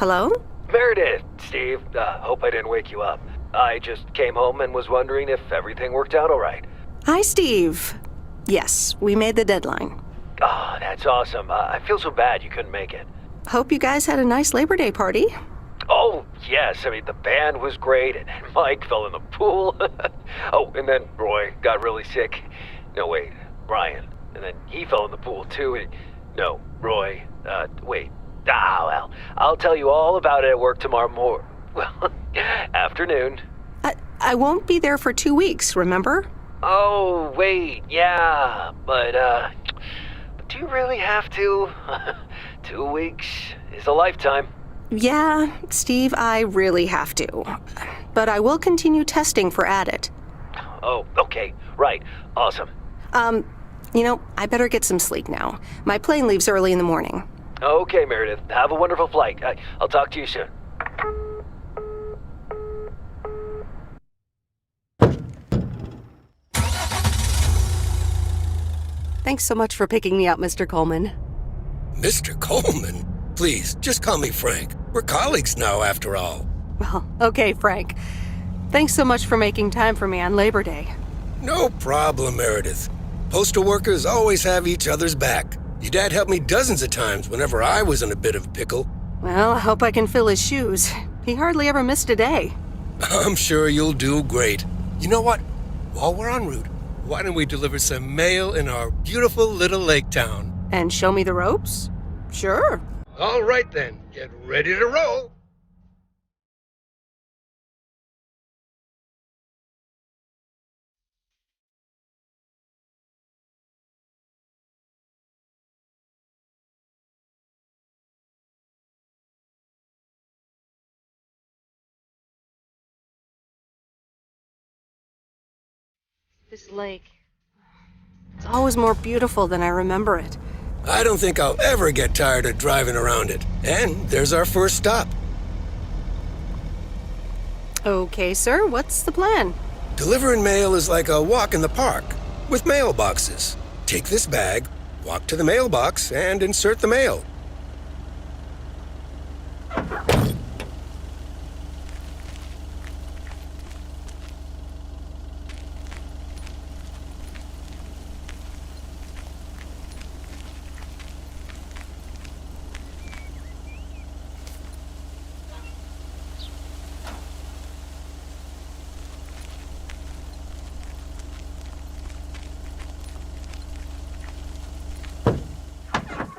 Hello? Meredith, Steve, hope I didn't wake you up. I just came home and was wondering if everything worked out all right. Hi, Steve. Yes, we made the deadline. Oh, that's awesome. I feel so bad you couldn't make it. Hope you guys had a nice Labor Day party. Oh, yes. I mean, the band was great, and Mike fell in the pool. Oh, and then Roy got really sick. No, wait, Brian. And then he fell in the pool, too. No, Roy. Wait. Well, I'll tell you all about it at work tomorrow morning. Well, afternoon. I won't be there for 2 weeks, remember? Oh, wait, yeah. But do you really have to? 2 weeks is a lifetime. Yeah, Steve, I really have to. But I will continue testing for Addit. Oh, okay. Right. Awesome. I better get some sleep now. My plane leaves early in the morning. Okay, Meredith. Have a wonderful flight. I'll talk to you soon. Thanks so much for picking me up, Mr. Coleman. Mr. Coleman? Please, just call me Frank. We're colleagues now, after all. Well, okay, Frank. Thanks so much for making time for me on Labor Day. No problem, Meredith. Postal workers always have each other's back. Your dad helped me dozens of times whenever I was in a bit of a pickle. Well, I hope I can fill his shoes. He hardly ever missed a day. I'm sure you'll do great. You know what? While we're en route, why don't we deliver some mail in our beautiful little lake town? And show me the ropes? Sure. All right then, get ready to roll. This lake, it's always more beautiful than I remember it. I don't think I'll ever get tired of driving around it. And there's our first stop. Okay, sir, what's the plan? Delivering mail is like a walk in the park, with mailboxes. Take this bag, walk to the mailbox, and insert the mail.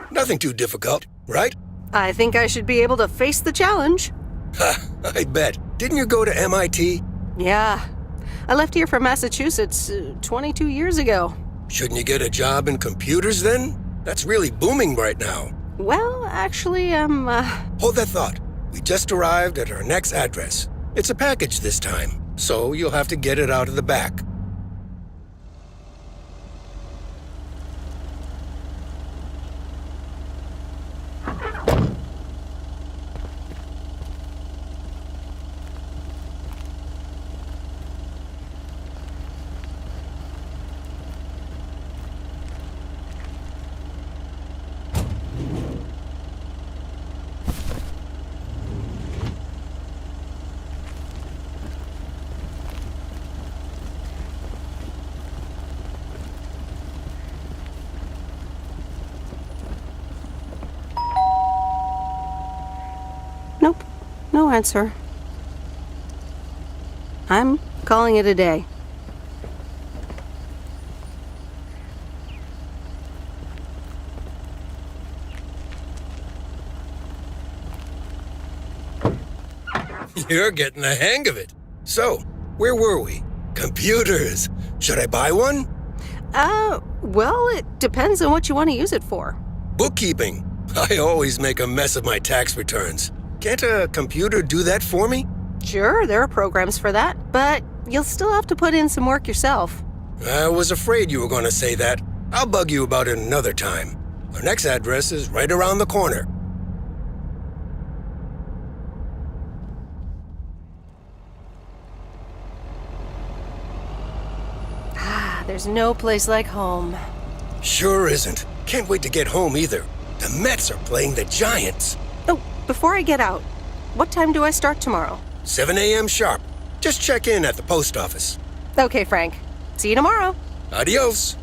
Nothing too difficult, right? I think I should be able to face the challenge. Ha, I bet. Didn't you go to MIT? Yeah. I left here from Massachusetts 22 years ago. Shouldn't you get a job in computers then? That's really booming right now. Well, actually, Hold that thought. We just arrived at our next address. It's a package this time, so you'll have to get it out of the back. Nope. No answer. I'm calling it a day. You're getting the hang of it. So, where were we? Computers. Should I buy one? Well, it depends on what you want to use it for. Bookkeeping. I always make a mess of my tax returns. Can't a computer do that for me? Sure, there are programs for that, but you'll still have to put in some work yourself. I was afraid you were going to say that. I'll bug you about it another time. Our next address is right around the corner. There's no place like home. Sure isn't. Can't wait to get home either. The Mets are playing the Giants. Oh, before I get out, What time do I start tomorrow? 7 a.m. sharp. Just check in at the post office. Okay, Frank. See you tomorrow. Adios.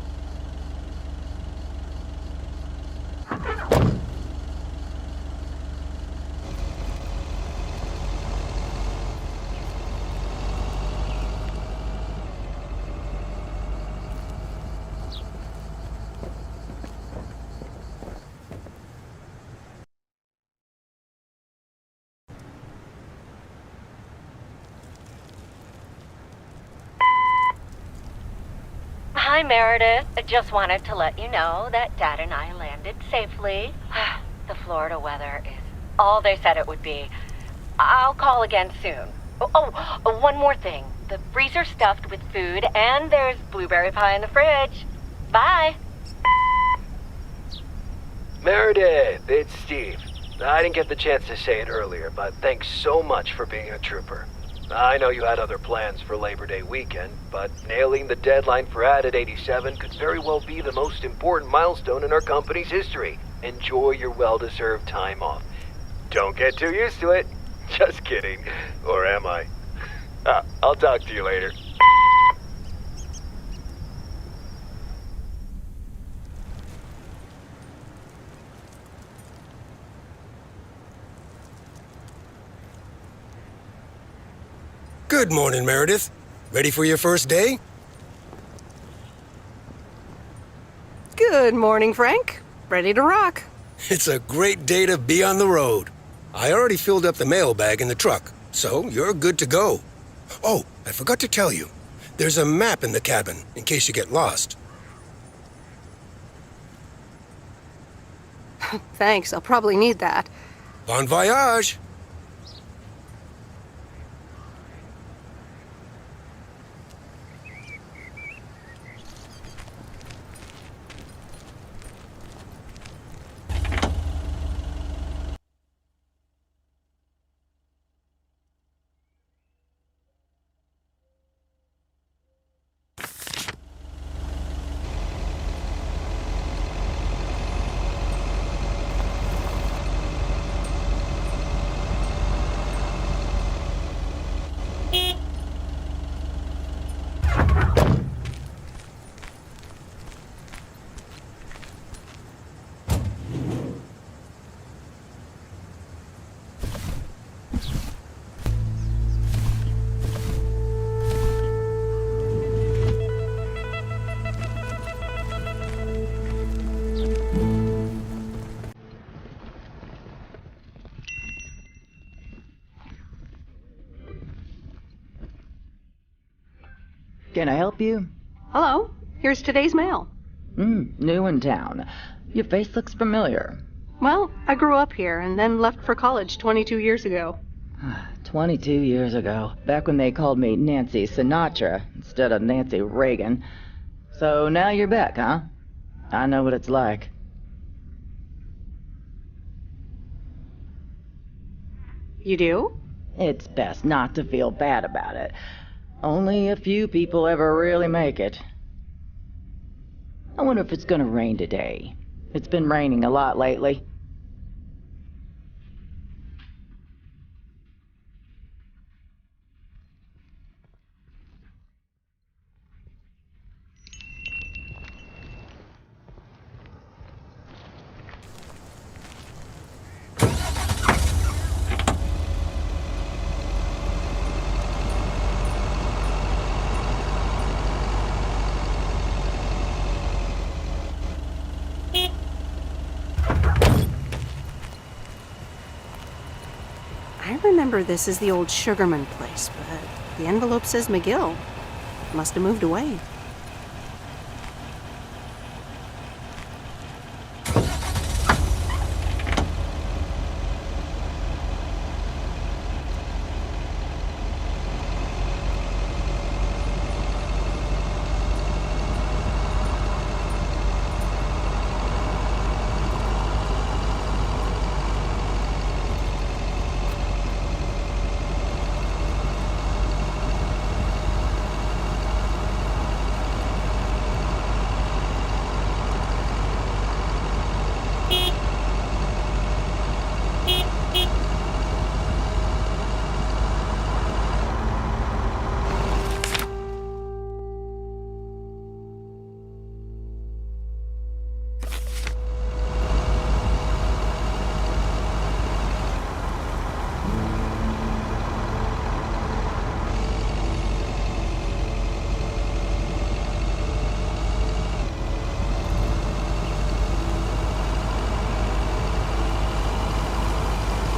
Hi, Meredith. I just wanted to let you know that Dad and I landed safely. The Florida weather is all they said it would be. I'll call again soon. One more thing. The freezer's stuffed with food, and there's blueberry pie in the fridge. Bye. Meredith, it's Steve. I didn't get the chance to say it earlier, but thanks so much for being a trooper. I know you had other plans for Labor Day weekend, but nailing the deadline for Added 87 could very well be the most important milestone in our company's history. Enjoy your well-deserved time off. Don't get too used to it. Just kidding. Or am I? I'll talk to you later. Good morning, Meredith. Ready for your first day? Good morning, Frank. Ready to rock. It's a great day to be on the road. I already filled up the mailbag in the truck, so you're good to go. Oh, I forgot to tell you. There's a map in the cabin, in case you get lost. Thanks, I'll probably need that. Bon voyage! Can I help you? Hello, here's today's mail. New in town. Your face looks familiar. Well, I grew up here and then left for college 22 years ago. 22 years ago, back when they called me Nancy Sinatra instead of Nancy Reagan. So now you're back, huh? I know what it's like. You do? It's best not to feel bad about it. Only a few people ever really make it. I wonder if it's gonna rain today. It's been raining a lot lately. I remember this as the old Sugarman place, but the envelope says McGill. Must have moved away.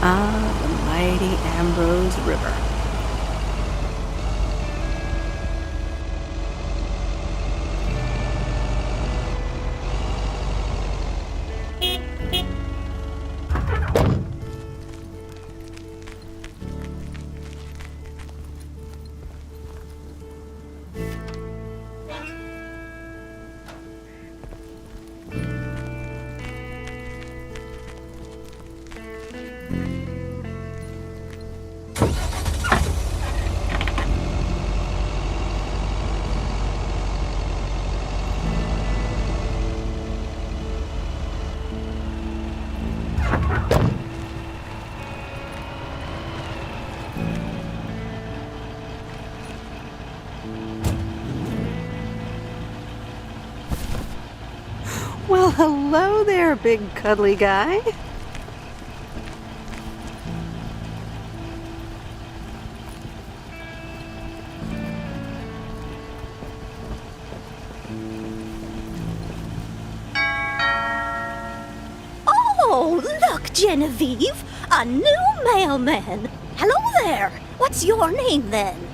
Ah, the mighty Ambrose River. Well, hello there, big cuddly guy. Oh, look, Genevieve! A new mailman! Hello there! What's your name, then?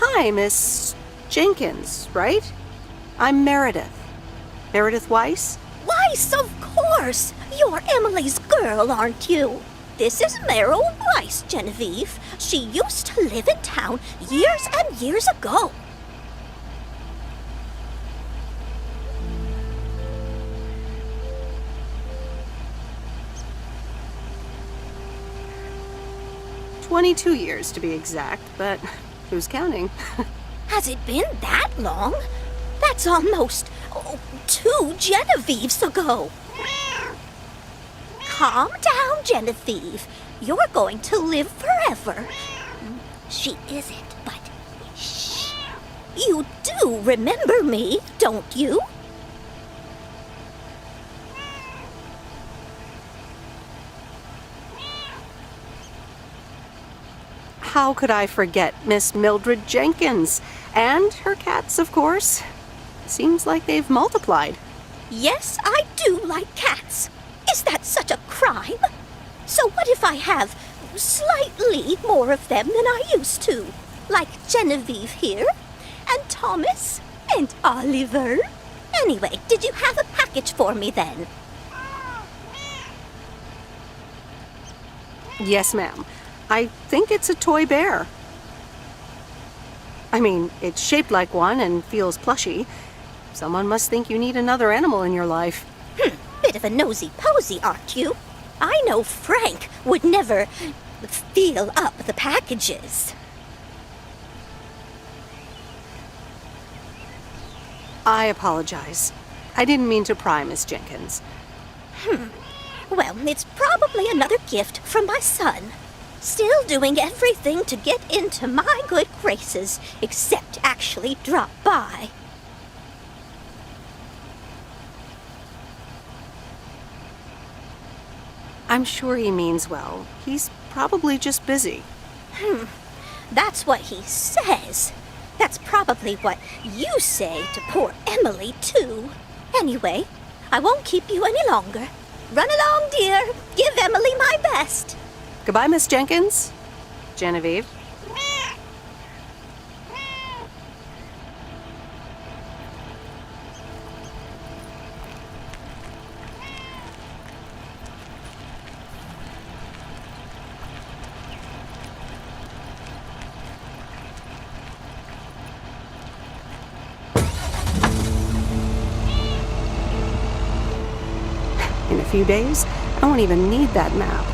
Hi, Miss Jenkins, right? I'm Meredith. Meredith Weiss? Weiss, of course! You're Emily's girl, aren't you? This is Meryl Weiss, Genevieve. She used to live in town years and years ago. "22 years to be exact, but who's counting?" Has it been that long? That's almost 2 Genevieves ago. Calm down, Genevieve. You're going to live forever. She isn't, but shh. You do remember me, don't you? How could I forget Miss Mildred Jenkins? And her cats, of course. Seems like they've multiplied. Yes, I do like cats. Is that such a crime? So what if I have slightly more of them than I used to? Like Genevieve here, and Thomas, and Oliver. Anyway, did you have a package for me then? Yes, ma'am. I think it's a toy bear. I mean, it's shaped like one and feels plushy. Someone must think you need another animal in your life. Bit of a nosy-posy, aren't you? I know Frank would never feel up the packages. I apologize. I didn't mean to pry, Miss Jenkins. Well, it's probably another gift from my son. Still doing everything to get into my good graces, except actually drop by. I'm sure he means well. He's probably just busy. That's what he says. That's probably what you say to poor Emily, too. Anyway, I won't keep you any longer. Run along, dear. Give Emily my best. Goodbye, Miss Jenkins. Genevieve. In a few days, I won't even need that map.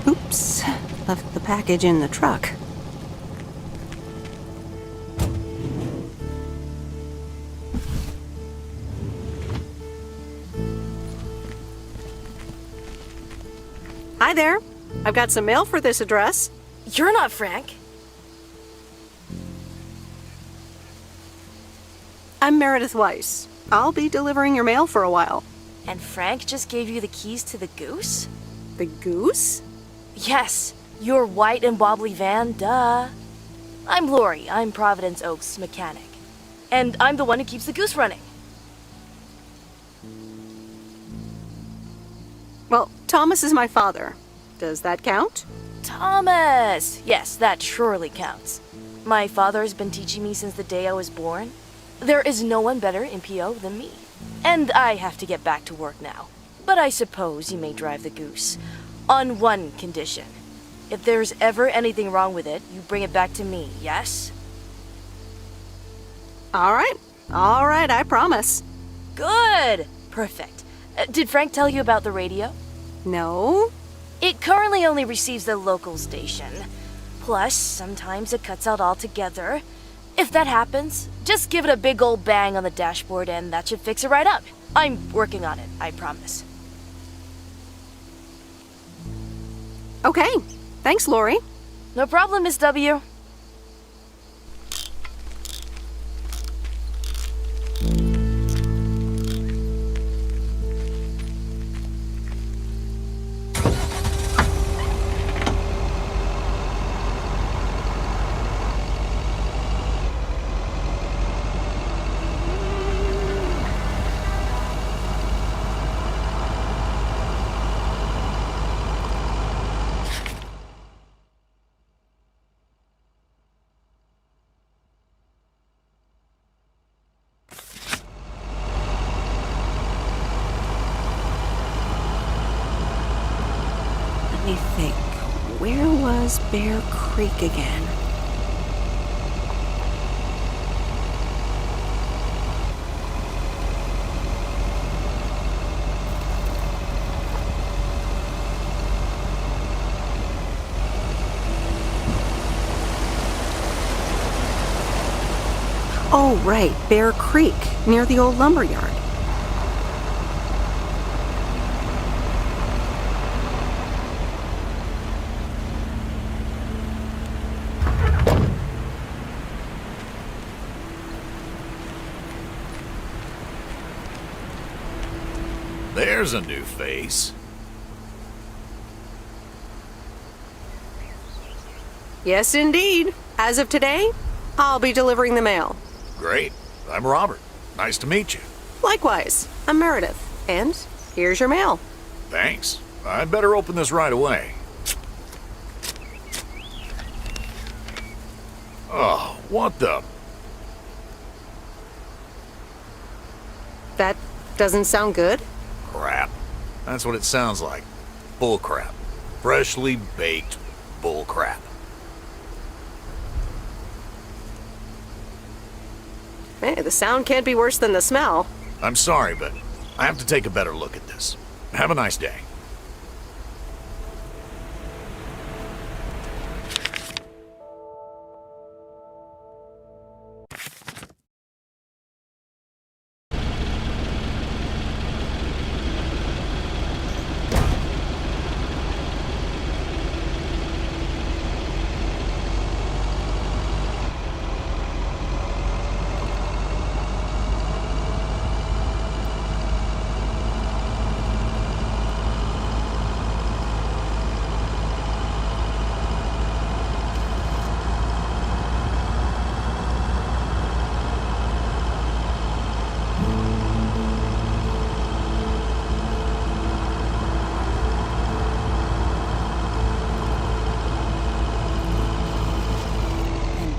Oops, left the package in the truck. Hi there. I've got some mail for this address. You're not Frank. Meredith Weiss. I'll be delivering your mail for a while. And Frank just gave you the keys to the Goose? The Goose? Yes, your white and wobbly van, duh. I'm Lori, I'm Providence Oaks' mechanic. And I'm the one who keeps the Goose running. Well, Thomas is my father. Does that count? Thomas! Yes, that surely counts. My father has been teaching me since the day I was born. There is no one better in PO than me. And I have to get back to work now. But I suppose you may drive the Goose. On one condition. If there's ever anything wrong with it, you bring it back to me, yes? All right, I promise. Good! Perfect. Did Frank tell you about the radio? No? It currently only receives the local station. Plus, sometimes it cuts out altogether. If that happens, just give it a big old bang on the dashboard and that should fix it right up. I'm working on it, I promise. Okay, thanks, Lori. No problem, Miss W. Let me think. Where was Bear Creek again? Oh, right, Bear Creek, near the old lumber yard. There's a new face. Yes, indeed. As of today, I'll be delivering the mail. Great. I'm Robert. Nice to meet you. Likewise, I'm Meredith. And here's your mail. Thanks. I'd better open this right away. Oh, what the... That doesn't sound good. crap? That's what it sounds like. Bull crap. Freshly baked bull crap. Hey, the sound can't be worse than the smell. I'm sorry, but I have to take a better look at this. Have a nice day.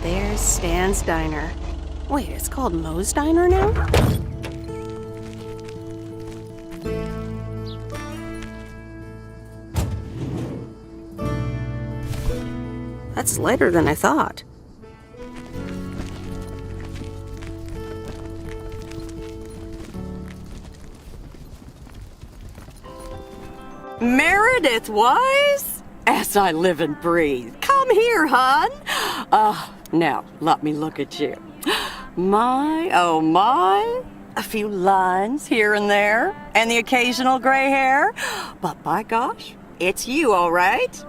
There's Stan's Diner. Wait, it's called Moe's Diner now? That's lighter than I thought. Meredith Weiss? As I live and breathe. Come here, hon. Now, let me look at you. My, oh my. A few lines here and there, and the occasional gray hair. But by gosh, it's you, all right?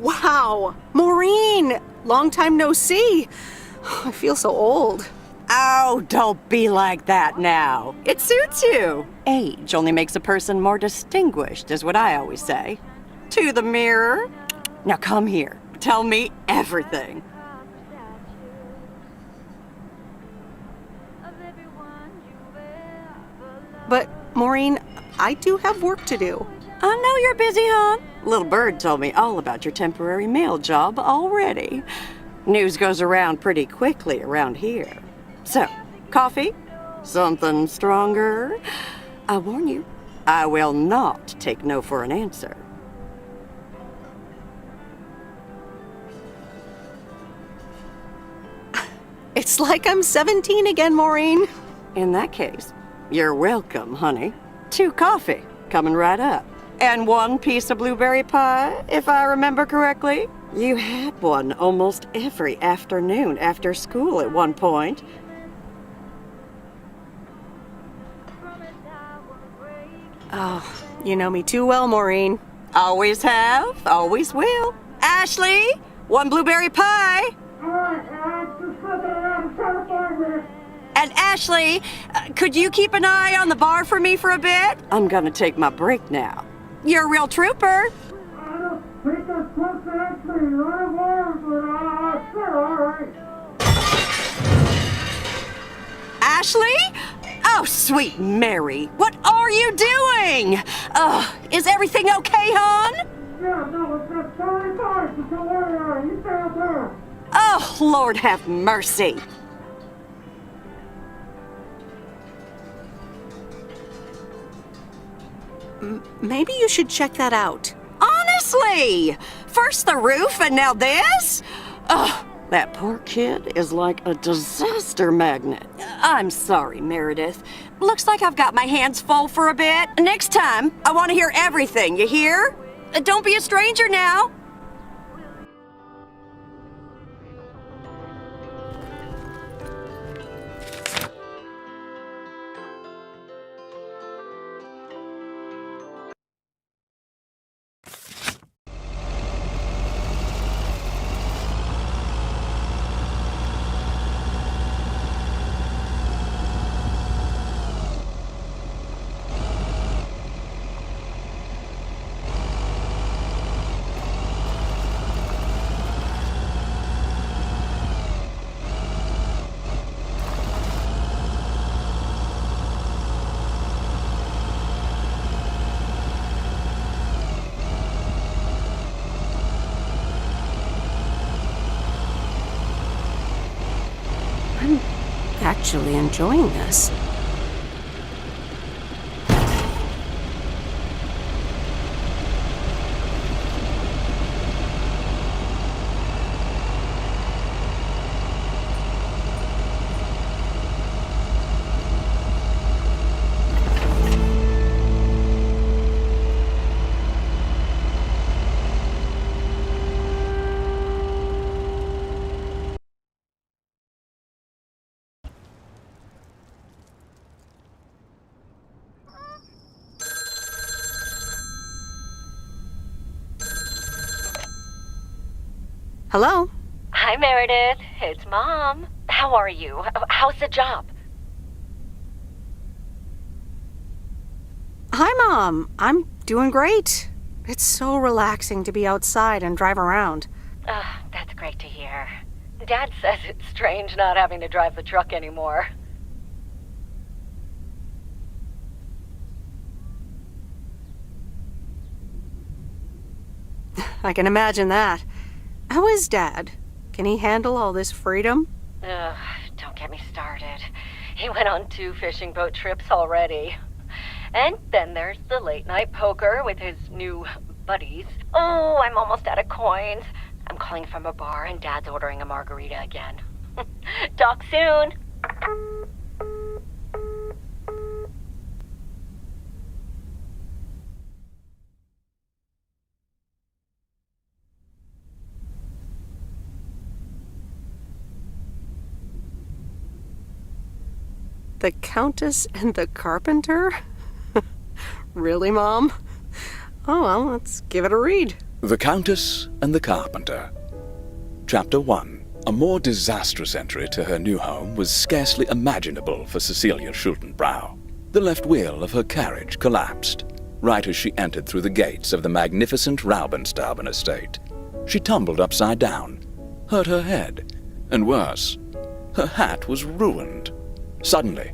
Wow! Maureen! Long time no see. I feel so old. Oh, don't be like that now. It suits you. Age only makes a person more distinguished, is what I always say. To the mirror. Now come here. Tell me everything. But, Maureen, I do have work to do. I know you're busy, hon. Little Bird told me all about your temporary mail job already. News goes around pretty quickly around here. So, coffee? Something stronger? I warn you, I will not take no for an answer. It's like I'm 17 again, Maureen. In that case, you're welcome, honey. 2 coffee, coming right up. And 1 piece of blueberry pie, if I remember correctly. You had one almost every afternoon after school at one point. Oh, you know me too well, Maureen. Always have, always will. Ashley, 1 blueberry pie. And Ashley, could you keep an eye on the bar for me for a bit? I'm gonna take my break now. You're a real trooper. Ashley? Oh, sweet Mary, what are you doing? Is everything okay, hon? Yeah, no, it's totally fine. So don't worry, you stay up there. Oh, Lord have mercy. Maybe you should check that out. Honestly! First the roof and now this? Ugh, that poor kid is like a disaster magnet. I'm sorry, Meredith. Looks like I've got my hands full for a bit. Next time, I want to hear everything, you hear? Don't be a stranger now. Actually enjoying this. Hello? Hi, Meredith. It's Mom. How are you? How's the job? Hi, Mom. I'm doing great. It's so relaxing to be outside and drive around. That's great to hear. Dad says it's strange not having to drive the truck anymore. I can imagine that. How is Dad? Can he handle all this freedom? Don't get me started. He went on 2 fishing boat trips already. And then there's the late night poker with his new buddies. Oh, I'm almost out of coins. I'm calling from a bar and Dad's ordering a margarita again. Talk soon. The Countess and the Carpenter? Really, Mom? Oh, well, let's give it a read. The Countess and the Carpenter. Chapter 1. A more disastrous entry to her new home was scarcely imaginable for Cecilia Schultenbrow. The left wheel of her carriage collapsed, right as she entered through the gates of the magnificent Raubenstaben estate. She tumbled upside down, hurt her head, and worse, her hat was ruined. Suddenly,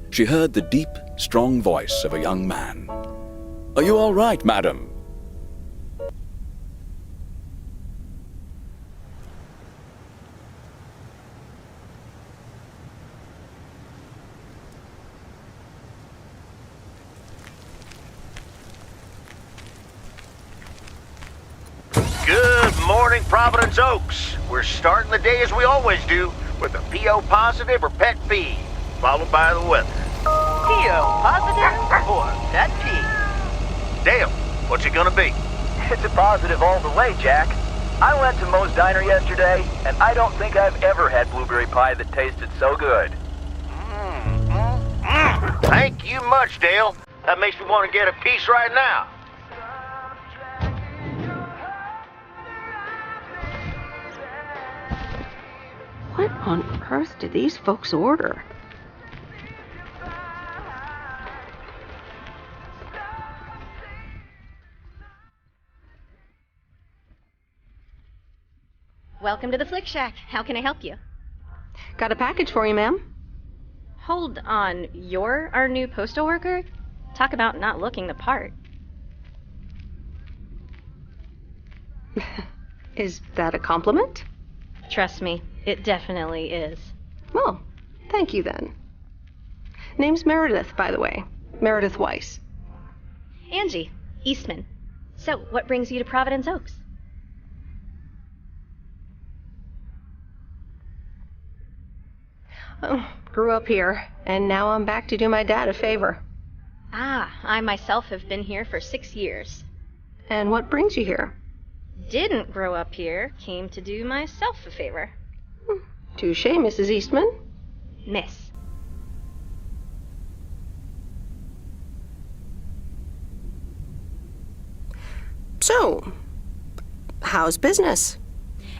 she heard the deep, strong voice of a young man. "Are you all right, madam?" Good morning, Providence Oaks. We're starting the day as we always do, with a PO positive or pet peeve, followed by the weather. PO positive or pet peeve? Dale, what's it gonna be? It's a positive all the way, Jack. I went to Moe's Diner yesterday, and I don't think I've ever had blueberry pie that tasted so good. Thank you much, Dale. That makes me want to get a piece right now. What on earth did these folks order? Welcome to the Flick Shack. How can I help you? Got a package for you, ma'am. Hold on. You're our new postal worker? Talk about not looking the part. Is that a compliment? Trust me, it definitely is. Well, thank you then. Name's Meredith, by the way. Meredith Weiss. Angie, Eastman. So, what brings you to Providence Oaks? Oh, grew up here, and now I'm back to do my dad a favor. Ah, I myself have been here for 6 years. And what brings you here? Didn't grow up here, came to do myself a favor. Touche, Mrs. Eastman. Miss. So, how's business?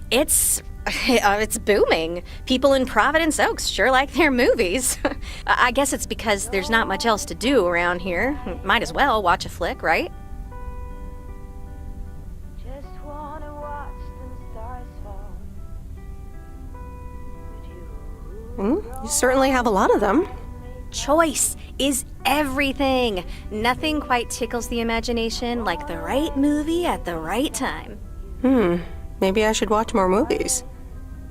It's booming. People in Providence Oaks sure like their movies. I guess it's because there's not much else to do around here. Might as well watch a flick, right? You certainly have a lot of them. Choice is everything. Nothing quite tickles the imagination like the right movie at the right time. Maybe I should watch more movies.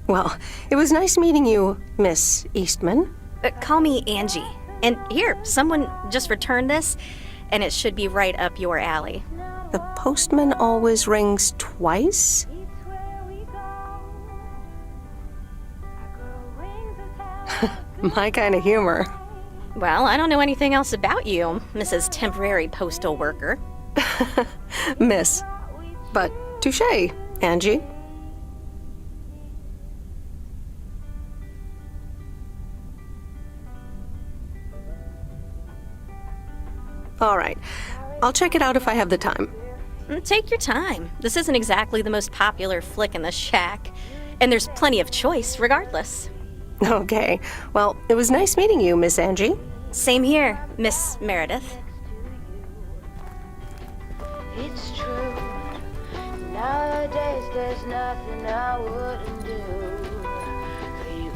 Well, it was nice meeting you, Miss Eastman. Call me Angie. And here, someone just returned this, and it should be right up your alley. The postman always rings twice? My kind of humor. Well, I don't know anything else about you, Mrs. Temporary Postal Worker. Miss. But touche, Angie. All right. I'll check it out if I have the time. Take your time. This isn't exactly the most popular flick in the shack, and there's plenty of choice regardless. Okay. Well, it was nice meeting you, Miss Angie. Same here, Miss Meredith. It's true. Nowadays there's nothing I wouldn't do for you.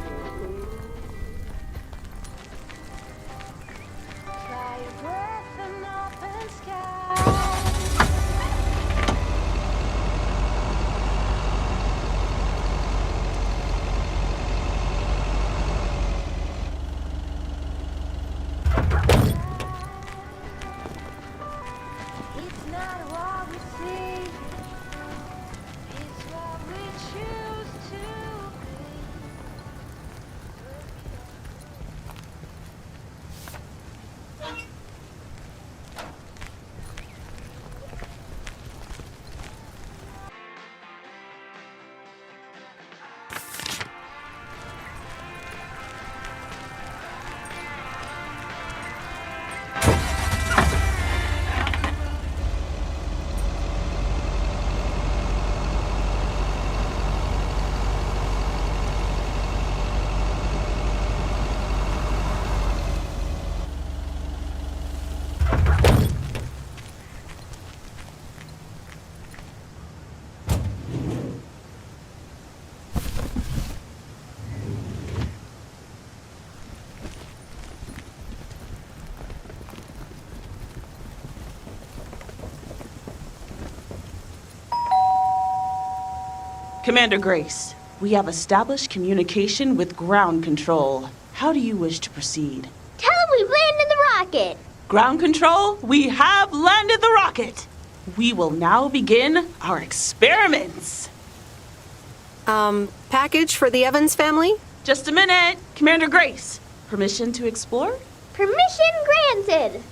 Fly your breath in open sky. Commander Grace, we have established communication with ground control. How do you wish to proceed? Tell him we've landed the rocket. Ground control, we have landed the rocket. We will now begin our experiments. Package for the Evans family? Just a minute. Commander Grace, permission to explore? Permission granted.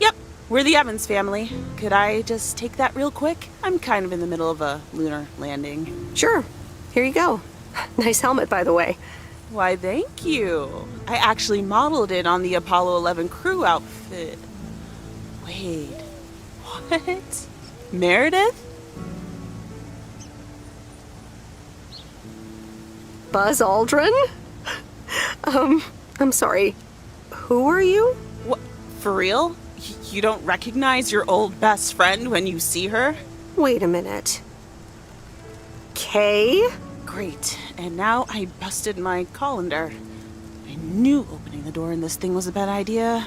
Yep, we're the Evans family. Could I just take that real quick? I'm kind of in the middle of a lunar landing. Sure. Here you go. Nice helmet, by the way. Why, thank you. I actually modeled it on the Apollo 11 crew outfit. Wait, what? Meredith? Buzz Aldrin? I'm sorry. Who are you? What? For real? You don't recognize your old best friend when you see her? Wait a minute. Kay? Great. And now I busted my colander. I knew opening the door in this thing was a bad idea.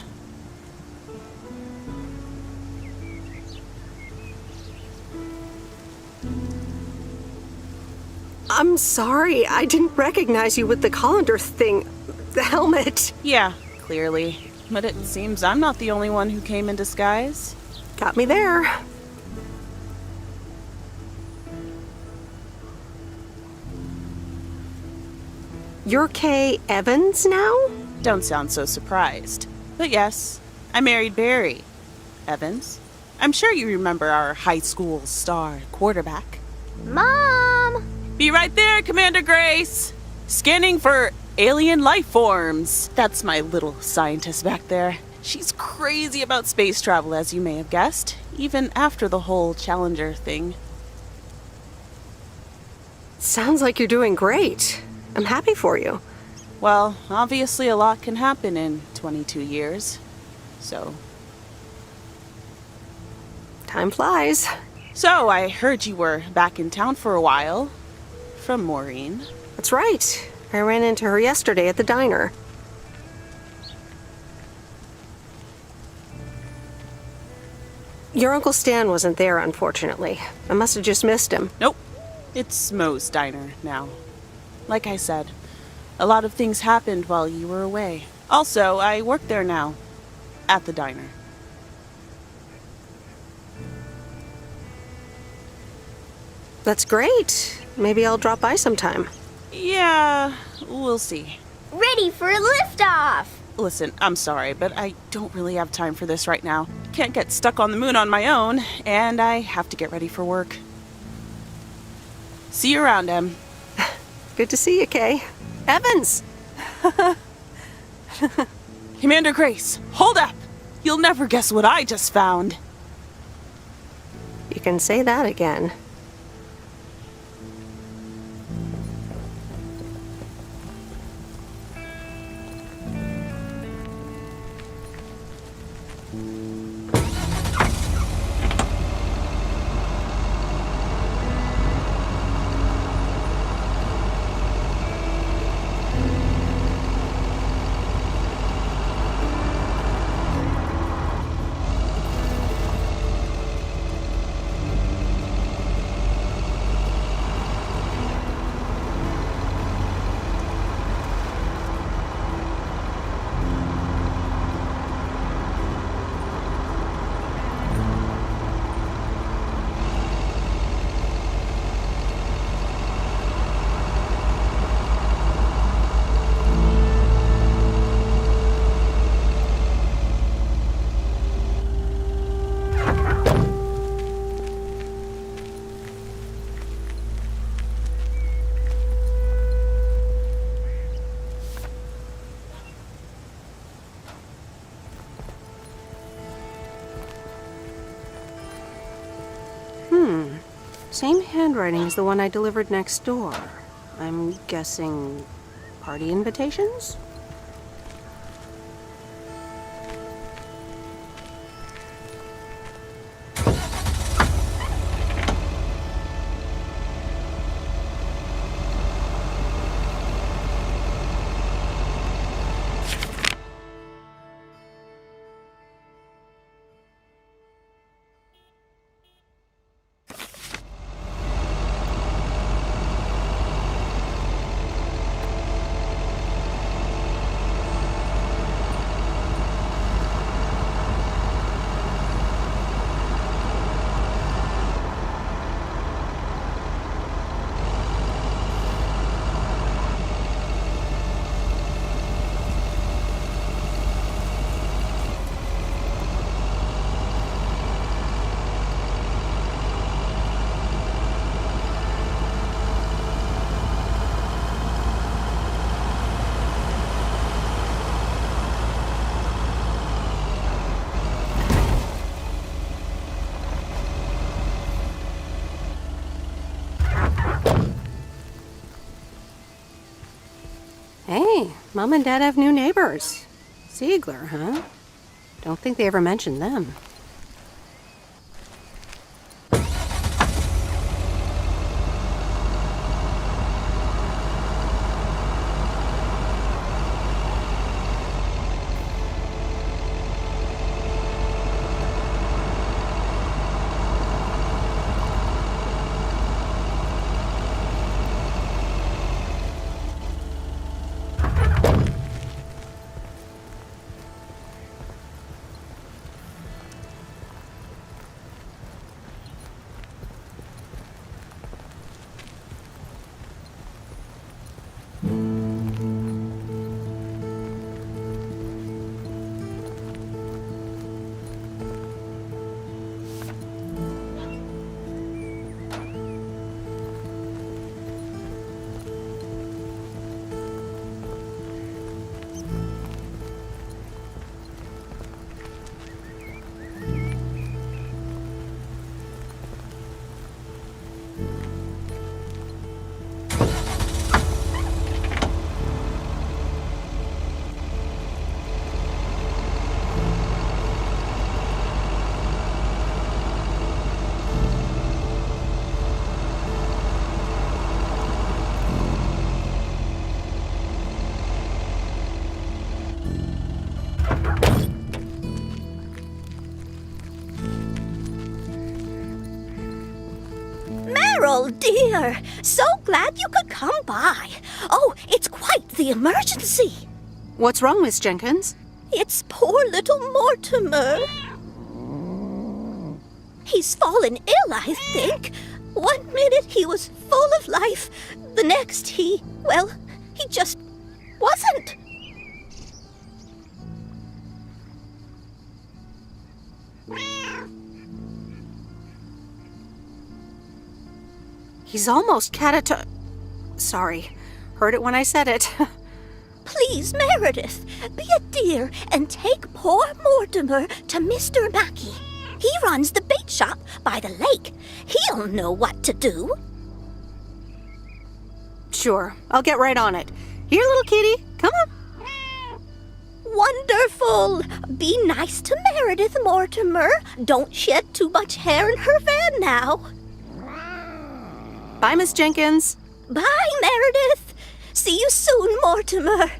I'm sorry. I didn't recognize you with the colander thing. The helmet. Yeah, clearly. But it seems I'm not the only one who came in disguise. Got me there. You're Kay Evans now? Don't sound so surprised. But yes, I married Barry Evans. I'm sure you remember our high school star quarterback. Mom! Be right there, Commander Grace! Scanning for alien life forms. That's my little scientist back there. She's crazy about space travel, as you may have guessed, even after the whole Challenger thing. Sounds like you're doing great. I'm happy for you. Well, obviously a lot can happen in 22 years. So... time flies. So, I heard you were back in town for a while. From Maureen. That's right. I ran into her yesterday at the diner. Your Uncle Stan wasn't there, unfortunately. I must have just missed him. Nope. It's Mo's diner now. Like I said, a lot of things happened while you were away. Also, I work there now. At the diner. That's great. Maybe I'll drop by sometime. Yeah, we'll see. Ready for a liftoff! Listen, I'm sorry, but I don't really have time for this right now. Can't get stuck on the moon on my own, and I have to get ready for work. See you around, Em. Good to see you, Kay. Evans! Commander Grace, hold up! You'll never guess what I just found. You can say that again. Same handwriting as the one I delivered next door. I'm guessing party invitations? Hey, Mom and Dad have new neighbors. Ziegler, huh? Don't think they ever mentioned them. Meryl, dear, so glad you could come by. Oh, it's quite the emergency. What's wrong, Miss Jenkins? It's poor little Mortimer. He's fallen ill, I think. 1 minute he was full of life, the next he just wasn't. He's almost Sorry. Heard it when I said it. Please, Meredith, be a dear and take poor Mortimer to Mr. Mackey. He runs the bait shop by the lake. He'll know what to do. Sure, I'll get right on it. Here, little kitty, come on. Wonderful! Be nice to Meredith, Mortimer. Don't shed too much hair in her van now. Bye, Miss Jenkins. Bye, Meredith. See you soon, Mortimer.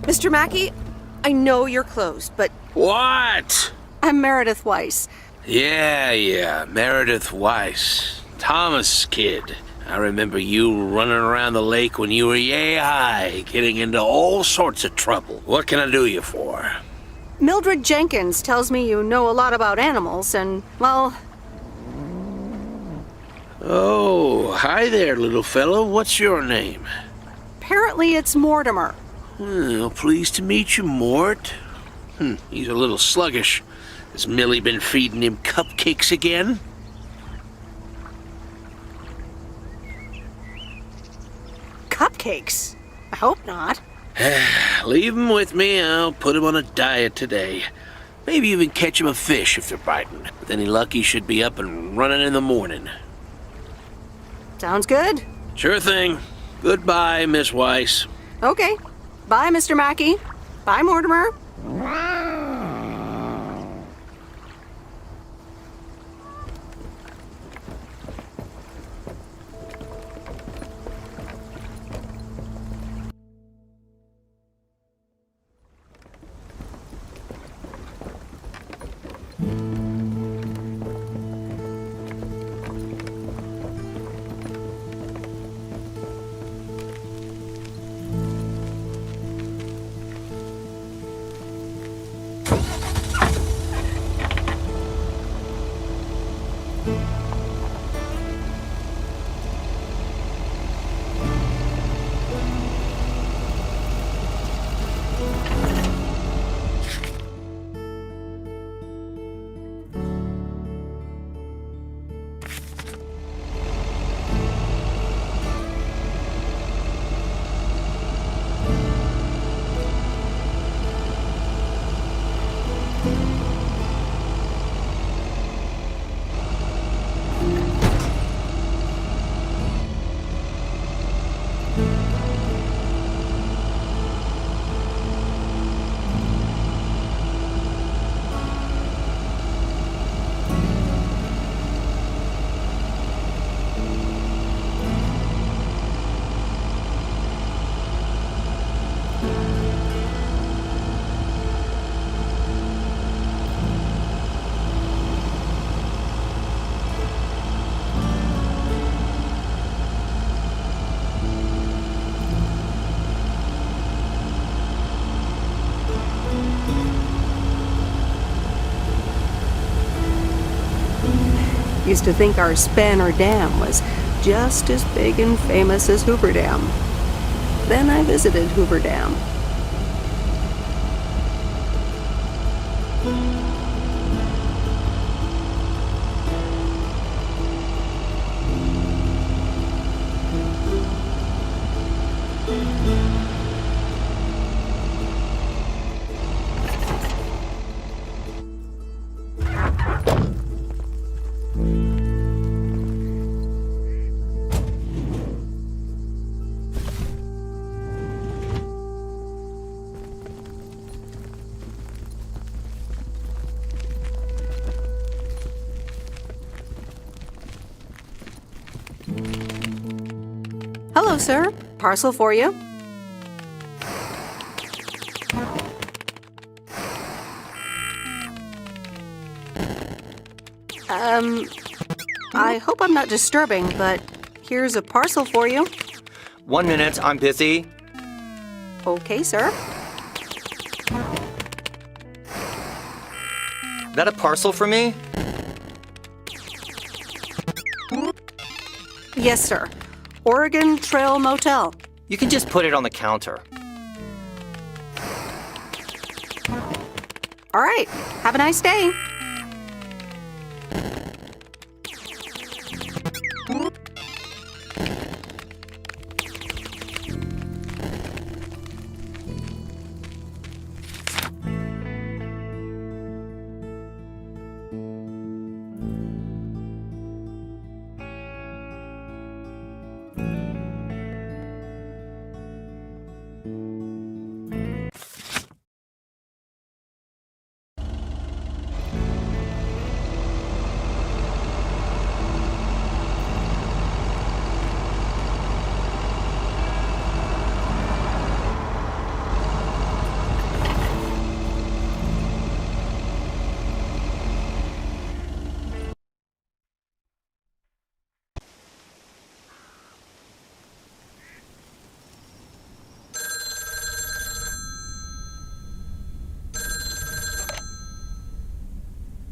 Mr. Mackey, I know you're closed, but... What? I'm Meredith Weiss. Yeah, Meredith Weiss. Thomas' kid. I remember you running around the lake when you were yay high, getting into all sorts of trouble. What can I do you for? Mildred Jenkins tells me you know a lot about animals, and, well... Oh, hi there, little fellow. What's your name? Apparently it's Mortimer. Well, pleased to meet you, Mort. He's a little sluggish. Has Millie been feeding him cupcakes again? Cupcakes? I hope not. Leave him with me. I'll put him on a diet today. Maybe even catch him a fish if they're biting. With any luck, he should be up and running in the morning. Sounds good. Sure thing. Goodbye, Miss Weiss. Okay. Bye, Mr. Mackey. Bye, Mortimer. Used to think our Spanner Dam was just as big and famous as Hoover Dam. Then I visited Hoover Dam. Hello, sir. Parcel for you. I hope I'm not disturbing, but here's a parcel for you. 1 minute, I'm busy. Okay, sir. That a parcel for me? Yes, sir. Oregon Trail Motel. You can just put it on the counter. All right. Have a nice day.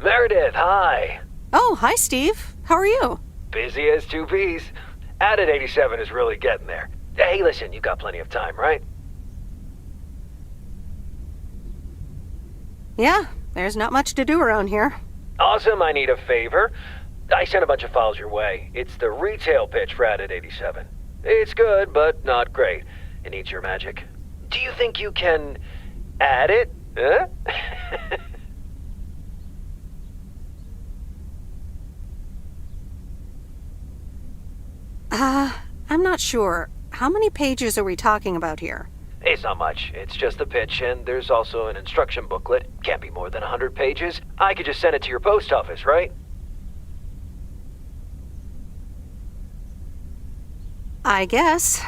Meredith, hi. Oh, hi, Steve. How are you? Busy as two peas. Added 87 is really getting there. Hey, listen, you got plenty of time, right? Yeah, there's not much to do around here. Awesome, I need a favor. I sent a bunch of files your way. It's the retail pitch for Added 87. It's good, but not great. It needs your magic. Do you think you can add it? Huh? I'm not sure. How many pages are we talking about here? It's not much. It's just the pitch, and there's also an instruction booklet. Can't be more than 100 pages. I could just send it to your post office, right? I guess.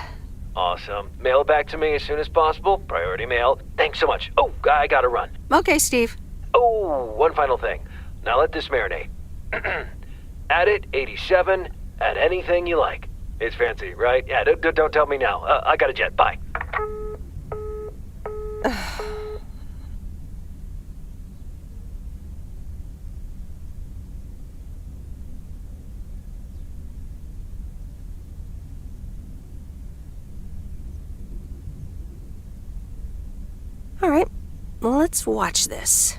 Awesome. Mail it back to me as soon as possible. Priority mail. Thanks so much. Oh, I gotta run. Okay, Steve. Oh, one final thing. Now let this marinate. Add it 87. Add anything you like. It's fancy, right? Yeah, don't tell me now. I got a jet. Bye. All right, well, let's watch this.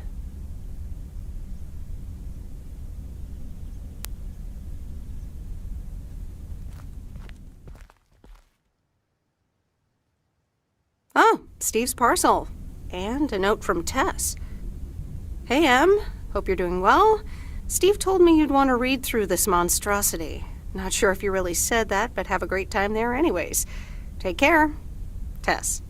Oh, Steve's parcel. And a note from Tess. Hey, Em. Hope you're doing well. Steve told me you'd want to read through this monstrosity. Not sure if you really said that, but have a great time there anyways. Take care. Tess.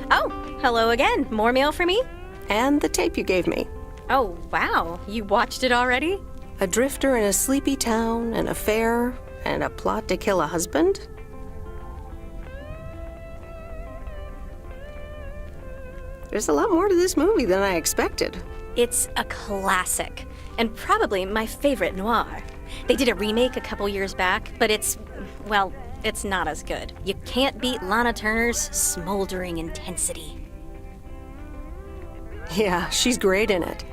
Oh, hello again. More mail for me? And the tape you gave me. Oh, wow. You watched it already? A drifter in a sleepy town, an affair, and a plot to kill a husband? There's a lot more to this movie than I expected. It's a classic, and probably my favorite noir. They did a remake a couple years back, but it's not as good. You can't beat Lana Turner's smoldering intensity. Yeah, she's great in it.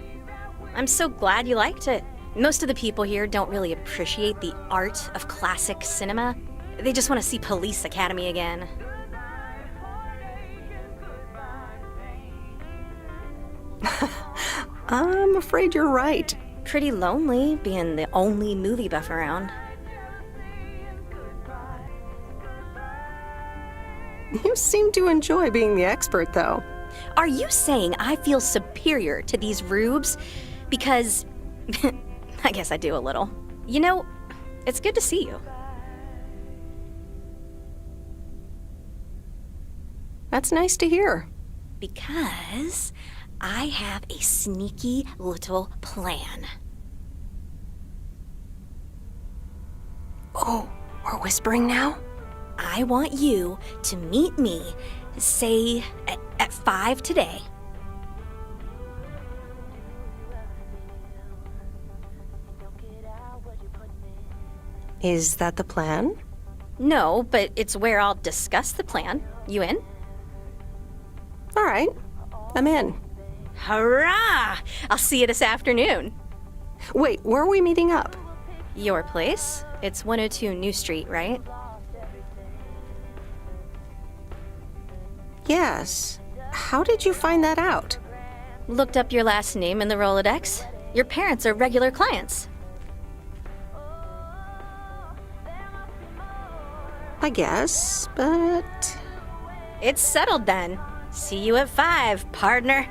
I'm so glad you liked it. Most of the people here don't really appreciate the art of classic cinema. They just want to see Police Academy again. I'm afraid you're right. Pretty lonely being the only movie buff around. You seem to enjoy being the expert, though. Are you saying I feel superior to these rubes? Because I guess I do a little. You know, it's good to see you. That's nice to hear. Because I have a sneaky little plan. Oh, we're whispering now? I want you to meet me, say, at 5 today. Is that the plan? No, but it's where I'll discuss the plan. You in? All right, I'm in. Hurrah! I'll see you this afternoon. Wait, where are we meeting up? Your place? It's 102 New Street, right? Yes. How did you find that out? Looked up your last name in the Rolodex. Your parents are regular clients. I guess, but... It's settled then. See you at 5, partner.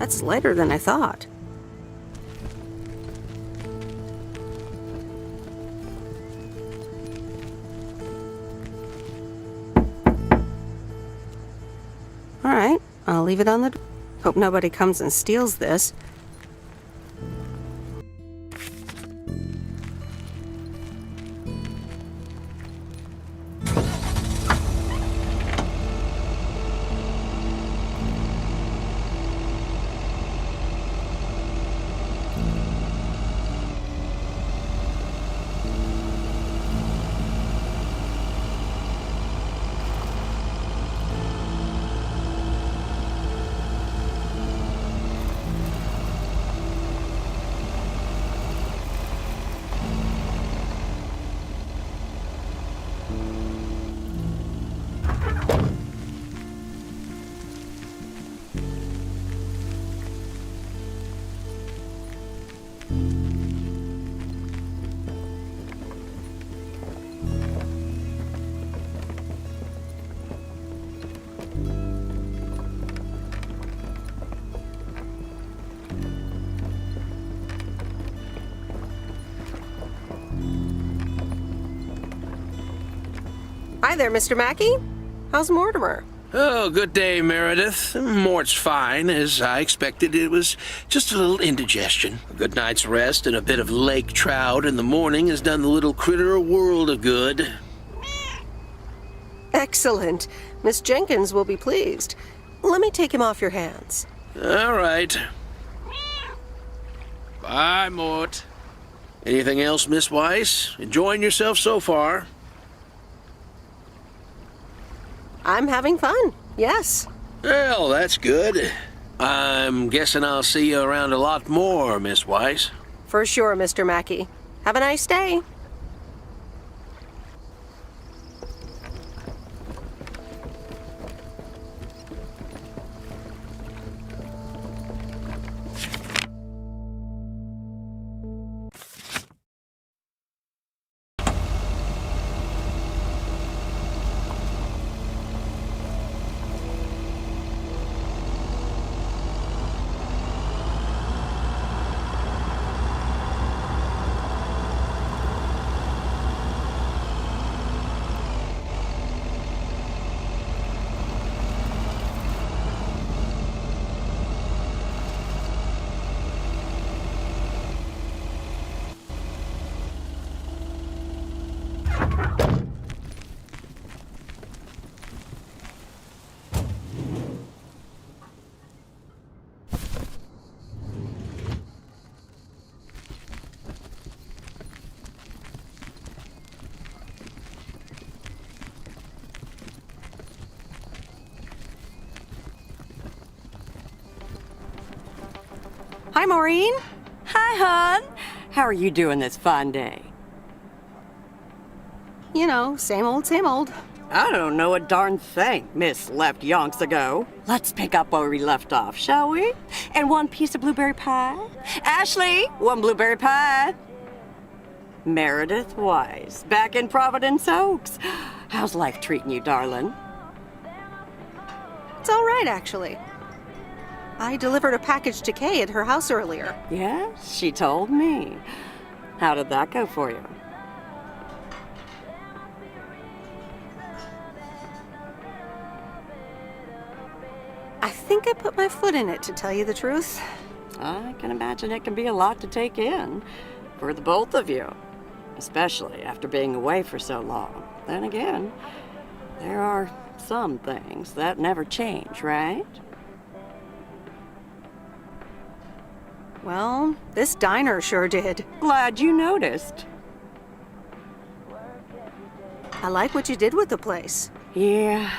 That's lighter than I thought. All right, I'll leave it on the... Hope nobody comes and steals this. Hi there, Mr. Mackey. How's Mortimer? Oh, good day, Meredith. Mort's fine. As I expected, it was just a little indigestion. A good night's rest and a bit of lake trout in the morning has done the little critter a world of good. Excellent. Miss Jenkins will be pleased. Let me take him off your hands. All right. Bye, Mort. Anything else, Miss Weiss? Enjoying yourself so far? I'm having fun, yes. Well, that's good. I'm guessing I'll see you around a lot more, Miss Weiss. For sure, Mr. Mackey. Have a nice day. Hi, Maureen. Hi, hon. How are you doing this fine day? You know, same old, same old. I don't know a darn thing, Miss left yonks ago. Let's pick up where we left off, shall we? And one piece of blueberry pie? Ashley, one blueberry pie. Meredith Weiss, back in Providence Oaks. How's life treating you, darling? It's all right, actually. I delivered a package to Kay at her house earlier. Yes, she told me. How did that go for you? I think I put my foot in it, to tell you the truth. I can imagine it can be a lot to take in for the both of you, especially after being away for so long. Then again, there are some things that never change, right? Well, this diner sure did. Glad you noticed. I like what you did with the place. Yeah,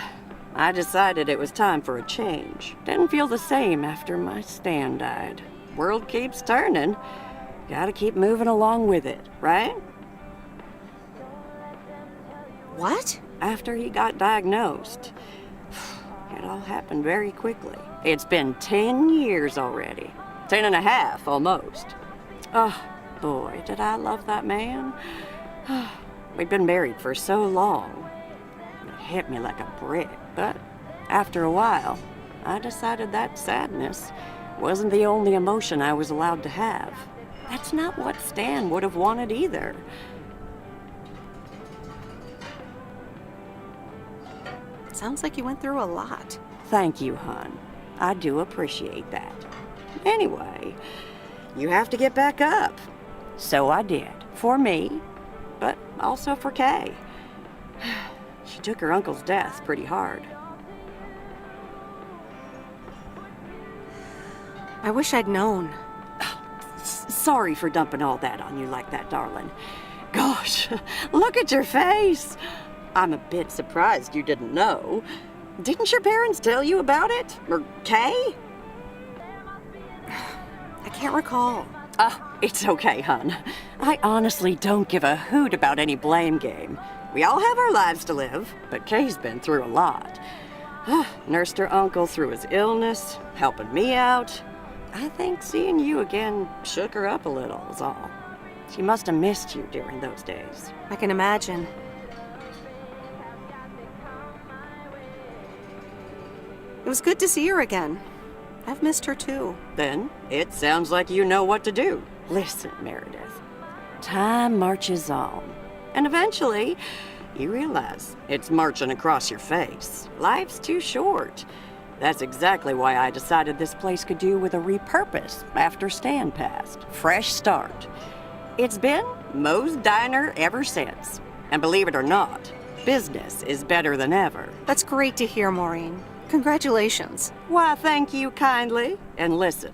I decided it was time for a change. Didn't feel the same after my Stan died. World keeps turning. Gotta keep moving along with it, right? What? After he got diagnosed, it all happened very quickly. It's been 10 years already. 10 and a half, almost. Oh, boy, did I love that man. We'd been married for so long. It hit me like a brick, but after a while, I decided that sadness wasn't the only emotion I was allowed to have. That's not what Stan would have wanted either. Sounds like you went through a lot. Thank you, hon. I do appreciate that. Anyway, you have to get back up. So I did. For me, but also for Kay. She took her uncle's death pretty hard. I wish I'd known. Sorry for dumping all that on you like that, darling. Gosh, look at your face. I'm a bit surprised you didn't know. Didn't your parents tell you about it? Or Kay? I can't recall. It's okay, hon. I honestly don't give a hoot about any blame game. We all have our lives to live, but Kay's been through a lot. Nursed her uncle through his illness, helping me out. I think seeing you again shook her up a little, is all. She must have missed you during those days. I can imagine. It was good to see her again. I've missed her too. Then it sounds like you know what to do. Listen, Meredith. Time marches on. And eventually, you realize it's marching across your face. Life's too short. That's exactly why I decided this place could do with a repurpose after Stan passed. Fresh start. It's been Moe's Diner ever since. And believe it or not, business is better than ever. That's great to hear, Maureen. Congratulations. Why, thank you kindly. And listen,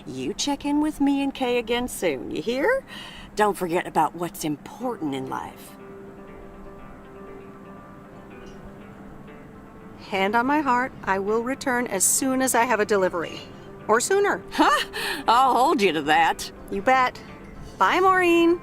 you check in with me and Kay again soon, you hear? Don't forget about what's important in life. hand on my heart, I will return as soon as I have a delivery. Or sooner. Huh? I'll hold you to that. You bet. Bye, Maureen.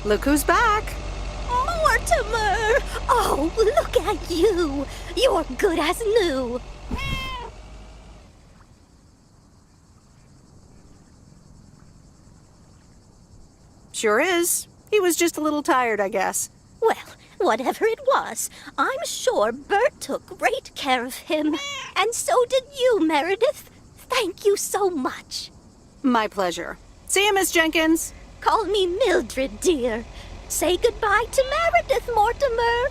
Look who's back. Mortimer! Oh, look at you. You're good as new. Sure is. He was just a little tired, I guess. Well, whatever it was, I'm sure Bert took great care of him. And so did you, Meredith. Thank you so much. My pleasure. See you, Miss Jenkins. Call me Mildred, dear. Say goodbye to Meredith, Mortimer.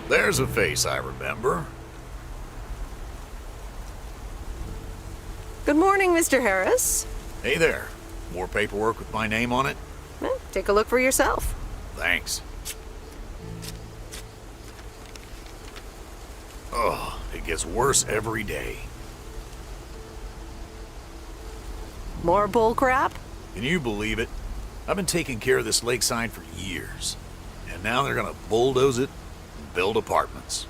There's a face I remember. Good morning, Mr. Harris. Hey there. More paperwork with my name on it? Well, take a look for yourself. Thanks. Oh, it gets worse every day. More bull crap? Can you believe it? I've been taking care of this lakeside for years. And now they're gonna bulldoze it and build apartments.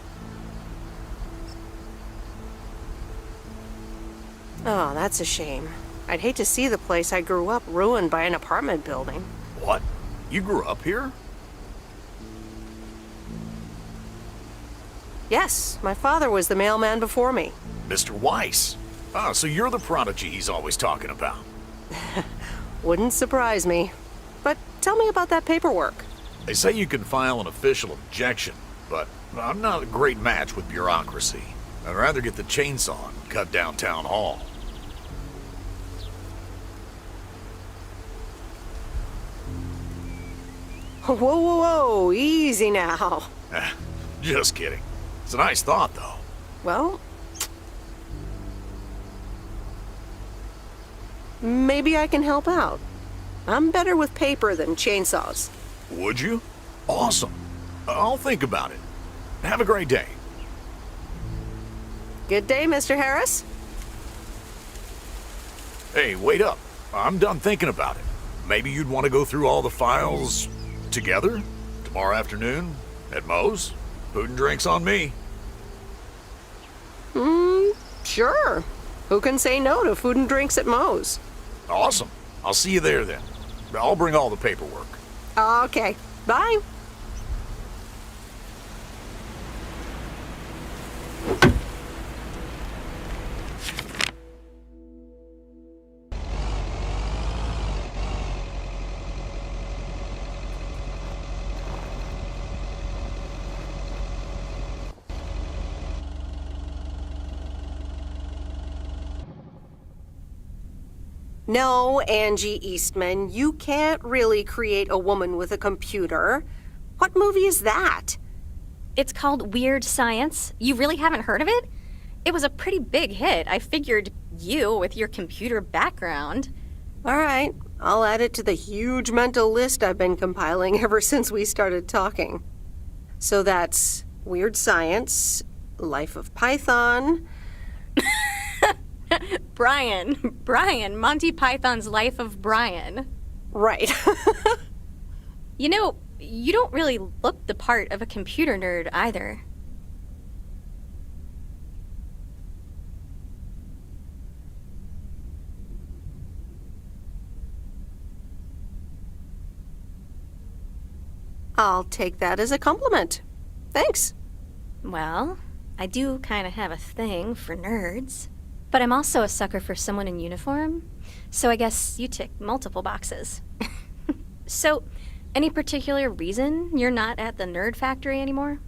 Oh, that's a shame. I'd hate to see the place I grew up ruined by an apartment building. What? You grew up here? Yes, my father was the mailman before me. Mr. Weiss. Ah, so you're the prodigy he's always talking about. Wouldn't surprise me. But tell me about that paperwork. They say you can file an official objection, but I'm not a great match with bureaucracy. I'd rather get the chainsaw and cut down town hall. Whoa, whoa, whoa, easy now. Just kidding. It's a nice thought, though. Well, maybe I can help out. I'm better with paper than chainsaws. Would you? Awesome. I'll think about it. Have a great day. Good day, Mr. Harris. Hey, wait up. I'm done thinking about it. Maybe you'd want to go through all the files together? Tomorrow afternoon? At Moe's? Food and drinks on me. Sure. Who can say no to food and drinks at Moe's? Awesome. I'll see you there then. I'll bring all the paperwork. Okay. Bye. No, Angie Eastman, you can't really create a woman with a computer. What movie is that? It's called Weird Science. You really haven't heard of it? It was a pretty big hit. I figured you, with your computer background. All right, I'll add it to the huge mental list I've been compiling ever since we started talking. So that's Weird Science, Life of Python. Brian, Monty Python's Life of Brian. Right. You know, you don't really look the part of a computer nerd either. I'll take that as a compliment. Thanks. Well, I do kind of have a thing for nerds. But I'm also a sucker for someone in uniform, so I guess you tick multiple boxes. So, any particular reason you're not at the Nerd Factory anymore?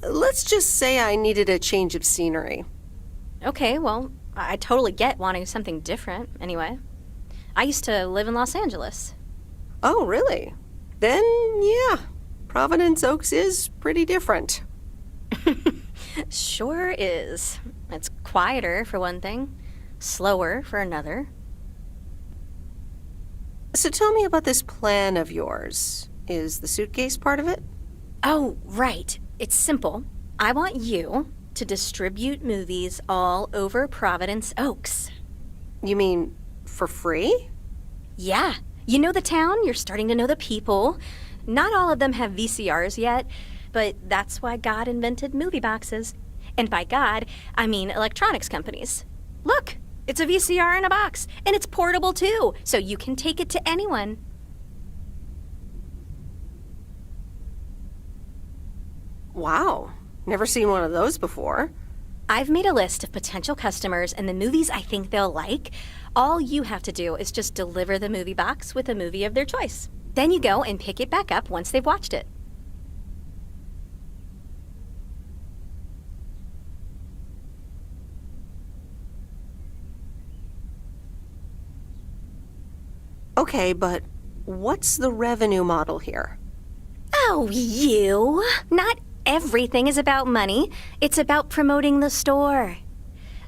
Let's just say I needed a change of scenery. Okay, well, I totally get wanting something different, anyway. I used to live in Los Angeles. Oh, really? Then, yeah. Providence Oaks is pretty different. Sure is. It's quieter, for one thing. Slower, for another. So tell me about this plan of yours. Is the suitcase part of it? Oh, right. It's simple. I want you to distribute movies all over Providence Oaks. You mean for free? Yeah. You know the town, you're starting to know the people. Not all of them have VCRs yet, but that's why God invented movie boxes. And by God, I mean electronics companies. Look, it's a VCR in a box, and it's portable too, so you can take it to anyone. Wow, never seen one of those before. I've made a list of potential customers and the movies I think they'll like. All you have to do is just deliver the movie box with a movie of their choice. Then you go and pick it back up once they've watched it. Okay, but what's the revenue model here? Oh, you! Not everything is about money. It's about promoting the store.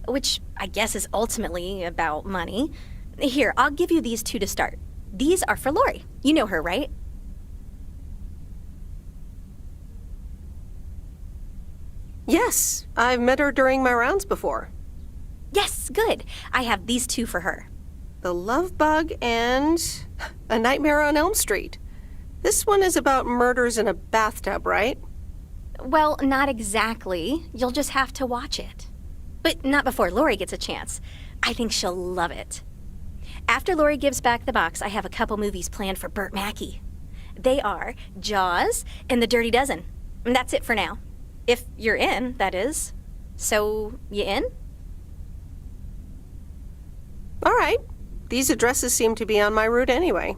Which I guess is ultimately about money. Here, I'll give you these two to start. These are for Lori. You know her, right? Yes, I've met her during my rounds before. Yes, good. I have these two for her. The Love Bug and A Nightmare on Elm Street. This one is about murders in a bathtub, right? Well, not exactly. You'll just have to watch it. But not before Lori gets a chance. I think she'll love it. After Lori gives back the box, I have a couple movies planned for Burt Mackey. They are Jaws and The Dirty Dozen. And that's it for now. If you're in, that is. So, you in? All right. These addresses seem to be on my route anyway.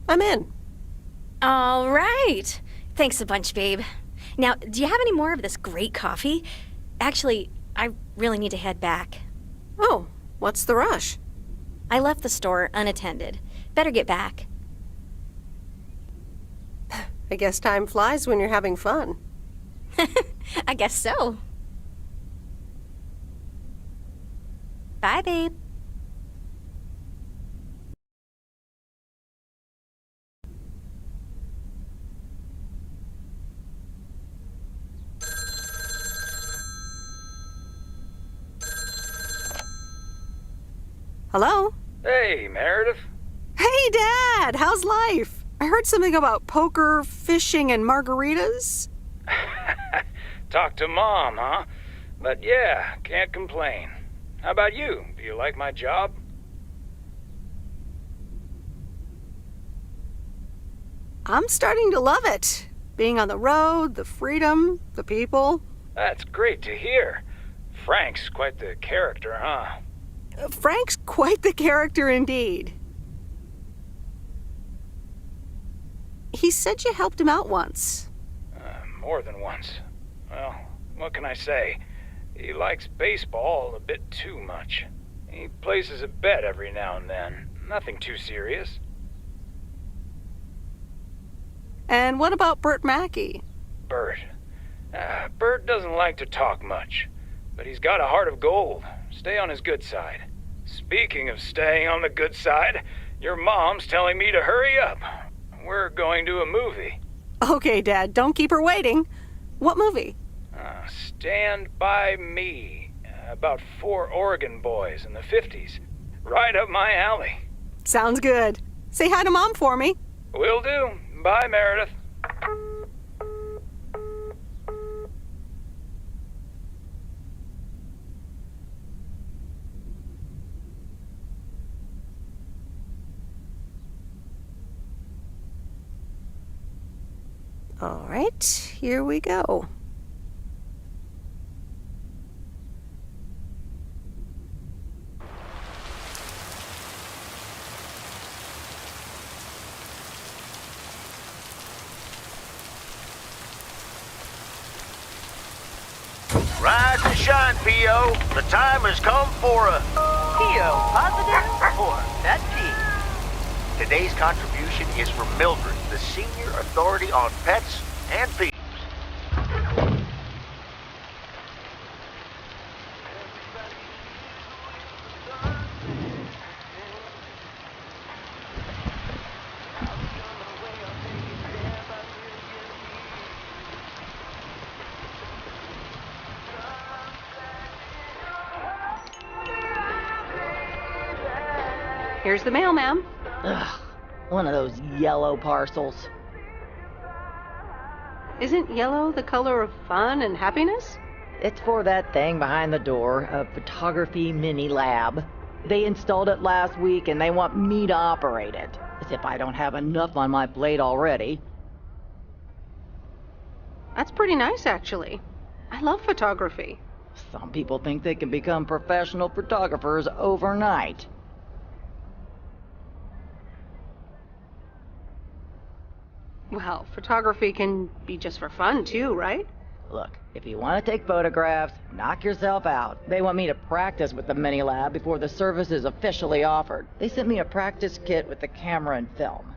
I'm in. All right. Thanks a bunch, babe. Now, do you have any more of this great coffee? Actually, I really need to head back. Oh, what's the rush? I left the store unattended. Better get back. I guess time flies when you're having fun. I guess so. Bye, babe. Hello? Hey, Meredith. Hey, Dad! How's life? I heard something about poker, fishing, and margaritas. Talk to Mom, huh? But yeah, can't complain. How about you? Do you like my job? I'm starting to love it. Being on the road, the freedom, the people. That's great to hear. Frank's quite the character, huh? Frank's quite the character indeed. He said you helped him out once. More than once. Well, what can I say? He likes baseball a bit too much. He places a bet every now and then. Nothing too serious. And what about Bert Mackey? Bert. Bert doesn't like to talk much, but he's got a heart of gold. Stay on his good side. Speaking of staying on the good side, your mom's telling me to hurry up. We're going to a movie. Okay, Dad, don't keep her waiting. What movie? Stand By Me. About 4 Oregon boys in the 50s. Right up my alley. Sounds good. Say hi to Mom for me. Will do. Bye, Meredith. All right, here we go. Rise and shine, P.O. The time has come for a... P.O. positive or pet peeve? Today's contribution is from Mildred, the senior authority on pets and peeves. Here's the mail, ma'am. Ugh, one of those yellow parcels. Isn't yellow the color of fun and happiness? It's for that thing behind the door, a photography mini lab. They installed it last week and they want me to operate it. As if I don't have enough on my plate already. That's pretty nice, actually. I love photography. Some people think they can become professional photographers overnight. Well, photography can be just for fun, too, right? Look, if you want to take photographs, knock yourself out. They want me to practice with the mini lab before the service is officially offered. They sent me a practice kit with the camera and film.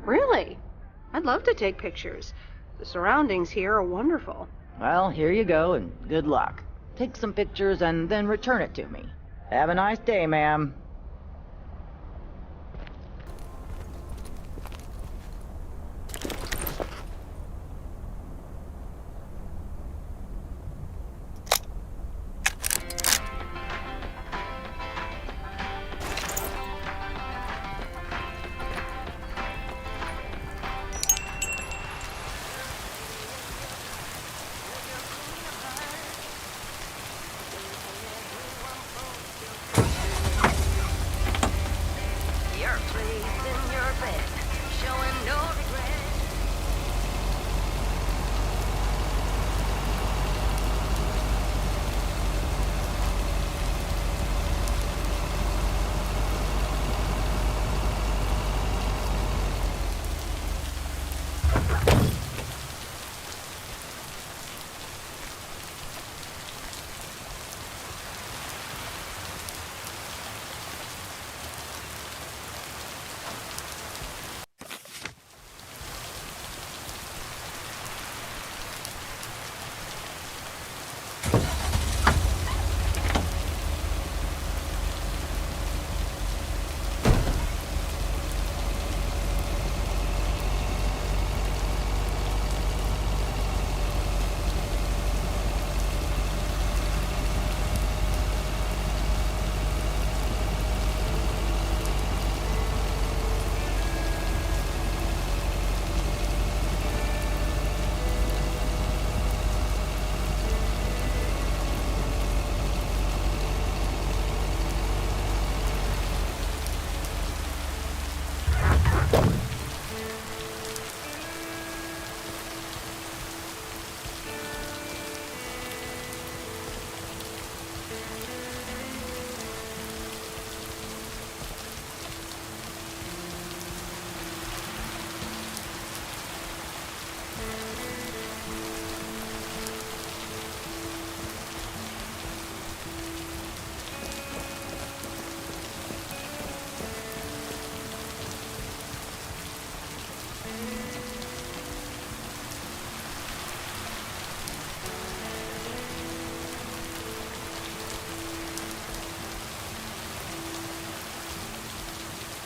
Really? I'd love to take pictures. The surroundings here are wonderful. Well, here you go, and good luck. Take some pictures and then return it to me. Have a nice day, ma'am.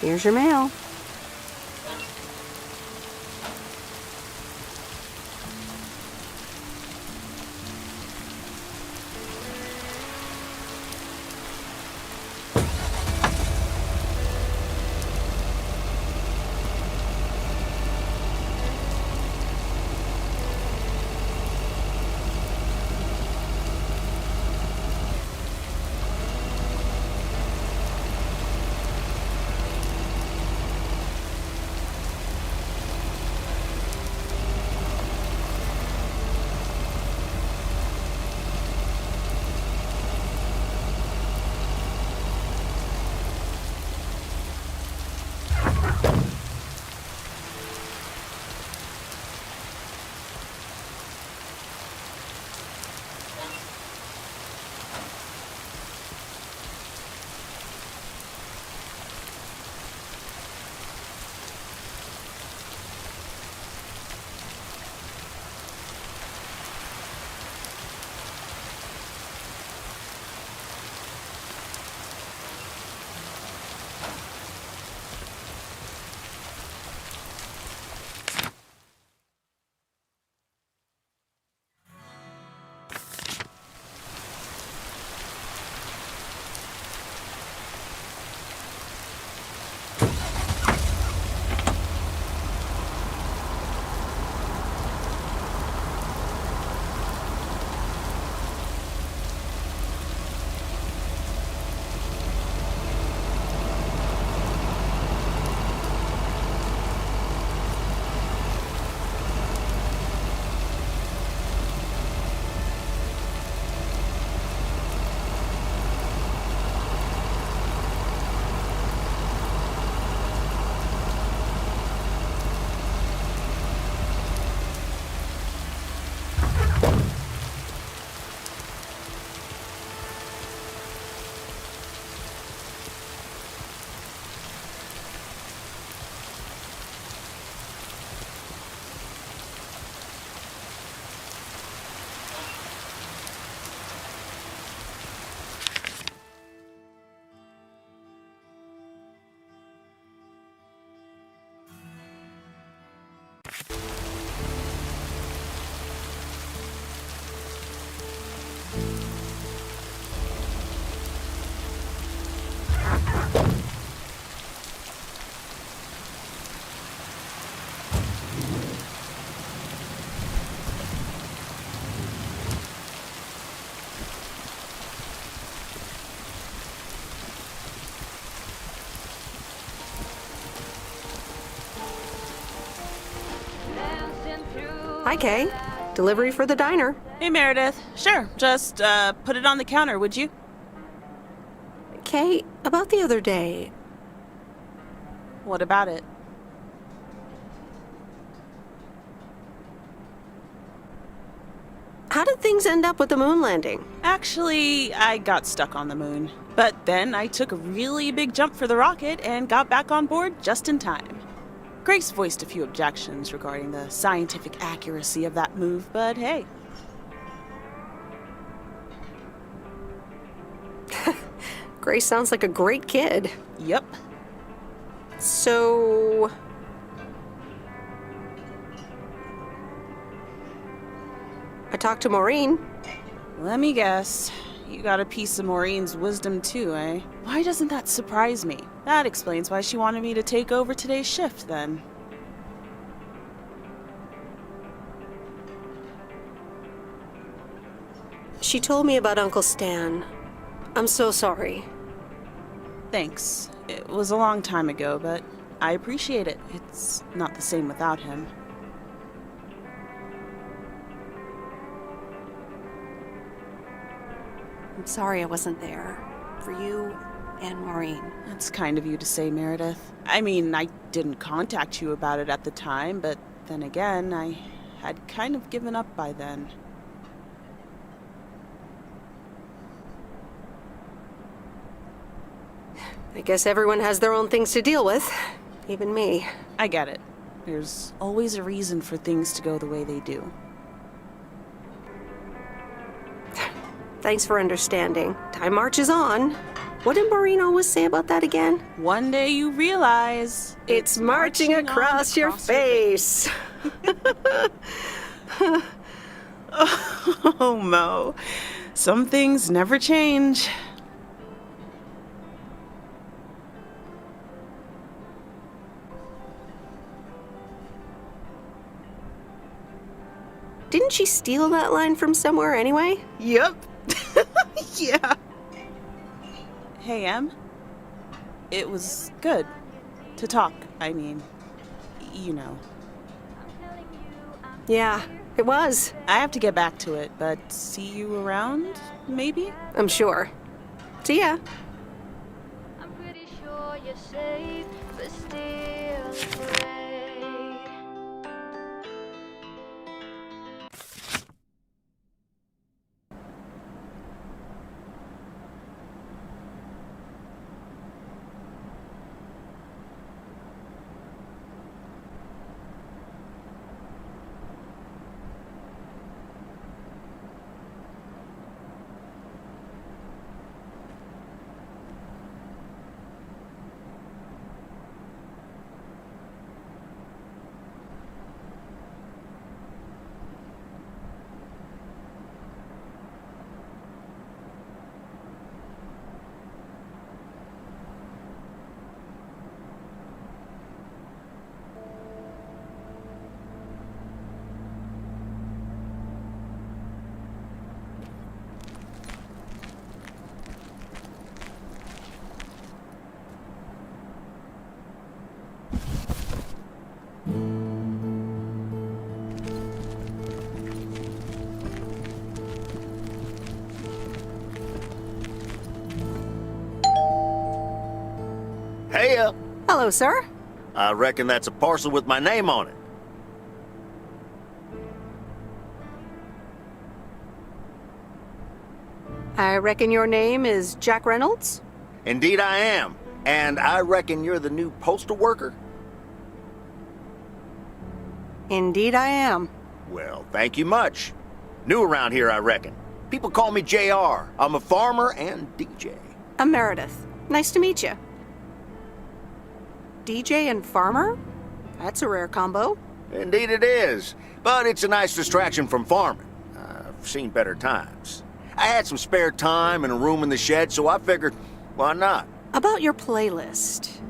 Here's your mail. Hi, Kay. Delivery for the diner. Hey, Meredith. Sure, just put it on the counter, would you? Kay, about the other day. What about it? How did things end up with the moon landing? Actually, I got stuck on the moon. But then I took a really big jump for the rocket and got back on board just in time. Grace voiced a few objections regarding the scientific accuracy of that move, but hey. Grace sounds like a great kid. Yep. So... I talked to Maureen. Let me guess. You got a piece of Maureen's wisdom too, eh? Why doesn't that surprise me? That explains why she wanted me to take over today's shift, then. She told me about Uncle Stan. I'm so sorry. Thanks. It was a long time ago, but I appreciate it. It's not the same without him. I'm sorry I wasn't there. For you and Maureen. That's kind of you to say, Meredith. I mean, I didn't contact you about it at the time, but then again, I had kind of given up by then. I guess everyone has their own things to deal with. Even me. I get it. There's always a reason for things to go the way they do. Thanks for understanding. Time marches on. What did Maureen always say about that again? One day you realize It's marching across your face. Oh, Mo. Some things never change. Didn't she steal that line from somewhere anyway? Yep. Yeah. Hey, Em. It was good to talk, I mean, you know. Yeah, it was. I have to get back to it, but see you around, maybe? I'm sure. See ya. I'm pretty sure you're safe, but still afraid. Heya! Hello, sir. I reckon that's a parcel with my name on it. I reckon your name is Jack Reynolds? Indeed I am. And I reckon you're the new postal worker? Indeed I am. Well, thank you much. New around here, I reckon. People call me JR. I'm a farmer and DJ. I'm Meredith. Nice to meet you. DJ and farmer? That's a rare combo. Indeed it is. But it's a nice distraction from farming. I've seen better times. I had some spare time and a room in the shed, so I figured, why not? About your playlist.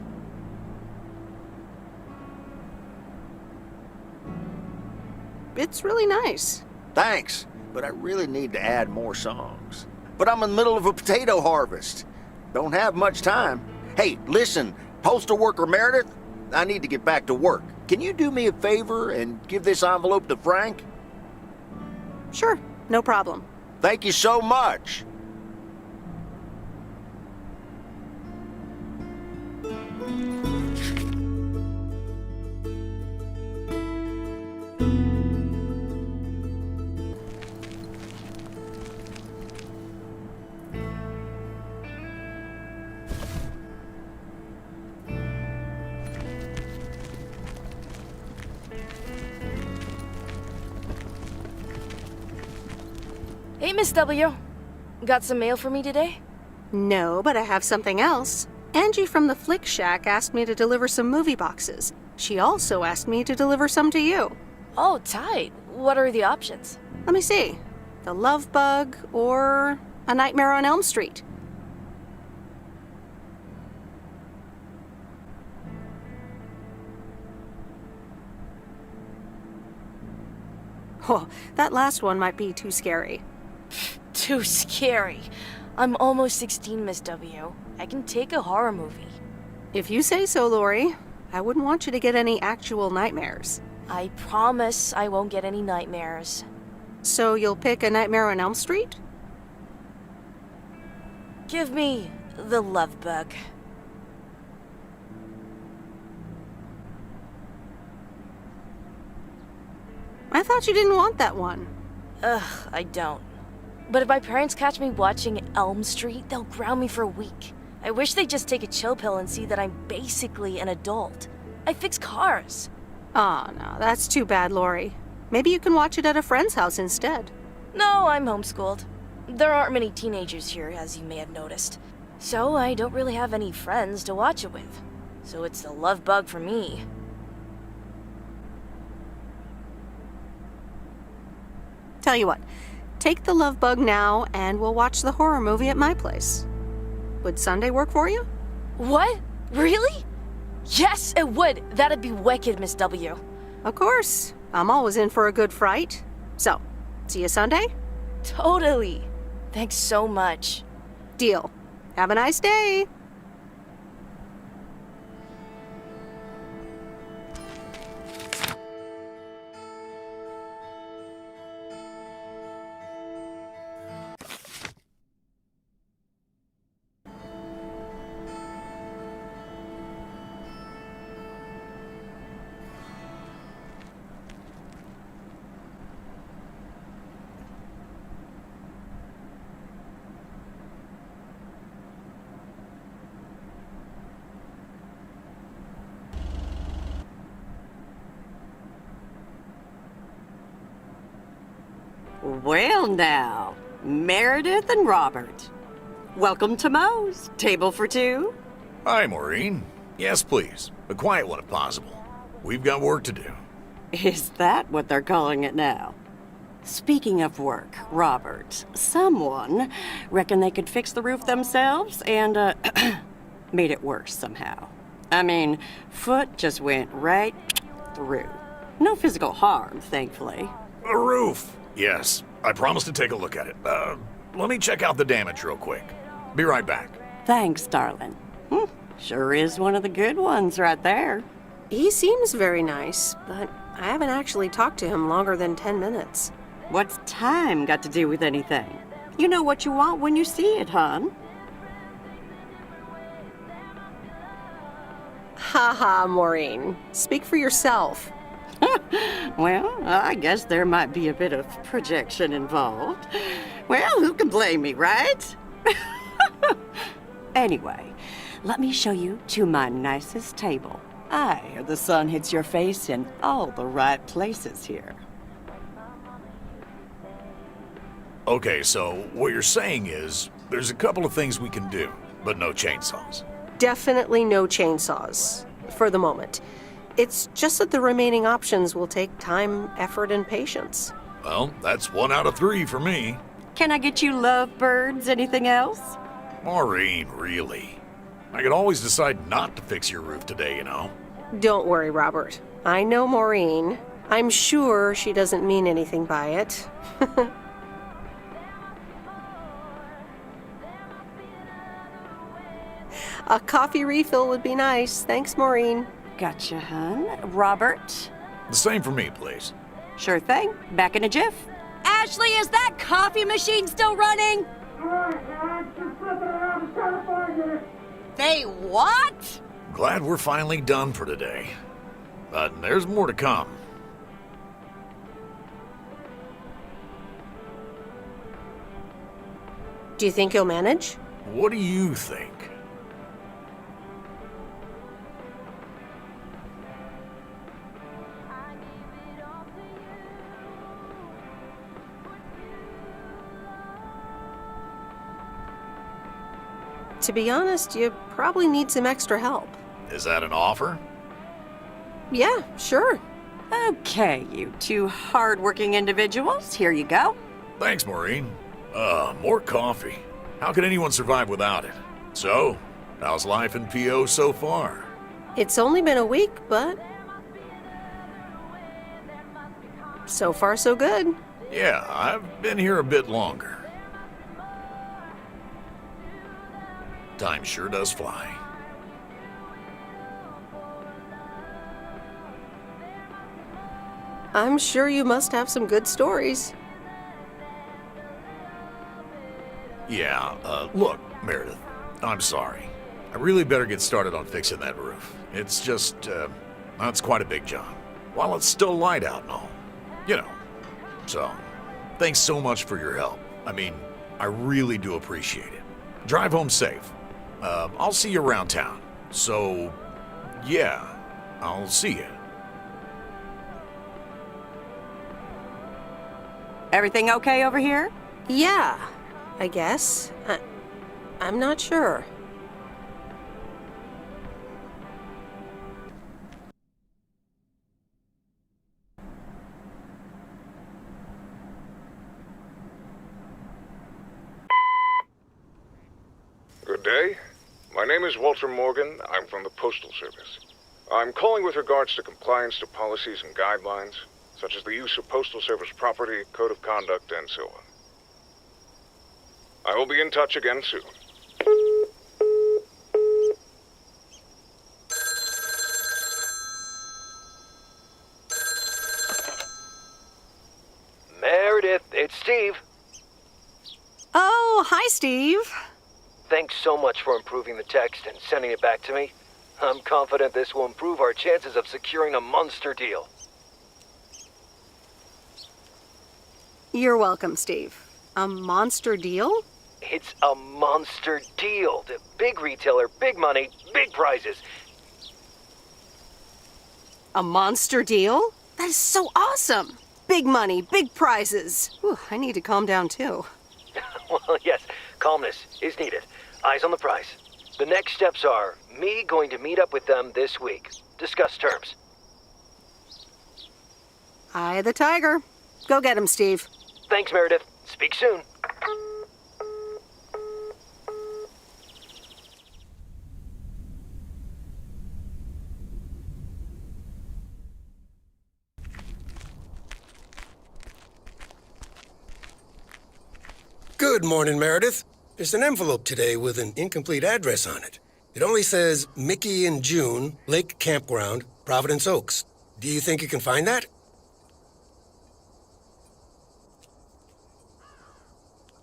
It's really nice. Thanks, but I really need to add more songs. But I'm in the middle of a potato harvest. Don't have much time. Hey, listen, postal worker Meredith, I need to get back to work. Can you do me a favor and give this envelope to Frank? Sure, no problem. Thank you so much. Hey, Miss W. Got some mail for me today? No, but I have something else. Angie from the Flick Shack asked me to deliver some movie boxes. She also asked me to deliver some to you. Oh, tight. What are the options? Let me see. The Love Bug or A Nightmare on Elm Street. Oh, that last one might be too scary. Too scary. I'm almost 16, Miss W. I can take a horror movie. If you say so, Lori. I wouldn't want you to get any actual nightmares. I promise I won't get any nightmares. So you'll pick A Nightmare on Elm Street? Give me The Love Bug. I thought you didn't want that one. Ugh, I don't. But if my parents catch me watching Elm Street, they'll ground me for a week. I wish they'd just take a chill pill and see that I'm basically an adult. I fix cars. Oh, no, that's too bad, Lori. Maybe you can watch it at a friend's house instead. No, I'm homeschooled. There aren't many teenagers here, as you may have noticed. So I don't really have any friends to watch it with. So it's the love bug for me. Tell you what, take the love bug now and we'll watch the horror movie at my place. Would Sunday work for you? What? Really? Yes, it would. That'd be wicked, Miss W. Of course. I'm always in for a good fright. So, see you Sunday? Totally. Thanks so much. Deal. Have a nice day. Well now, Meredith and Robert. Welcome to Moe's. Table for two? Hi, Maureen. Yes, please. A quiet one if possible. We've got work to do. Is that what they're calling it now? Speaking of work, Robert, someone reckoned they could fix the roof themselves and, made it worse somehow. I mean, foot just went right through. No physical harm, thankfully. The roof! Yes, I promised to take a look at it. Let me check out the damage real quick. Be right back. Thanks, darling. Sure is one of the good ones right there. He seems very nice, but I haven't actually talked to him longer than 10 minutes. What's time got to do with anything? You know what you want when you see it, hon. Haha, Maureen. Speak for yourself. Well, I guess there might be a bit of projection involved. Well, who can blame me, right? Anyway, let me show you to my nicest table. The sun hits your face in all the right places here. Okay, so what you're saying is there's a couple of things we can do, but no chainsaws. Definitely no chainsaws, for the moment. It's just that the remaining options will take time, effort, and patience. Well, that's 1 out of 3 for me. Can I get you lovebirds? Anything else? Maureen, really? I could always decide not to fix your roof today, you know? Don't worry, Robert. I know Maureen. I'm sure she doesn't mean anything by it. A coffee refill would be nice. Thanks, Maureen. Gotcha, hon. Robert? The same for me, please. Sure thing. Back in a jiff. Ashley, is that coffee machine still running? Alright, guys, just flipping around and trying to find it. They what? Glad we're finally done for today. But there's more to come. Do you think you'll manage? What do you think? To be honest, you probably need some extra help. Is that an offer? Yeah, sure. Okay, you two hard-working individuals, here you go. Thanks, Maureen. More coffee. How could anyone survive without it? So, how's life in PO so far? It's only been a week, but so far so good. Yeah, I've been here a bit longer. Time sure does fly. I'm sure you must have some good stories. Yeah, look, Meredith, I'm sorry. I really better get started on fixing that roof. It's just, that's quite a big job. While it's still light out and all. You know. So, thanks so much for your help. I mean, I really do appreciate it. Drive home safe. I'll see you around town. So, yeah, I'll see you. Everything okay over here? Yeah, I guess. I'm not sure. day. My name is Walter Morgan. I'm from the Postal Service. I'm calling with regards to compliance to policies and guidelines, such as the use of Postal Service property, code of conduct, and so on. I will be in touch again soon. Meredith, it's Steve. Oh, hi, Steve. Thanks so much for improving the text and sending it back to me. I'm confident this will improve our chances of securing a monster deal. You're welcome, Steve. A monster deal? It's a monster deal. The big retailer, big money, big prizes. A monster deal? That is so awesome. Big money, big prizes. Whew, I need to calm down, too. Well, yes, calmness is needed. Eyes on the prize. The next steps are me going to meet up with them this week. Discuss terms. Eye of the tiger. Go get him, Steve. Thanks, Meredith. Speak soon. Good morning, Meredith. There's an envelope today with an incomplete address on it. It only says Mickey and June, Lake Campground, Providence Oaks. Do you think you can find that?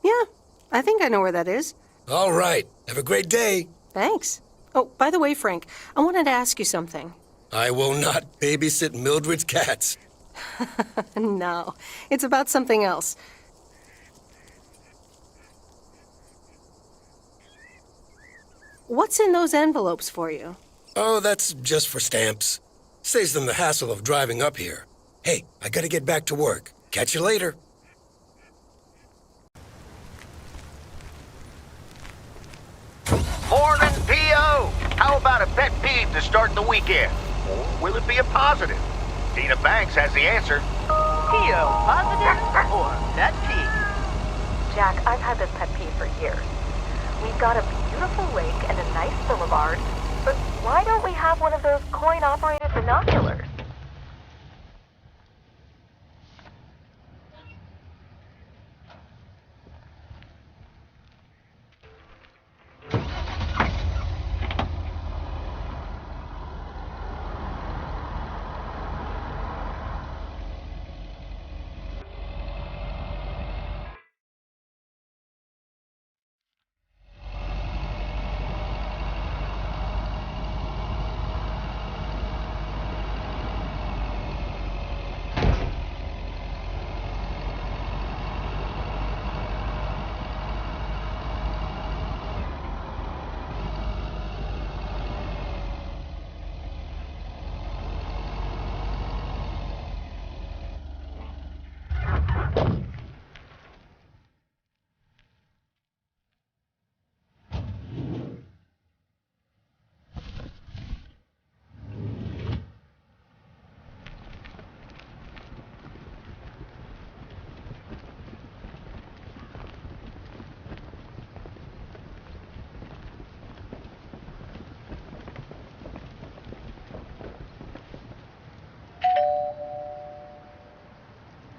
Yeah, I think I know where that is. All right. Have a great day. Thanks. Oh, by the way, Frank, I wanted to ask you something. I will not babysit Mildred's cats. No, it's about something else. What's in those envelopes for you? Oh, that's just for stamps. Saves them the hassle of driving up here. Hey, I gotta get back to work. Catch you later. Morning, P.O. How about a pet peeve to start the weekend? Or will it be a positive? Tina Banks has the answer. P.O. Positive or pet peeve? Jack, I've had this pet peeve for years. We've got a beautiful lake and a nice boulevard, but why don't we have one of those coin-operated binoculars?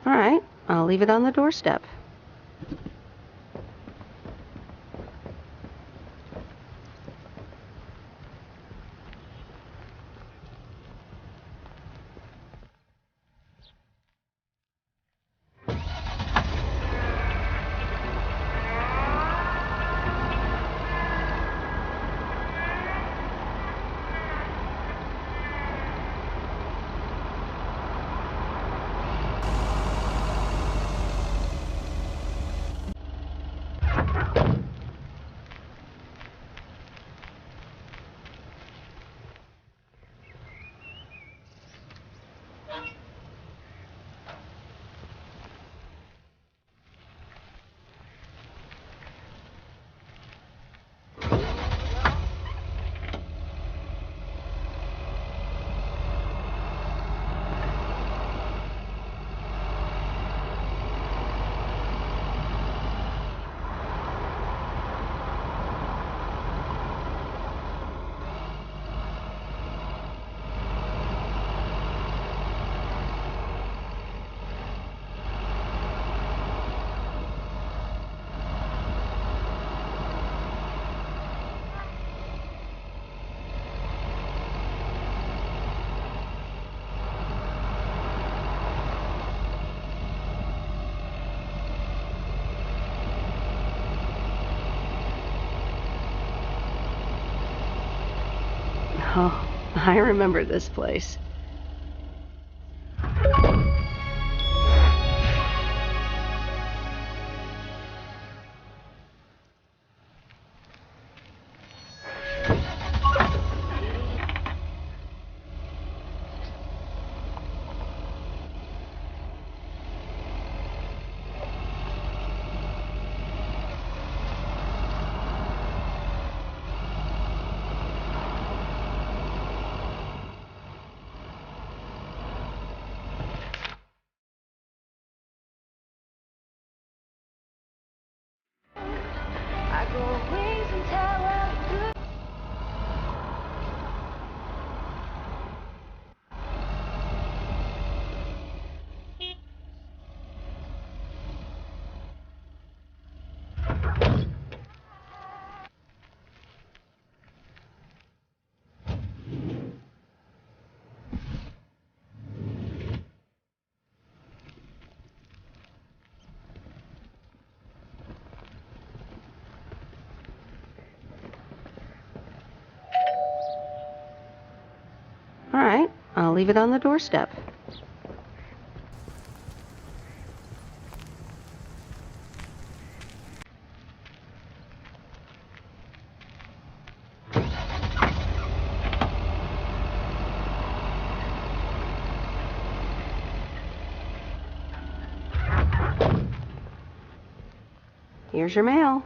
All right, I'll leave it on the doorstep. I remember this place. All right, I'll leave it on the doorstep. Here's your mail.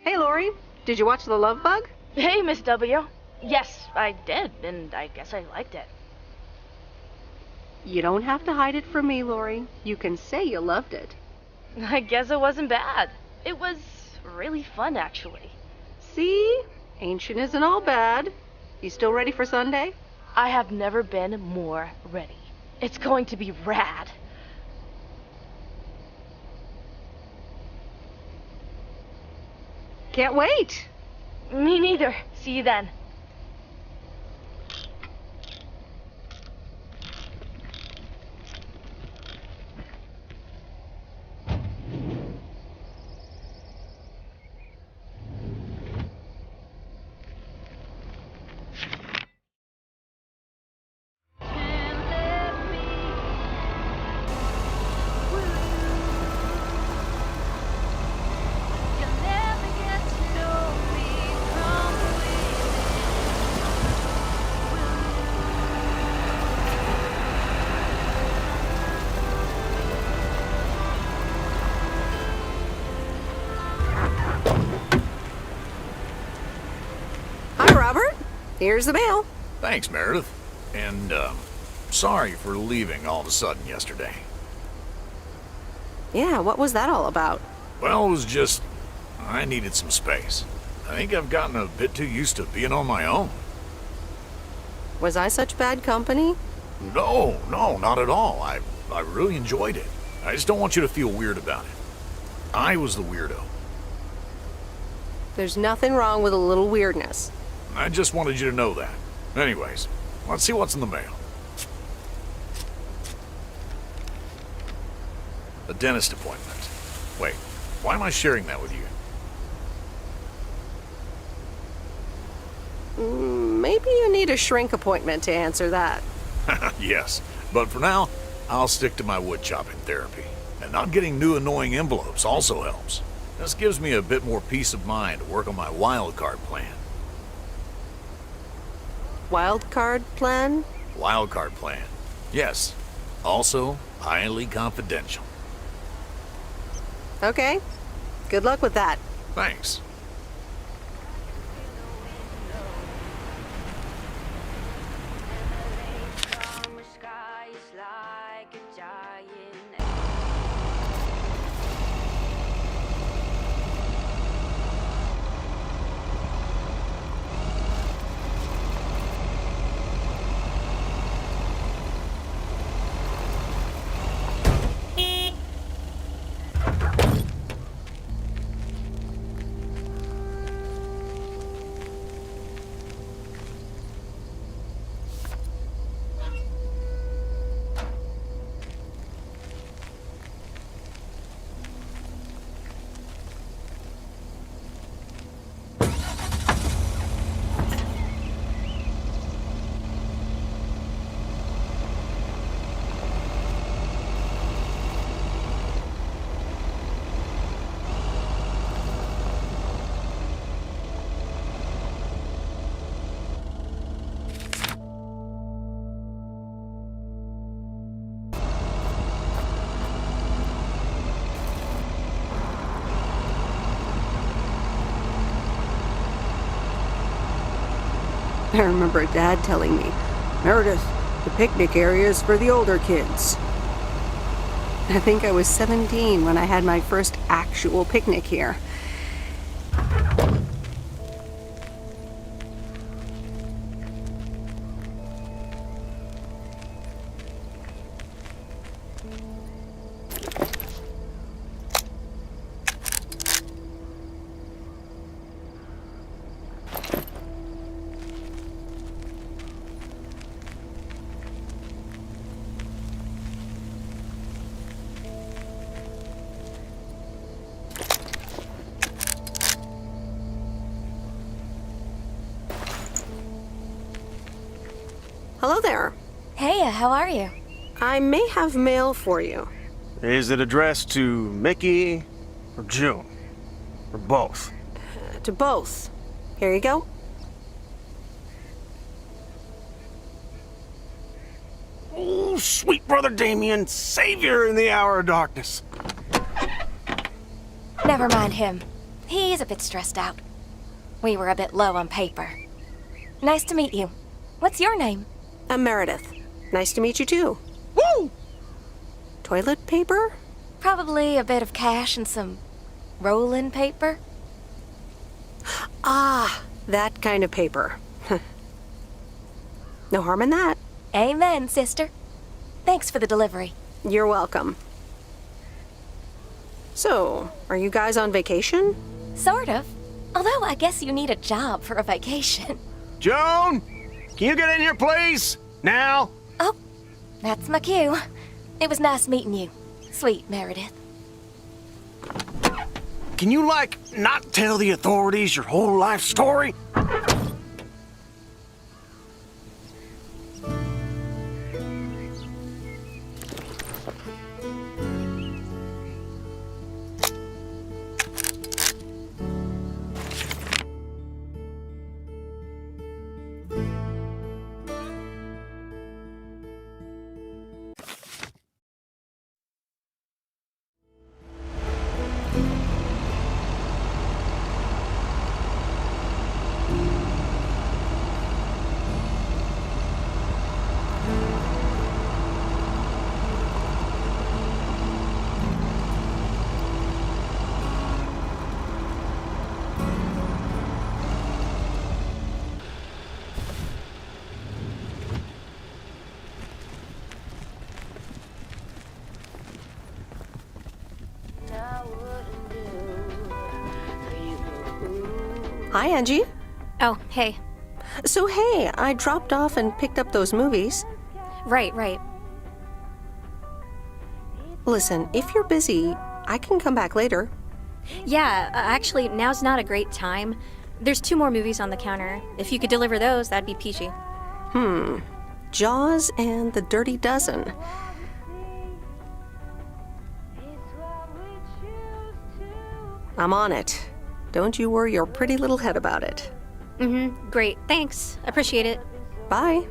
Hey, Lori, did you watch The Love Bug? Hey, Miss W. Yes, I did, and I guess I liked it. You don't have to hide it from me, Lori. You can say you loved it. I guess it wasn't bad. It was really fun, actually. See? Ancient isn't all bad. You still ready for Sunday? I have never been more ready. It's going to be rad. Can't wait. Me neither. See you then. Here's the mail. Thanks, Meredith. And, sorry for leaving all of a sudden yesterday. Yeah, what was that all about? Well, it was just... I needed some space. I think I've gotten a bit too used to being on my own. Was I such bad company? No, not at all. I really enjoyed it. I just don't want you to feel weird about it. I was the weirdo. There's nothing wrong with a little weirdness. I just wanted you to know that. Anyways, let's see what's in the mail. A dentist appointment. Wait, why am I sharing that with you? Maybe you need a shrink appointment to answer that. Yes, but for now, I'll stick to my wood chopping therapy. And not getting new annoying envelopes also helps. This gives me a bit more peace of mind to work on my wild card plan. Wild card plan? Wild card plan. Yes. Also, highly confidential. Okay. Good luck with that. Thanks. I remember Dad telling me, Meredith, the picnic area is for the older kids. I think I was 17 when I had my first actual picnic here. Hello there. Hey, how are you? I may have mail for you. Is it addressed to Mickey or June? Or both? To both. Here you go. Oh, sweet brother Damien, savior in the hour of darkness. Never mind him. He's a bit stressed out. We were a bit low on paper. Nice to meet you. What's your name? I'm Meredith. Nice to meet you too. Woo! Toilet paper? Probably a bit of cash and some roll-in paper. Ah, that kind of paper. No harm in that. Amen, sister. Thanks for the delivery. You're welcome. So, are you guys on vacation? Sort of. Although I guess you need a job for a vacation. Joan, can you get in here, please? Now? Oh, that's my cue. It was nice meeting you, sweet Meredith. Can you, not tell the authorities your whole life story? Hi, Angie. Oh, hey. So, hey, I dropped off and picked up those movies. Right. Listen, if you're busy, I can come back later. Yeah, actually, now's not a great time. There's 2 more movies on the counter. If you could deliver those, that'd be peachy. Jaws and The Dirty Dozen. I'm on it. Don't you worry your pretty little head about it. Great. Thanks. Appreciate it. Bye.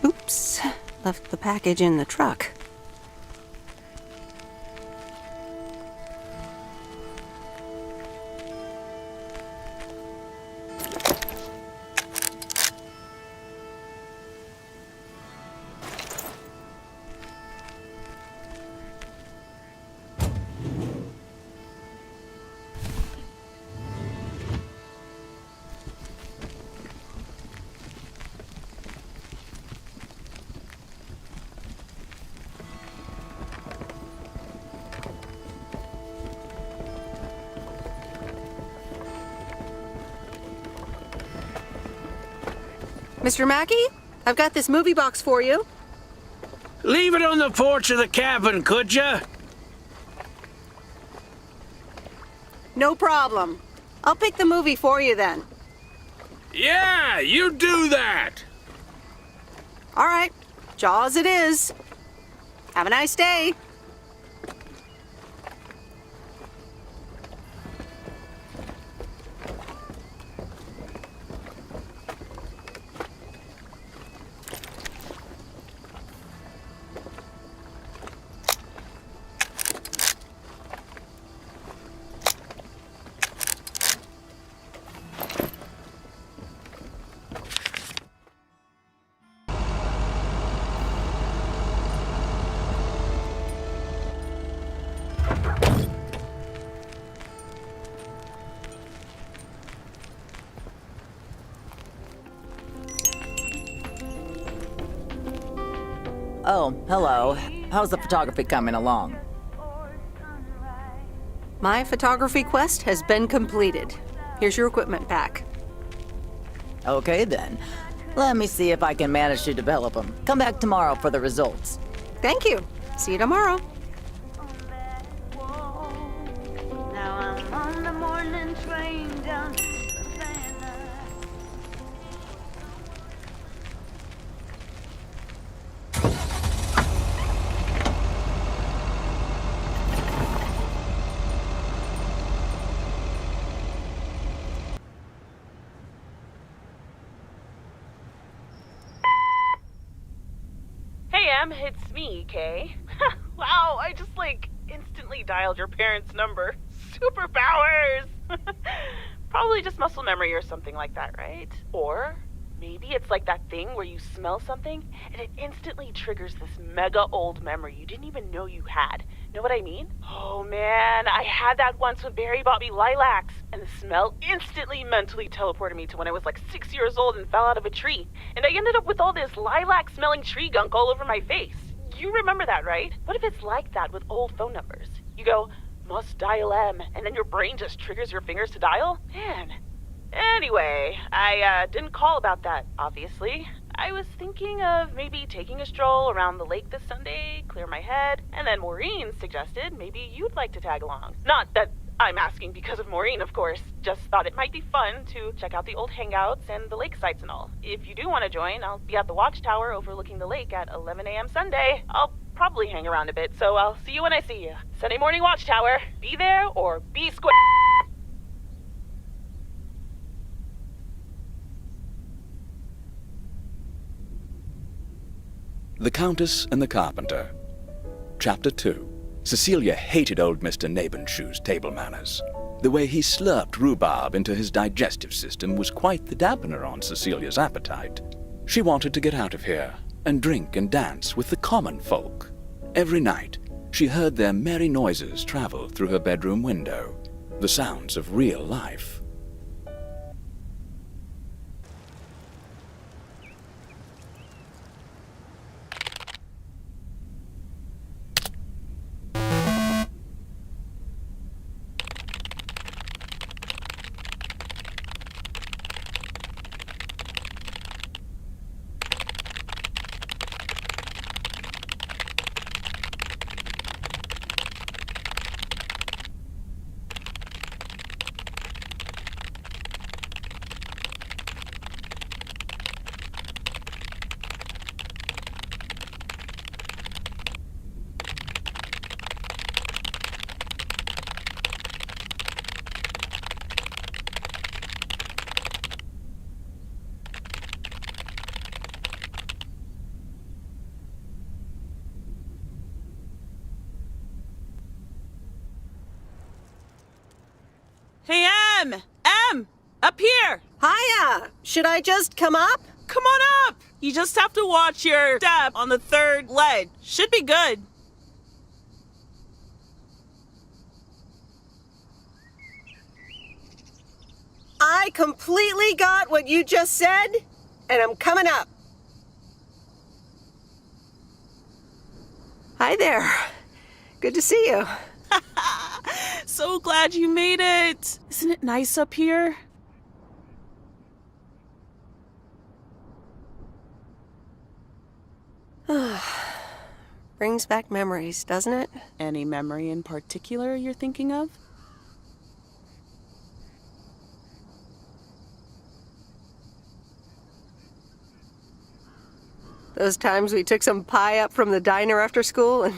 Oops, left the package in the truck. Mr. Mackey, I've got this movie box for you. Leave it on the porch of the cabin, could ya? No problem. I'll pick the movie for you then. Yeah, you do that! All right, Jaws it is. Have a nice day. Oh, hello. How's the photography coming along? My photography quest has been completed. Here's your equipment back. Okay then. Let me see if I can manage to develop them. Come back tomorrow for the results. Thank you. See you tomorrow. Now I'm on the morning train down to Savannah. Hey, Em, it's me, Kay. Wow, I just, instantly dialed your parents' number. Superpowers! Probably just muscle memory or something like that, right? Or maybe it's like that thing where you smell something and it instantly triggers this mega old memory you didn't even know you had. Know what I mean? Oh man, I had that once when Barry bought me lilacs, and the smell instantly mentally teleported me to when I was 6 years old and fell out of a tree. And I ended up with all this lilac-smelling tree gunk all over my face. You remember that, right? What if it's like that with old phone numbers? You go, must dial M, and then your brain just triggers your fingers to dial? Man. Anyway, I didn't call about that, obviously. I was thinking of maybe taking a stroll around the lake this Sunday, clear my head, and then Maureen suggested maybe you'd like to tag along. Not that I'm asking because of Maureen, of course. Just thought it might be fun to check out the old hangouts and the lake sites and all. If you do want to join, I'll be at the watchtower overlooking the lake at 11 a.m. Sunday. I'll probably hang around a bit, so I'll see you when I see you. Sunday morning watchtower. Be there or be square. The Countess and the Carpenter. Chapter 2. Cecilia hated old Mr. Nabenshoe's table manners. The way he slurped rhubarb into his digestive system was quite the dampener on Cecilia's appetite. She wanted to get out of here and drink and dance with the common folk. Every night, she heard their merry noises travel through her bedroom window, the sounds of real life. M! Up here! Hiya! Should I just come up? Come on up! You just have to watch your step on the third ledge. Should be good. I completely got what you just said, and I'm coming up. Hi there. Good to see you. So glad you made it. Isn't it nice up here? Brings back memories, doesn't it? Any memory in particular you're thinking of? Those times we took some pie up from the diner after school and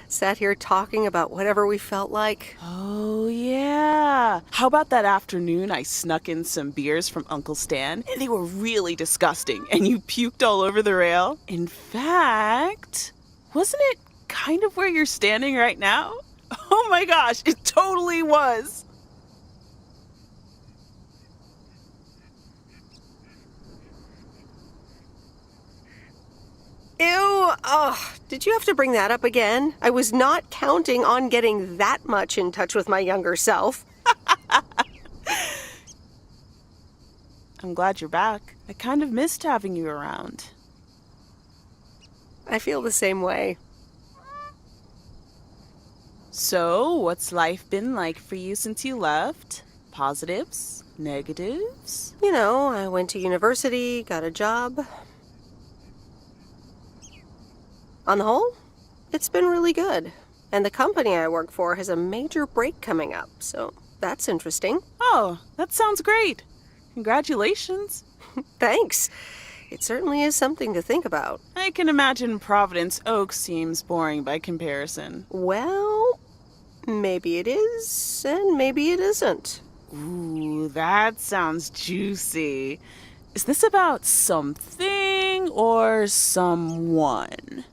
sat here talking about whatever we felt like. Oh, yeah. How about that afternoon I snuck in some beers from Uncle Stan, and they were really disgusting, and you puked all over the rail? In fact, wasn't it kind of where you're standing right now? Oh my gosh, it totally was. Ew! Oh, did you have to bring that up again? I was not counting on getting that much in touch with my younger self. I'm glad you're back. I kind of missed having you around. I feel the same way. So, what's life been like for you since you left? Positives? Negatives? You know, I went to university, got a job. On the whole, it's been really good. And the company I work for has a major break coming up, so that's interesting. Oh, that sounds great. Congratulations. Thanks. It certainly is something to think about. I can imagine Providence Oaks seems boring by comparison. Well, maybe it is, and maybe it isn't. Ooh, that sounds juicy. Is this about something or someone?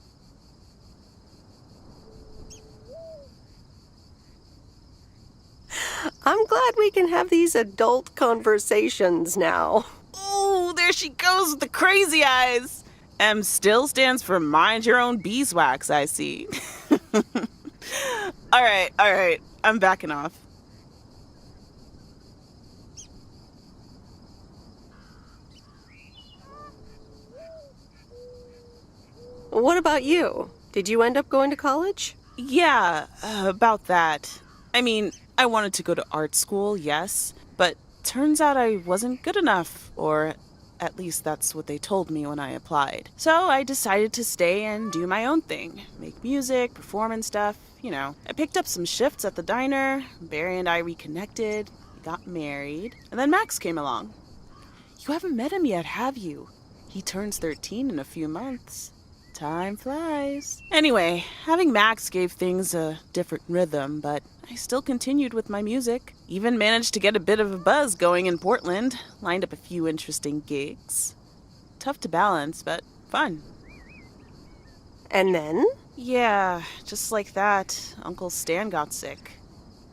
I'm glad we can have these adult conversations now. Ooh, there she goes with the crazy eyes. M still stands for mind your own beeswax, I see. All right. I'm backing off. What about you? Did you end up going to college? Yeah, about that. I mean, I wanted to go to art school, yes, but turns out I wasn't good enough, or at least that's what they told me when I applied. So I decided to stay and do my own thing, make music, perform and stuff, you know. I picked up some shifts at the diner, Barry and I reconnected, we got married, and then Max came along. You haven't met him yet, have you? He turns 13 in a few months. Time flies. Anyway, having Max gave things a different rhythm, but I still continued with my music. Even managed to get a bit of a buzz going in Portland. Lined up a few interesting gigs. Tough to balance, but fun. And then? Yeah, just like that, Uncle Stan got sick.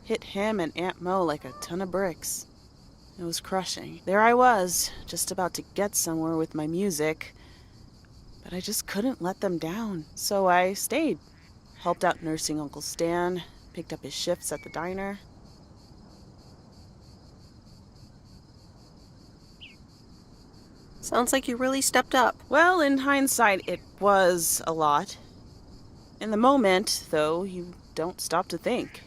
Hit him and Aunt Mo like a ton of bricks. It was crushing. There I was, just about to get somewhere with my music. But I just couldn't let them down, so I stayed. Helped out nursing Uncle Stan, picked up his shifts at the diner. Sounds like you really stepped up. Well, in hindsight, it was a lot. In the moment, though, you don't stop to think.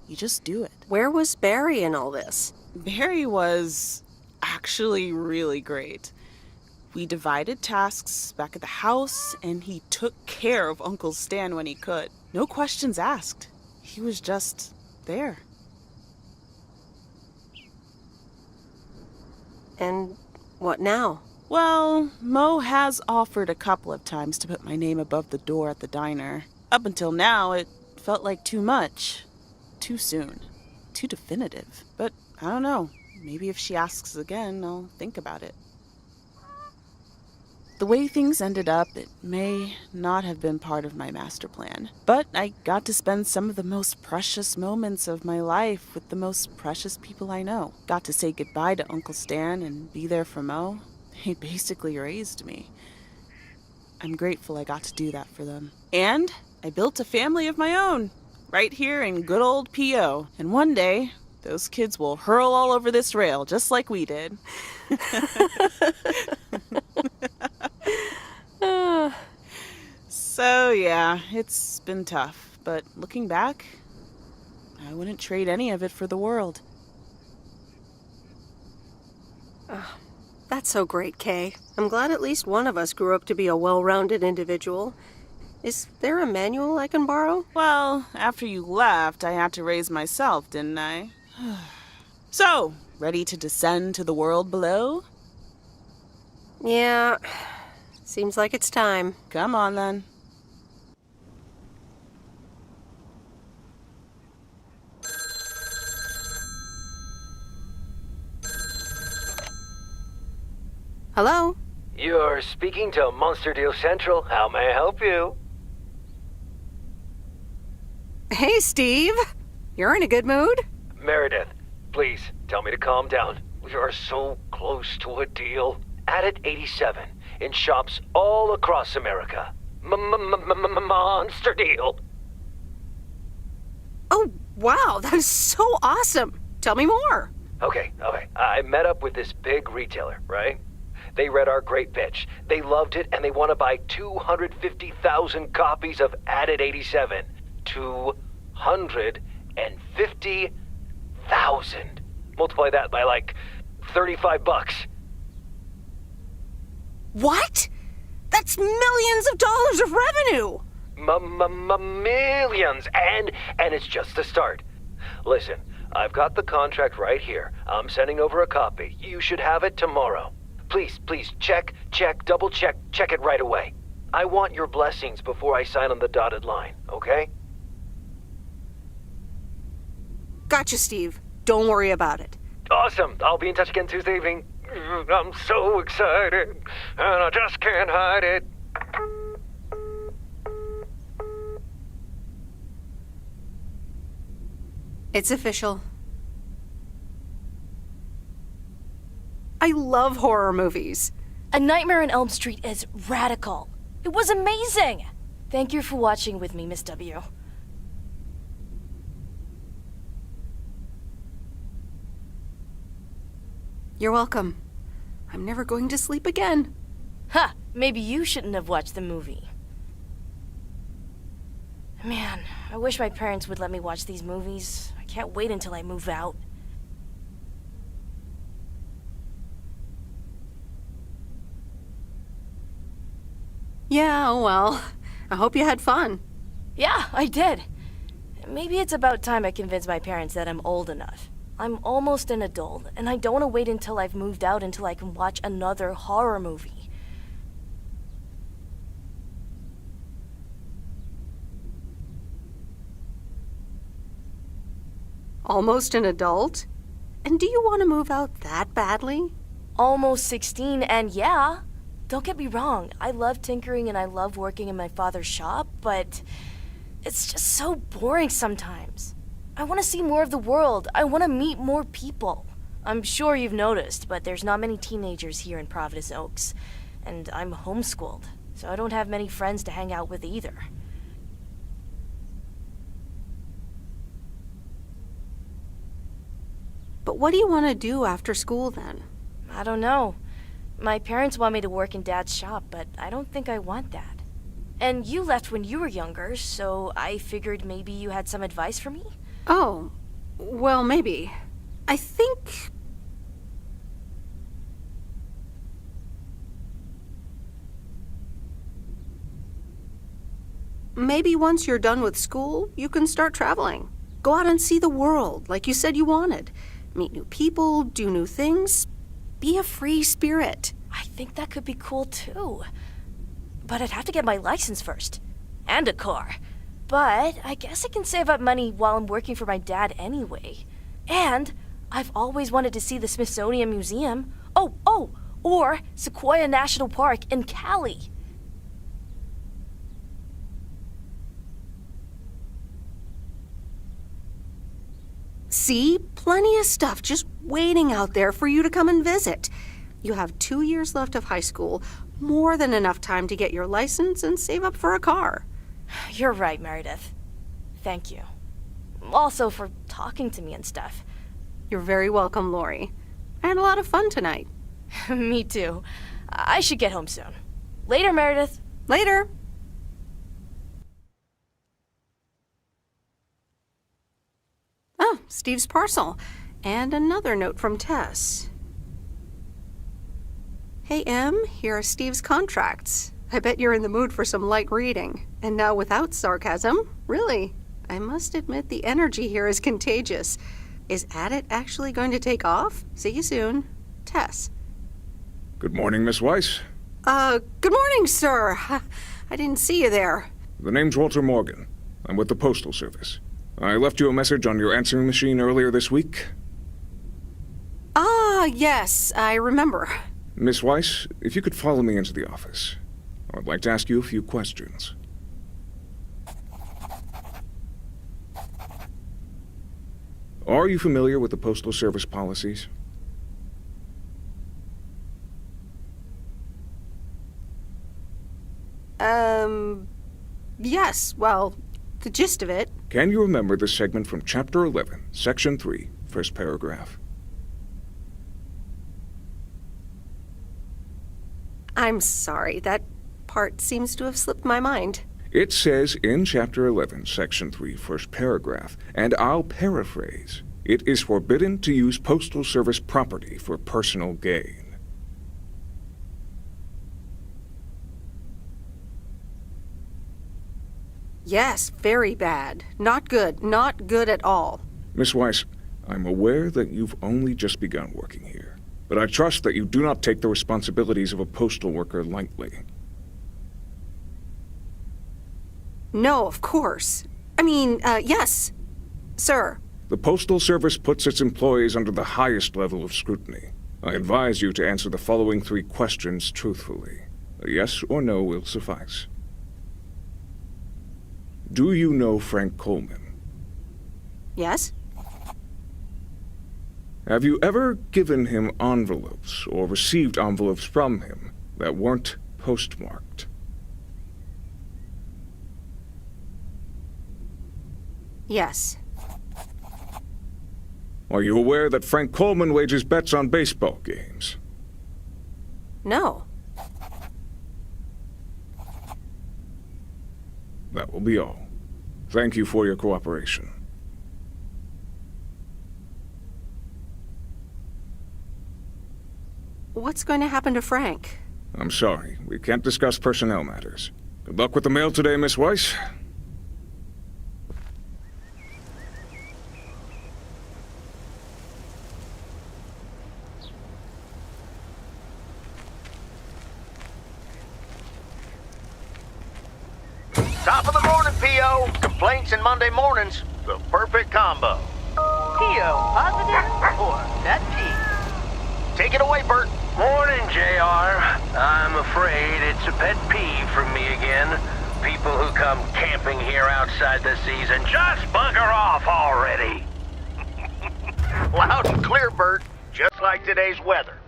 You just do it. Where was Barry in all this? Barry was actually really great. We divided tasks back at the house, and he took care of Uncle Stan when he could. No questions asked. He was just there. And what now? Well, Mo has offered a couple of times to put my name above the door at the diner. Up until now, it felt like too much. Too soon. Too definitive. But I don't know. Maybe if she asks again, I'll think about it. The way things ended up, it may not have been part of my master plan. But I got to spend some of the most precious moments of my life with the most precious people I know. Got to say goodbye to Uncle Stan and be there for Mo. He basically raised me. I'm grateful I got to do that for them. And I built a family of my own, right here in good old P.O. And one day, those kids will hurl all over this rail, just like we did. So yeah, it's been tough, but looking back, I wouldn't trade any of it for the world. That's so great, Kay. I'm glad at least one of us grew up to be a well-rounded individual. Is there a manual I can borrow? Well, after you left, I had to raise myself, didn't I? So, ready to descend to the world below? Yeah, seems like it's time. Come on, then. Hello? You're speaking to Monster Deal Central. How may I help you? Hey, Steve. You're in a good mood? Meredith, please tell me to calm down. We are so close to a deal. Added 87 in shops all across America. Monster Deal. Oh, wow, that is so awesome. Tell me more. Okay. I met up with this big retailer, right? They read our great pitch. They loved it, and they want to buy 250,000 copies of Added 87. 250,000. Multiply that by like $35. What? That's millions of dollars of revenue. Millions, and it's just the start. Listen, I've got the contract right here. I'm sending over a copy. You should have it tomorrow. Please, check, double check it right away. I want your blessings before I sign on the dotted line, okay? Gotcha, Steve. Don't worry about it. Awesome. I'll be in touch again Tuesday evening. I'm so excited, and I just can't hide it. It's official. I love horror movies. A Nightmare on Elm Street is radical. It was amazing! Thank you for watching with me, Miss W. You're welcome. I'm never going to sleep again. Ha! Maybe you shouldn't have watched the movie. Man, I wish my parents would let me watch these movies. I can't wait until I move out. Yeah, oh well. I hope you had fun. Yeah, I did. Maybe it's about time I convince my parents that I'm old enough. I'm almost an adult, and I don't want to wait until I've moved out until I can watch another horror movie. Almost an adult? And do you want to move out that badly? Almost 16, and yeah. Don't get me wrong, I love tinkering and I love working in my father's shop, but it's just so boring sometimes. I want to see more of the world. I want to meet more people. I'm sure you've noticed, but there's not many teenagers here in Providence Oaks. And I'm homeschooled, so I don't have many friends to hang out with either. But what do you want to do after school then? I don't know. My parents want me to work in Dad's shop, but I don't think I want that. And you left when you were younger, so I figured maybe you had some advice for me? Oh, well, maybe. I think... maybe once you're done with school, you can start traveling. Go out and see the world, like you said you wanted. Meet new people, do new things. Be a free spirit. I think that could be cool too. But I'd have to get my license first. And a car. But I guess I can save up money while I'm working for my dad anyway. And I've always wanted to see the Smithsonian Museum. Oh, or Sequoia National Park in Cali. See? Plenty of stuff just waiting out there for you to come and visit. You have 2 years left of high school, more than enough time to get your license and save up for a car. You're right, Meredith. Thank you. Also for talking to me and stuff. You're very welcome, Lori. I had a lot of fun tonight. Me too. I should get home soon. Later, Meredith. Later. Oh, Steve's parcel. And another note from Tess. Hey, Em, here are Steve's contracts. I bet you're in the mood for some light reading. And now without sarcasm, really. I must admit the energy here is contagious. Is Addit actually going to take off? See you soon. Tess. Good morning, Miss Weiss. Good morning, sir. I didn't see you there. The name's Walter Morgan. I'm with the Postal Service. I left you a message on your answering machine earlier this week. Ah, yes, I remember. Miss Weiss, if you could follow me into the office. I'd like to ask you a few questions. Are you familiar with the Postal Service policies? Yes, well, the gist of it. Can you remember the segment from Chapter 11, Section 3, first paragraph? I'm sorry, that part seems to have slipped my mind. It says in Chapter 11, Section 3, first paragraph, and I'll paraphrase, it is forbidden to use Postal Service property for personal gain. Yes, very bad. Not good. Not good at all. Miss Weiss, I'm aware that you've only just begun working here, but I trust that you do not take the responsibilities of a postal worker lightly. No, of course. I mean, yes, sir. The Postal Service puts its employees under the highest level of scrutiny. I advise you to answer the following 3 questions truthfully. A yes or no will suffice. Do you know Frank Coleman? Yes? Have you ever given him envelopes or received envelopes from him that weren't postmarked? Yes. Are you aware that Frank Coleman wagers bets on baseball games? No. That will be all. Thank you for your cooperation. What's going to happen to Frank? I'm sorry, we can't discuss personnel matters. Good luck with the mail today, Miss Weiss. Top of the morning, P.O. Complaints and Monday mornings. The perfect combo. P.O. positive or pet peeve? Take it away, Bert. Morning, JR. I'm afraid it's a pet peeve from me again. People who come camping here outside the season, just bugger off already. Loud and clear, Bert. Just like today's weather.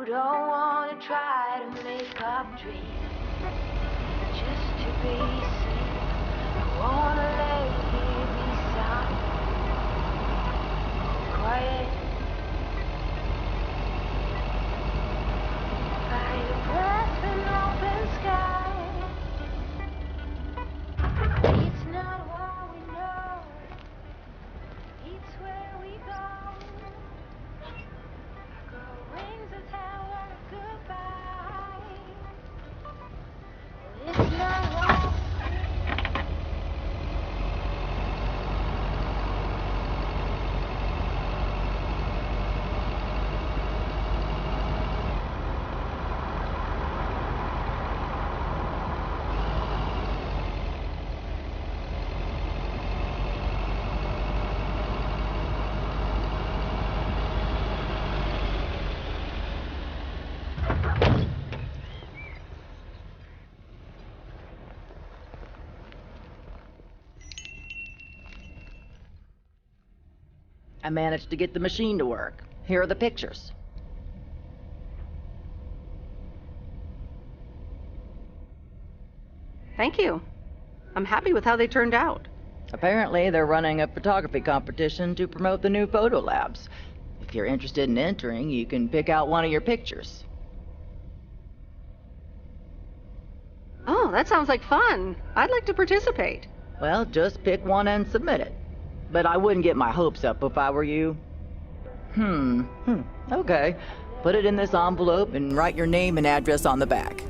Don't wanna try to make up dreams just to be seen. I wanna lay here beside quiet by the breath and open sky. It's not what we know, it's where we go. Wings of tower goodbye. It's not wrong. I managed to get the machine to work. Here are the pictures. Thank you. I'm happy with how they turned out. Apparently, they're running a photography competition to promote the new photo labs. If you're interested in entering, you can pick out one of your pictures. Oh, that sounds like fun. I'd like to participate. Well, just pick one and submit it. But I wouldn't get my hopes up if I were you. Okay. Put it in this envelope and write your name and address on the back.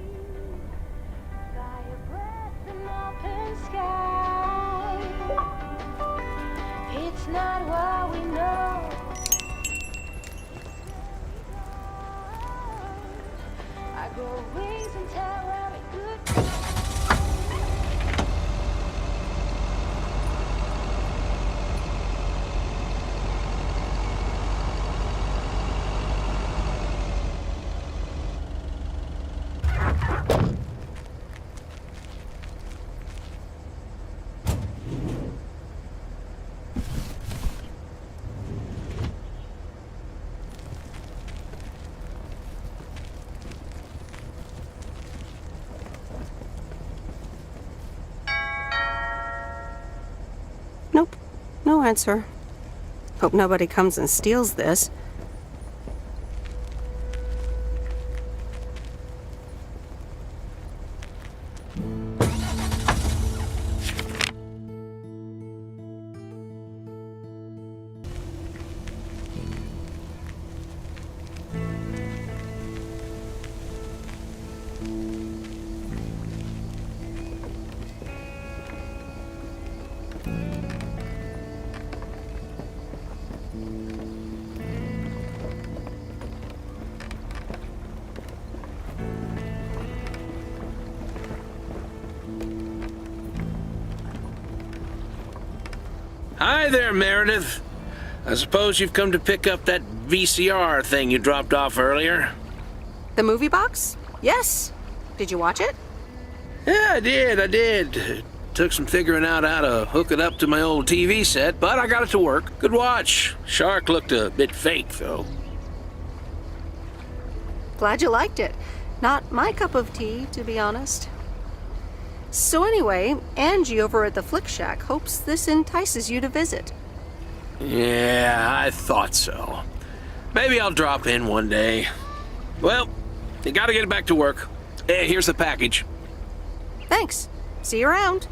It's not what we know. I grow wings and tell where we could. Nope. No answer. Hope nobody comes and steals this. Hi there, Meredith. I suppose you've come to pick up that VCR thing you dropped off earlier? The movie box? Yes. Did you watch it? Yeah, I did. It took some figuring out how to hook it up to my old TV set, but I got it to work. Good watch. Shark looked a bit fake, though. Glad you liked it. Not my cup of tea, to be honest. So anyway, Angie over at the Flick Shack hopes this entices you to visit. Yeah, I thought so. Maybe I'll drop in one day. Well, you gotta get back to work. Hey, here's the package. Thanks. See you around.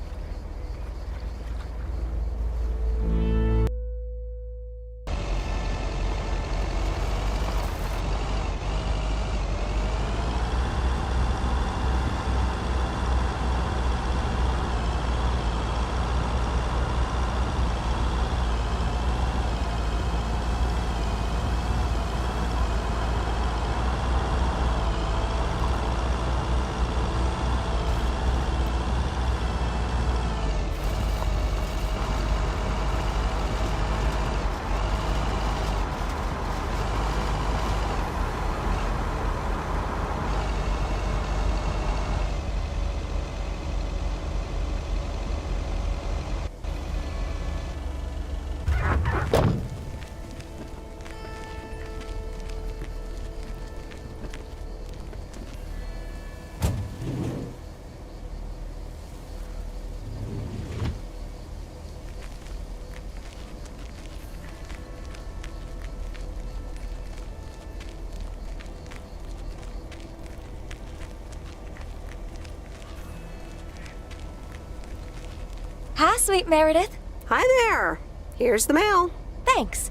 Hi, sweet Meredith. Hi there. Here's the mail. Thanks.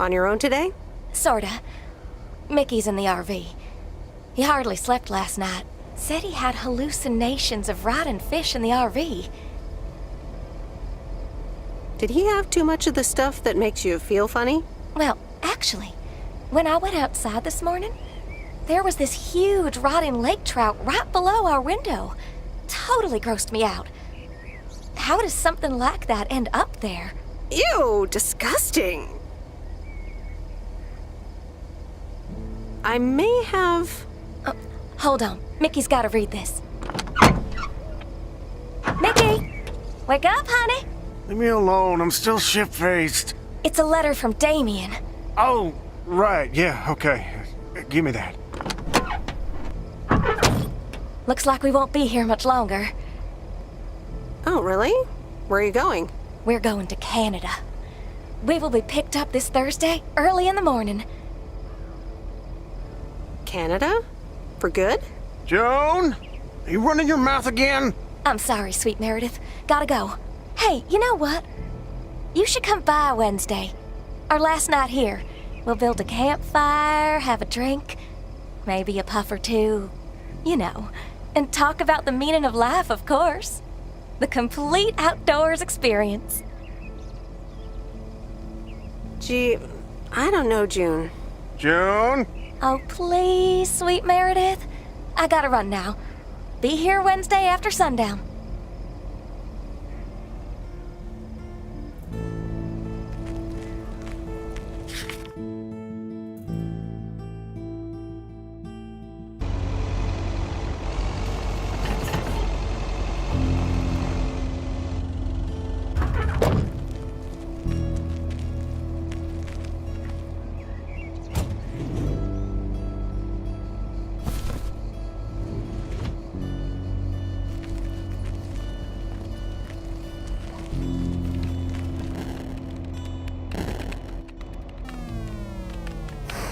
On your own today? Sorta. Mickey's in the RV. He hardly slept last night. Said he had hallucinations of rotting fish in the RV. Did he have too much of the stuff that makes you feel funny? Well, actually, when I went outside this morning, there was this huge rotting lake trout right below our window. Totally grossed me out. How does something like that end up there? Ew, disgusting. I may have... Hold on. Mickey's gotta read this. Mickey! Wake up, honey! Leave me alone, I'm still shit-faced. It's a letter from Damien. Oh, right, yeah, okay. Give me that. Looks like we won't be here much longer. Oh, really? Where are you going? We're going to Canada. We will be picked up this Thursday, early in the morning. Canada? For good? Joan? Are you running your mouth again? I'm sorry, sweet Meredith. Gotta go. Hey, you know what? You should come by Wednesday. Our last night here. We'll build a campfire, have a drink, maybe a puff or two, you know, and talk about the meaning of life, of course. The complete outdoors experience. Gee, I don't know, June. June? Oh, please, sweet Meredith. I gotta run now. Be here Wednesday after sundown.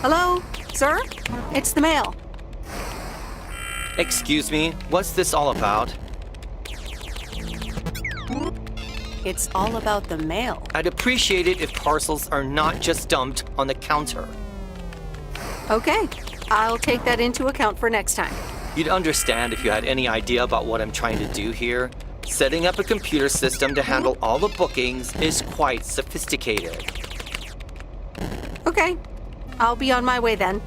Hello? Sir? It's the mail. Excuse me, what's this all about? It's all about the mail. I'd appreciate it if parcels are not just dumped on the counter. Okay, I'll take that into account for next time. You'd understand if you had any idea about what I'm trying to do here. Setting up a computer system to handle all the bookings is quite sophisticated. Okay, I'll be on my way then.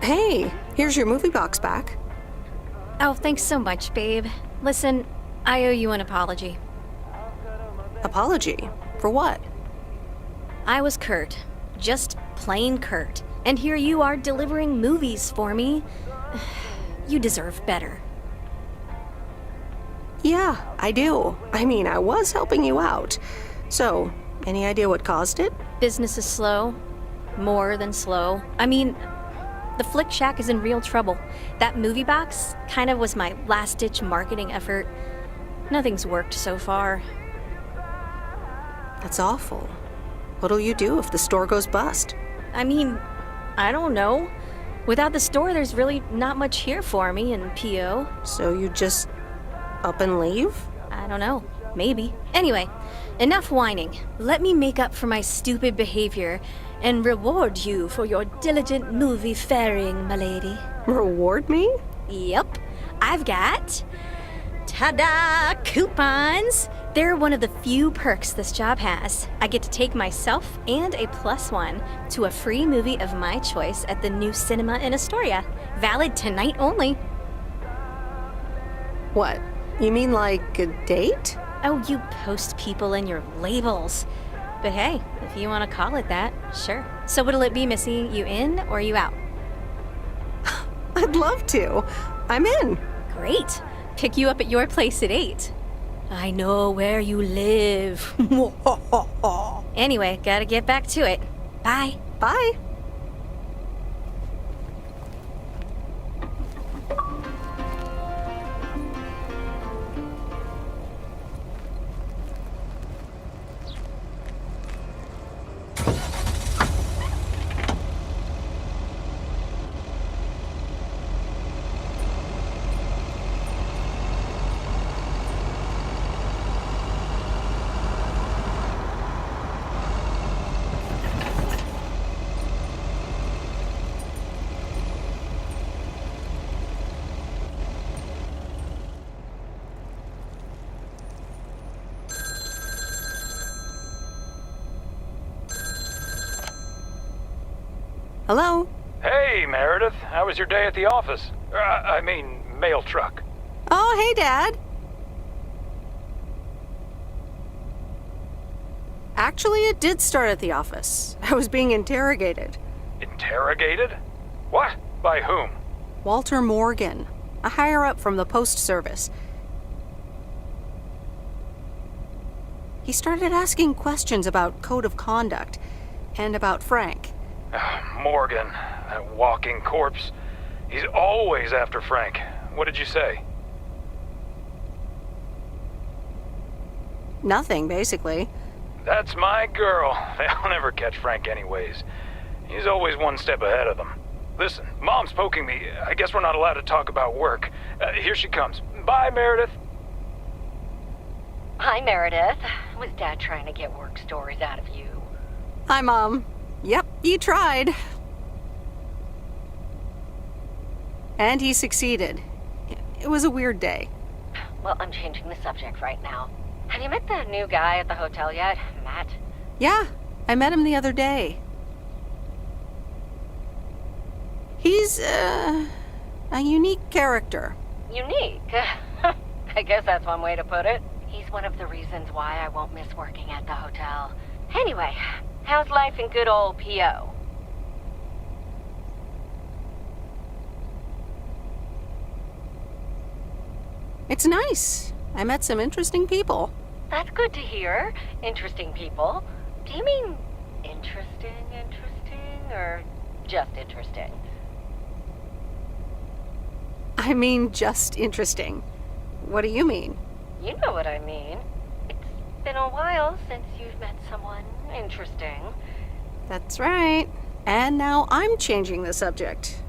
Hey, here's your movie box back. Oh, thanks so much, babe. Listen, I owe you an apology. Apology? For what? I was Kurt. Just plain Kurt. And here you are delivering movies for me. You deserve better. Yeah, I do. I mean, I was helping you out. So, any idea what caused it? Business is slow. More than slow. I mean, the Flick Shack is in real trouble. That movie box kind of was my last-ditch marketing effort. Nothing's worked so far. That's awful. What'll you do if the store goes bust? I mean, I don't know. Without the store, there's really not much here for me in PO. So you just up and leave? I don't know. Maybe. Anyway, enough whining. Let me make up for my stupid behavior and reward you for your diligent movie faring, my lady. Reward me? Yep. I've got... ta-da! Coupons! They're one of the few perks this job has. I get to take myself and a +1 to a free movie of my choice at the new cinema in Astoria. Valid tonight only. What? You mean like a date? Oh, you post people and your labels. But hey, if you want to call it that, sure. So what'll it be, Missy? You in or you out? I'd love to. I'm in. Great. Pick you up at your place at 8. I know where you live. Anyway, gotta get back to it. Bye. Bye. Hello? Hey, Meredith. How was your day at the office? I mean, mail truck. Oh, hey, Dad. Actually, it did start at the office. I was being interrogated. Interrogated? What? By whom? Walter Morgan, a higher-up from the Post Service. He started asking questions about code of conduct and about Frank. Morgan, that walking corpse. He's always after Frank. What did you say? Nothing, basically. That's my girl. They'll never catch Frank anyways. He's always one step ahead of them. Listen, Mom's poking me. I guess we're not allowed to talk about work. Here she comes. Bye, Meredith. Hi, Meredith. Was Dad trying to get work stories out of you? Hi, Mom. Yep, he tried. And he succeeded. It was a weird day. Well, I'm changing the subject right now. Have you met the new guy at the hotel yet, Matt? Yeah, I met him the other day. He's, a unique character. Unique? I guess that's one way to put it. He's one of the reasons why I won't miss working at the hotel. Anyway, how's life in good old P.O.? It's nice. I met some interesting people. That's good to hear. Interesting people. Do you mean interesting, or just interesting? I mean just interesting. What do you mean? You know what I mean. It's been a while since you've met someone interesting. That's right. And now I'm changing the subject.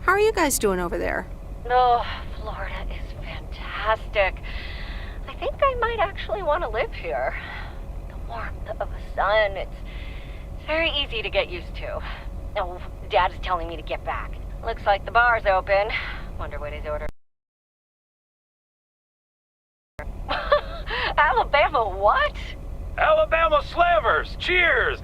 How are you guys doing over there? Oh, Florida is fantastic. I think I might actually want to live here. The warmth of the sun, it's very easy to get used to. Oh, Dad is telling me to get back. Looks like the bar's open. Wonder what he's ordering. Alabama what? Alabama Slammers! Cheers!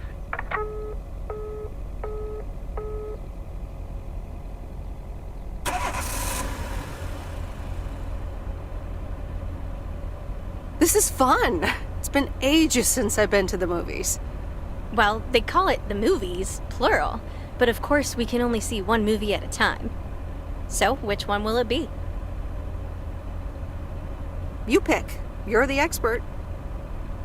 This is fun. It's been ages since I've been to the movies. Well, they call it the movies, plural, but of course we can only see one movie at a time. So, which one will it be? You pick. You're the expert.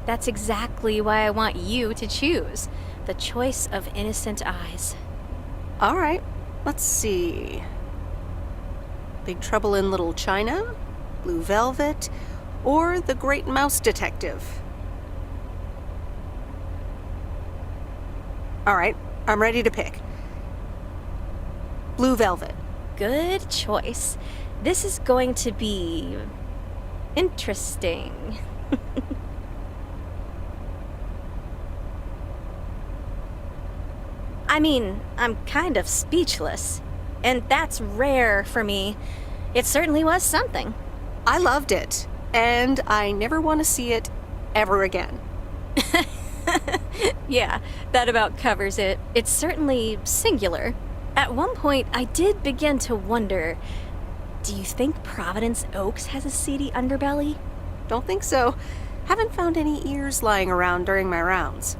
That's exactly why I want you to choose. The choice of innocent eyes. All right, let's see. Big Trouble in Little China, Blue Velvet, or The Great Mouse Detective. All right, I'm ready to pick. Blue Velvet. Good choice. This is going to be Interesting. I mean, I'm kind of speechless. And that's rare for me. It certainly was something. I loved it, and I never want to see it ever again. Yeah, that about covers it. It's certainly singular. At one point, I did begin to wonder, do you think Providence Oaks has a seedy underbelly? Don't think so. Haven't found any ears lying around during my rounds.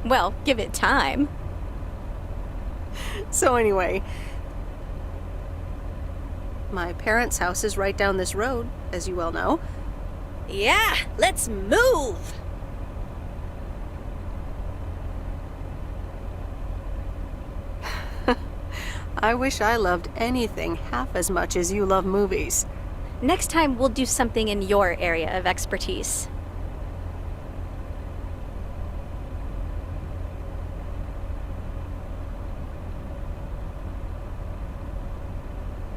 Well, give it time. So anyway, my parents' house is right down this road, as you well know. Yeah, let's move! I wish I loved anything half as much as you love movies. Next time, we'll do something in your area of expertise.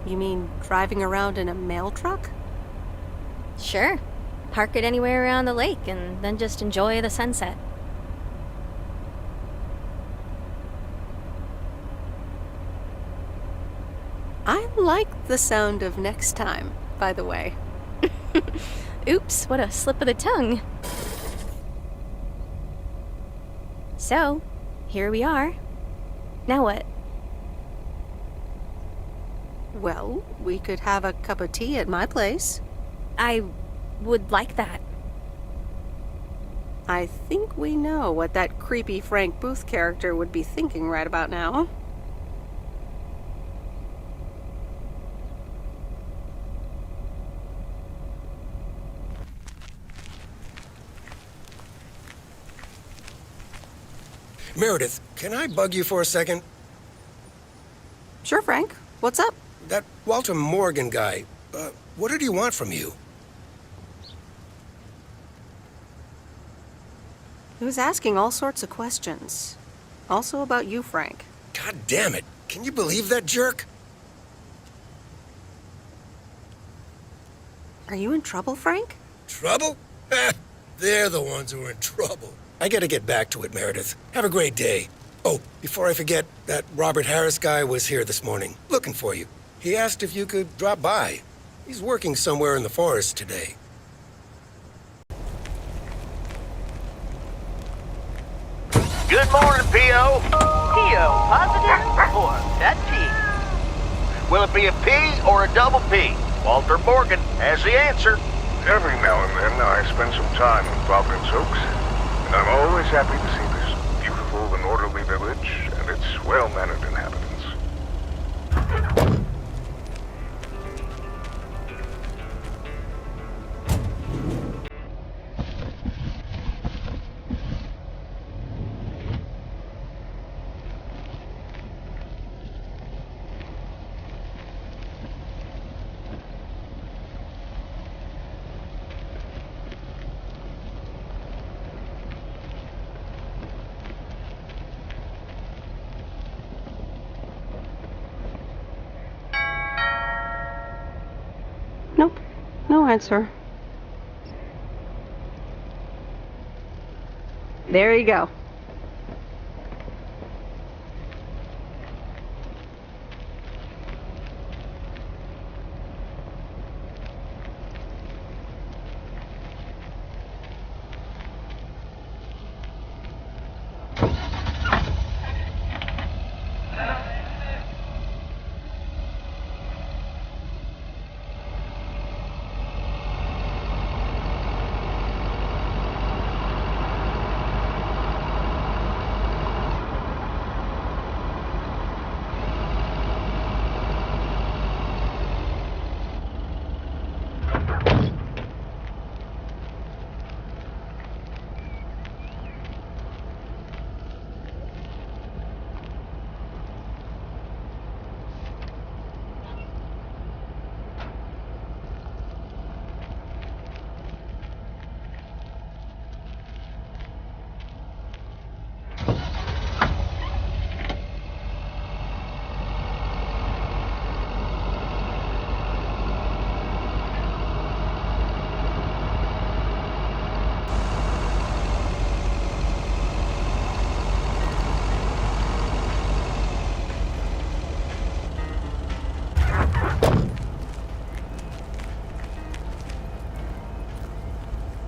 You mean driving around in a mail truck? Sure. Park it anywhere around the lake and then just enjoy the sunset. I like the sound of next time, by the way. Oops, what a slip of the tongue. So, here we are. Now what? Well, we could have a cup of tea at my place. I would like that. I think we know what that creepy Frank Booth character would be thinking right about now. Meredith, can I bug you for a second? Sure, Frank. What's up? That Walter Morgan guy, what did he want from you? He was asking all sorts of questions. Also about you, Frank. God damn it. Can you believe that jerk? Are you in trouble, Frank? Trouble? They're the ones who are in trouble. I gotta get back to it, Meredith. Have a great day. Oh, before I forget, that Robert Harris guy was here this morning, looking for you. He asked if you could drop by. He's working somewhere in the forest today. Good morning, P.O. P.O. positive or that P? Will it be a P or a double P? Walter Morgan has the answer. Every now and then I spend some time in Providence Oaks, and I'm always happy to see this beautiful and orderly village and its well-mannered inhabitants. Nope. No answer. There you go.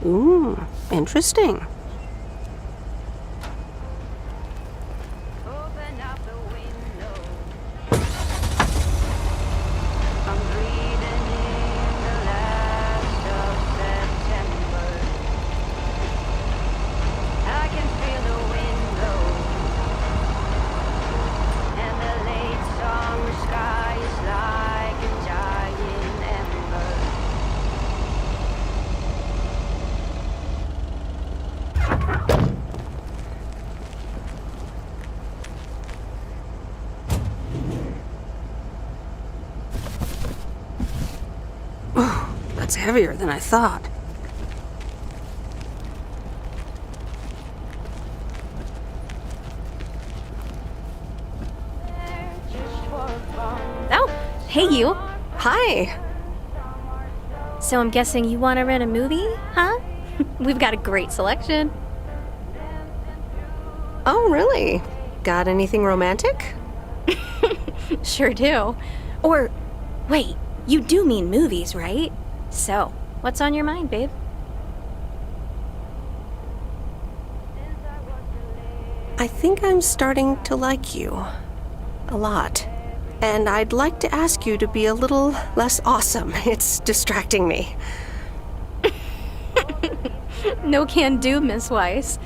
Ooh, interesting. That's heavier than I thought. Oh, hey you. Hi. So I'm guessing you want to rent a movie, huh? We've got a great selection. Oh, really? Got anything romantic? Sure do. Or, wait, you do mean movies, right? So, what's on your mind, babe? I think I'm starting to like you. A lot. And I'd like to ask you to be a little less awesome. It's distracting me. No can do, Miss Weiss.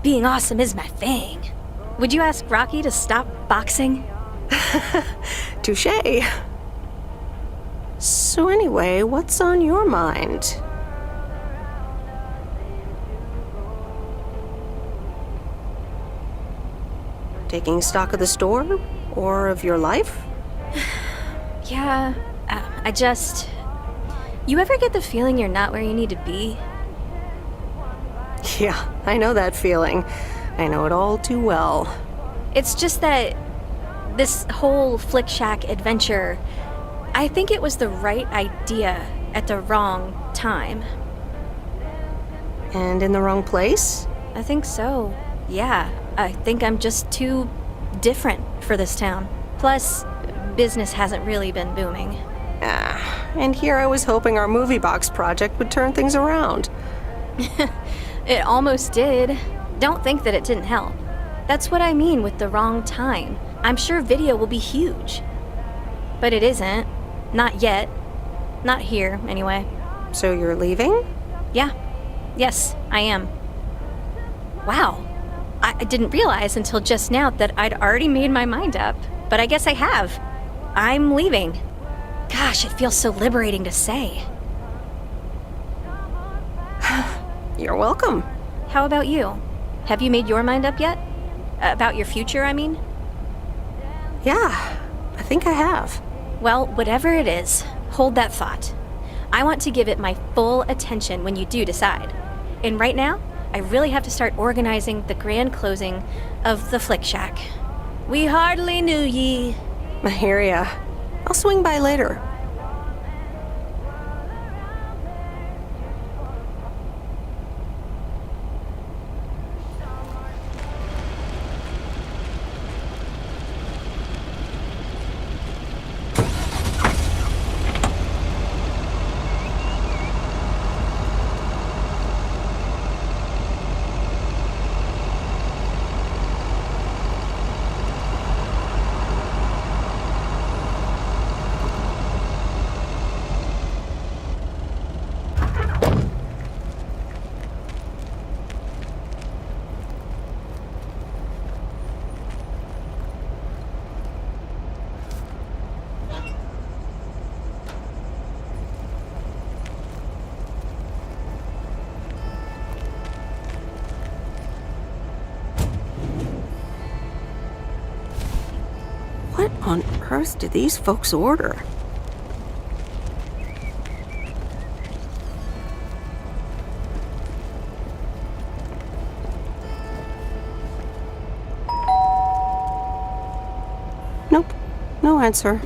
Being awesome is my thing. Would you ask Rocky to stop boxing? Touché. So anyway, what's on your mind? Taking stock of the store? Or of your life? Yeah, You ever get the feeling you're not where you need to be? Yeah, I know that feeling. I know it all too well. It's just that this whole Flick Shack adventure, I think it was the right idea at the wrong time. And in the wrong place? I think so. Yeah, I think I'm just too different for this town. Plus, business hasn't really been booming. And here I was hoping our movie box project would turn things around. It almost did. Don't think that it didn't help. That's what I mean with the wrong time. I'm sure video will be huge. But it isn't. Not yet. Not here, anyway. So you're leaving? Yeah. Yes, I am. Wow. I didn't realize until just now that I'd already made my mind up. But I guess I have. I'm leaving. Gosh, it feels so liberating to say. You're welcome. How about you? Have you made your mind up yet? About your future, I mean? Yeah, I think I have. Well, whatever it is, hold that thought. I want to give it my full attention when you do decide. And right now, I really have to start organizing the grand closing of the Flick Shack. We hardly knew ye. I hear ya. I'll swing by later. What on earth did these folks order? Nope, no answer.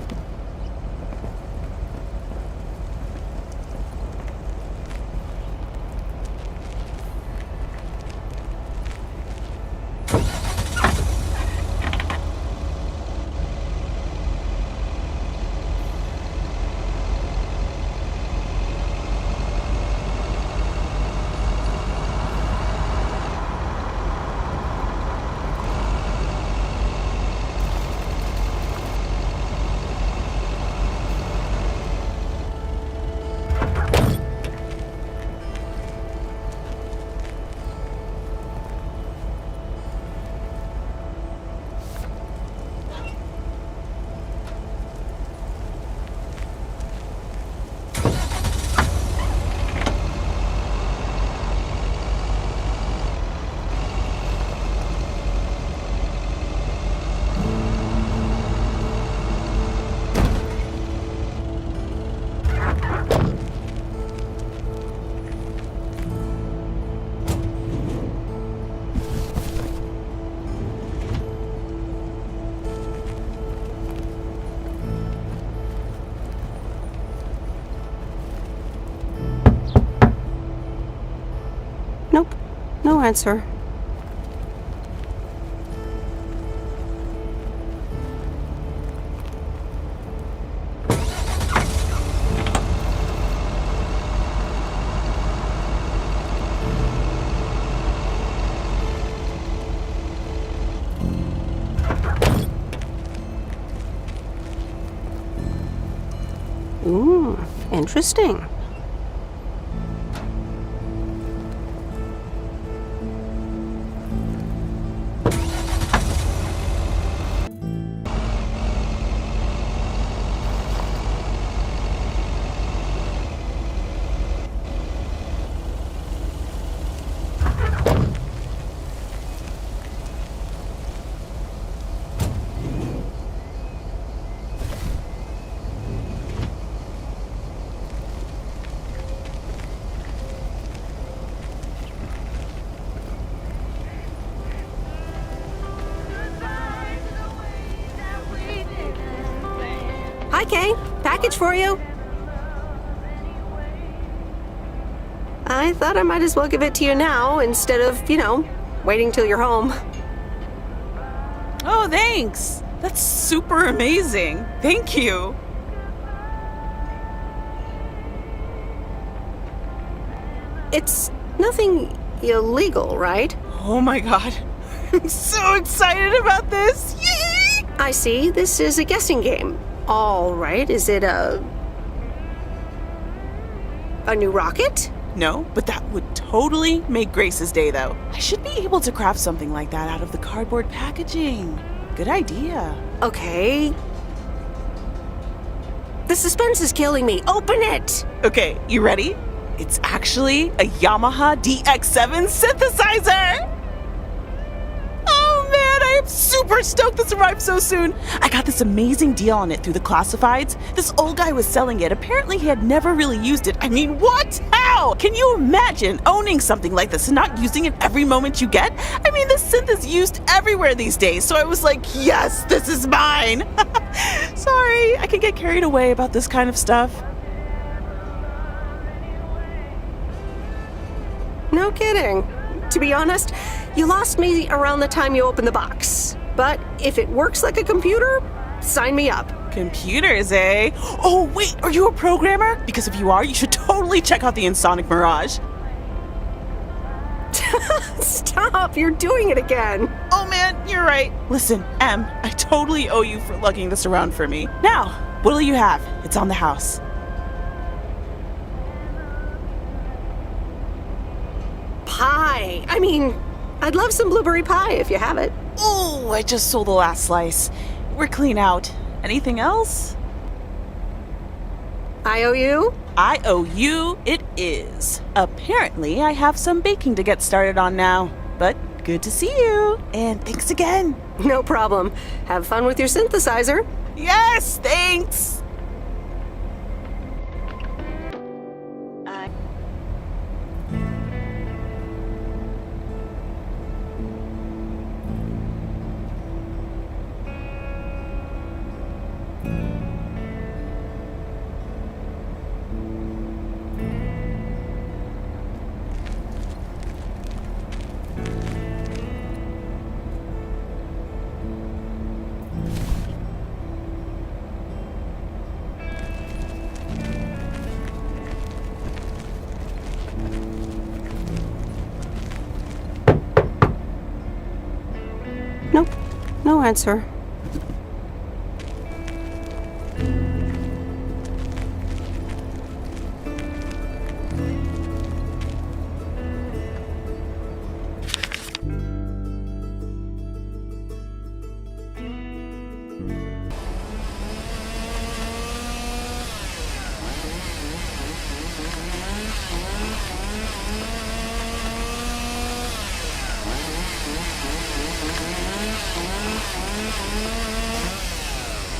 No answer. Ooh, interesting. Hi, Kay. Package for you. I thought I might as well give it to you now instead of, waiting till you're home. Oh, thanks. That's super amazing. Thank you. It's nothing illegal, right? Oh my god. I'm so excited about this. Yay! I see. This is a guessing game. All right. Is it a new rocket? No, but that would totally make Grace's day, though. I should be able to craft something like that out of the cardboard packaging. Good idea. Okay. The suspense is killing me. Open it! Okay, you ready? It's actually a Yamaha DX7 synthesizer! Oh man, I am super stoked this arrived so soon! I got this amazing deal on it through the classifieds. This old guy was selling it. Apparently he had never really used it. I mean, what? How? Can you imagine owning something like this and not using it every moment you get? I mean, this synth is used everywhere these days, so I was like, yes, this is mine! Sorry, I can get carried away about this kind of stuff. No kidding. To be honest, you lost me around the time you opened the box. But if it works like a computer, sign me up. Computers, eh? Oh, wait, are you a programmer? Because if you are, you should totally check out the Insonic Mirage. Stop, you're doing it again. Oh man, you're right. Listen, Em, I totally owe you for lugging this around for me. Now, what'll you have? It's on the house. Pie. I mean, I'd love some blueberry pie if you have it. Oh, I just sold the last slice. We're clean out. Anything else? I owe you? I owe you it is. Apparently, I have some baking to get started on now. But good to see you. And thanks again. No problem. Have fun with your synthesizer. Yes, thanks. Nope. No answer.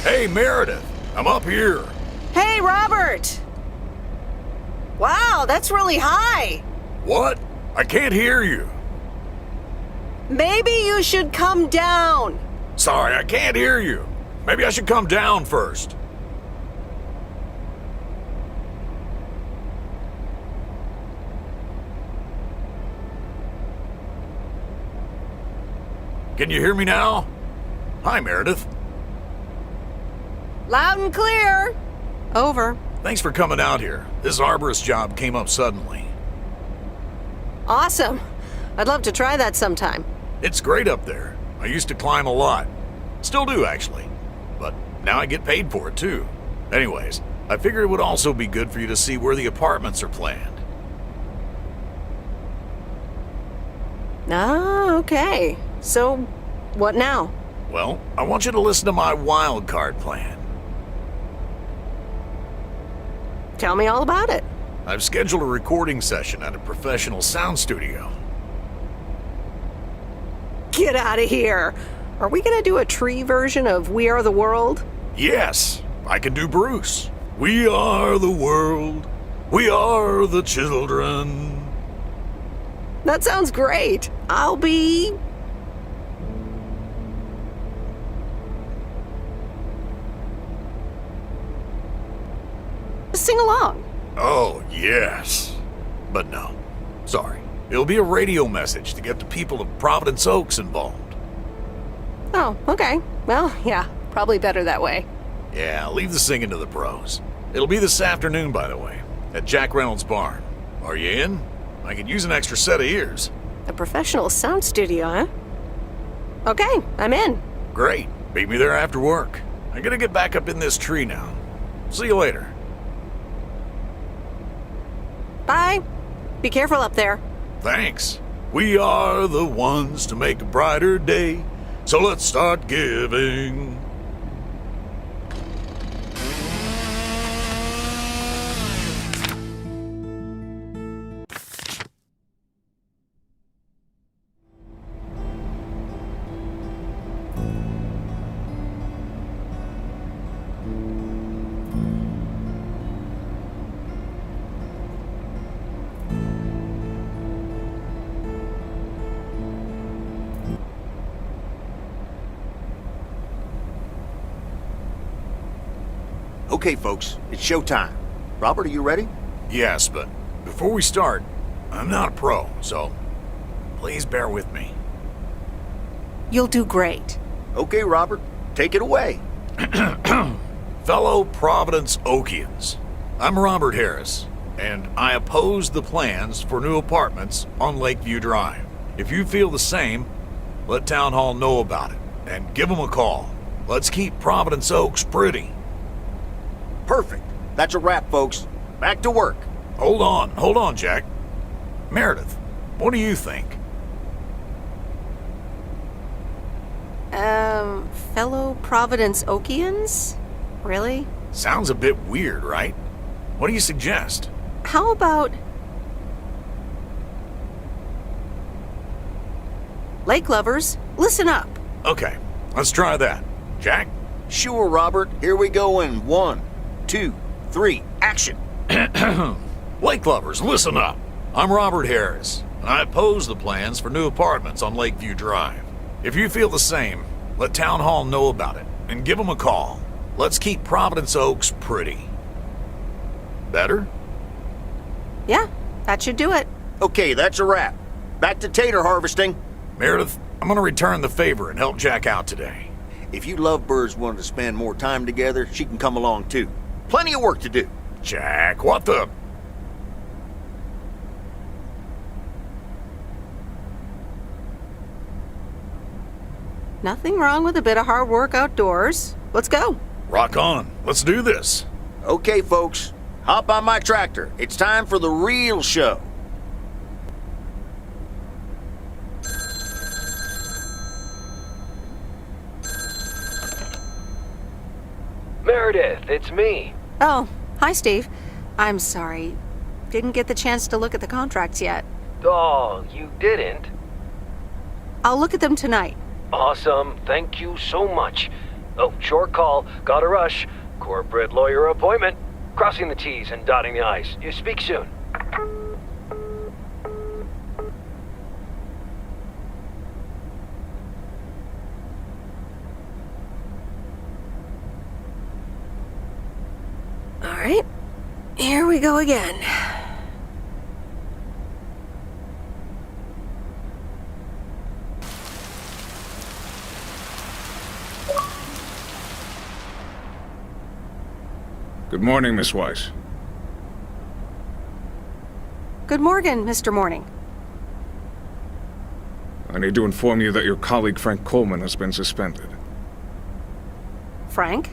Hey, Meredith, I'm up here. Hey, Robert! Wow, that's really high. What? I can't hear you. Maybe you should come down. Sorry, I can't hear you. Maybe I should come down first. Can you hear me now? Hi, Meredith. Loud and clear. Over. Thanks for coming out here. This arborist job came up suddenly. Awesome. I'd love to try that sometime. It's great up there. I used to climb a lot. Still do, actually. But now I get paid for it, too. Anyways, I figured it would also be good for you to see where the apartments are planned. Ah, okay. So, what now? Well, I want you to listen to my wild card plan. Tell me all about it. I've scheduled a recording session at a professional sound studio. Get out of here. Are we gonna do a tree version of We Are the World? Yes, I can do Bruce. We are the world. We are the children. That sounds great. I'll be... Sing along. Oh, yes. But no. Sorry. It'll be a radio message to get the people of Providence Oaks involved. Oh, okay. Well, yeah, probably better that way. Yeah, leave the singing to the pros. It'll be this afternoon, by the way, at Jack Reynolds' barn. Are you in? I could use an extra set of ears. A professional sound studio, huh? Okay, I'm in. Great. Meet me there after work. I gotta get back up in this tree now. See you later. Bye. Be careful up there. Thanks. We are the ones to make a brighter day, so let's start giving. Okay, folks, it's showtime. Robert, are you ready? Yes, but before we start, I'm not a pro, so please bear with me. You'll do great. Okay, Robert, take it away. Fellow Providence Okians, I'm Robert Harris, and I oppose the plans for new apartments on Lakeview Drive. If you feel the same, let Town Hall know about it, and give them a call. Let's keep Providence Oaks pretty. Perfect. That's a wrap, folks. Back to work. Hold on, Jack. Meredith, what do you think? Fellow Providence Okians? Really? Sounds a bit weird, right? What do you suggest? How about... Lake lovers, listen up. Okay, let's try that. Jack? Sure, Robert. Here we go in 1, 2, 3, action. Lake lovers, listen up. I'm Robert Harris, and I oppose the plans for new apartments on Lakeview Drive. If you feel the same, let Town Hall know about it, and give them a call. Let's keep Providence Oaks pretty. Better? Yeah, that should do it. Okay, that's a wrap. Back to tater harvesting. Meredith, I'm gonna return the favor and help Jack out today. If you lovebirds wanted to spend more time together, she can come along too. Plenty of work to do. Jack, what the... Nothing wrong with a bit of hard work outdoors. Let's go. Rock on. Let's do this. Okay, folks. Hop on my tractor. It's time for the real show. Meredith, it's me. Oh, hi, Steve. I'm sorry. Didn't get the chance to look at the contracts yet. Oh, you didn't? I'll look at them tonight. Awesome. Thank you so much. Oh, short call. Gotta rush. Corporate lawyer appointment. Crossing the T's and dotting the I's. You speak soon. All right. Here we go again. Good morning, Miss Weiss. Good morning, Mr. Morning. I need to inform you that your colleague Frank Coleman has been suspended. Frank?